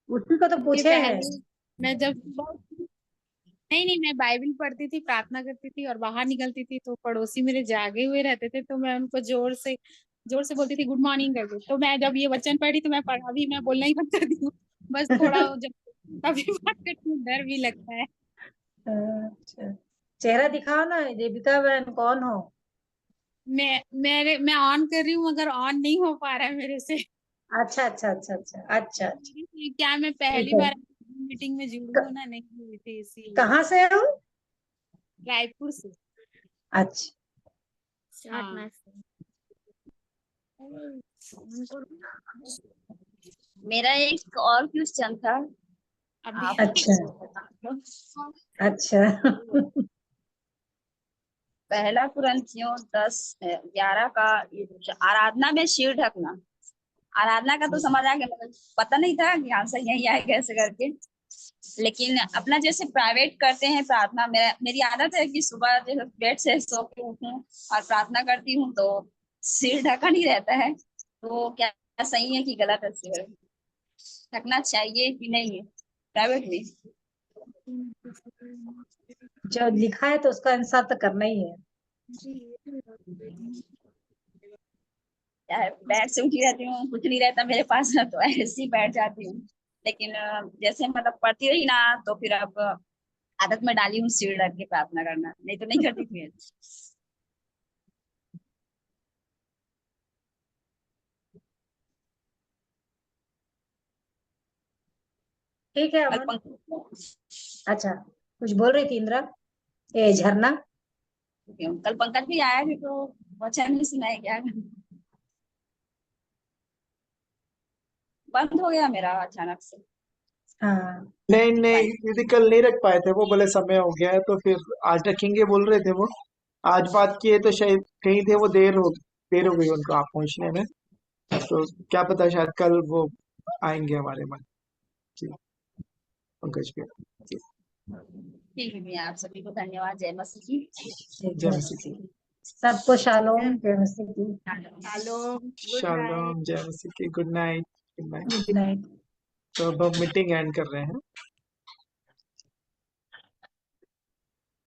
उसी को तो कि पूछे हैं। पहले मैं जब सुबह नहीं, मैं बाइबल पढ़ती थी, प्रार्थना करती थी और बाहर निकलती थी, तो पड़ोसी मेरे जागे हुए रहते थे, तो मैं उनको जोर से बोलती थी गुड मॉर्निंग करके। तो मैं जब ये वचन पढ़ी तो मैं पढ़ा भी, मैं बोलना ही बंद कर दी हूँ। बस थोड़ा जब कभी बात करती हूँ डर भी लगता है। अच्छा, चेहरा दिखाओ ना, देविका बहन कौन हो? मैं ऑन कर रही हूँ मगर ऑन नहीं हो पा रहा है मेरे से। अच्छा अच्छा अच्छा अच्छा अच्छा अच्छा, क्या मैं ठीक पहली है। बार मीटिंग में जुड़ी हूँ ना, नहीं हुई थी इसीलिए। कहाँ से हो? रायपुर से। अच्छा, हाँ। मेरा एक और क्वेश्चन था। अभी आप अच्छा अच्छा। पहला कुरिन्थियों 10:11 का ये जो आराधना में सिर ढकना, आराधना का तो समझ आ गया, मतलब पता नहीं था कि आंसर यही आएगा कैसे करके। लेकिन अपना जैसे प्राइवेट करते हैं प्रार्थना, मेरी आदत है कि सुबह जो बेड से सो के उठूं और प्रार्थना करती हूँ तो सिर ढका नहीं रहता है, तो क्या सही है कि गलत है? सिर ढकना चाहिए कि नहीं है प्राइवेट में? जो लिखा है तो उसका आंसर तो करना ही है। बेड से उठी रहती हूँ, कुछ नहीं रहता मेरे पास तो ऐसे ही बैठ जाती हूँ। लेकिन जैसे मतलब पढ़ती रही ना तो फिर अब आदत में डाली हूँ सिर ढक के प्रार्थना करना, नहीं तो नहीं करती थी। ठीक है कल अमन। पंकज अच्छा, कुछ बोल रही थी इंदिरा, ए झरना? कल पंकज भी आया थे तो वचन नहीं सुनाए क्या? बंद हो गया मेरा अचानक से। हाँ, नहीं नहीं, दीदी कल नहीं रख पाए थे वो, बोले समय हो गया है तो फिर आज रखेंगे बोल रहे थे वो। आज बात किए तो शायद कहीं थे वो, देर हो गई उनको आप पहुंचने में। तो क्या पता शायद कल वो आएंगे हमारे मन। जी, पंकज भैया जी। ठीक है भैया, आप सभी को धन्यवाद। जय मसीह की। ठीक जय है। मसीह की। सबको शालोम, जय मसीह की। Hello, good night. शालोम, जय मसीह की। Good night. Good night. Good night. तो अब हम मीटिंग एंड कर रहे हैं।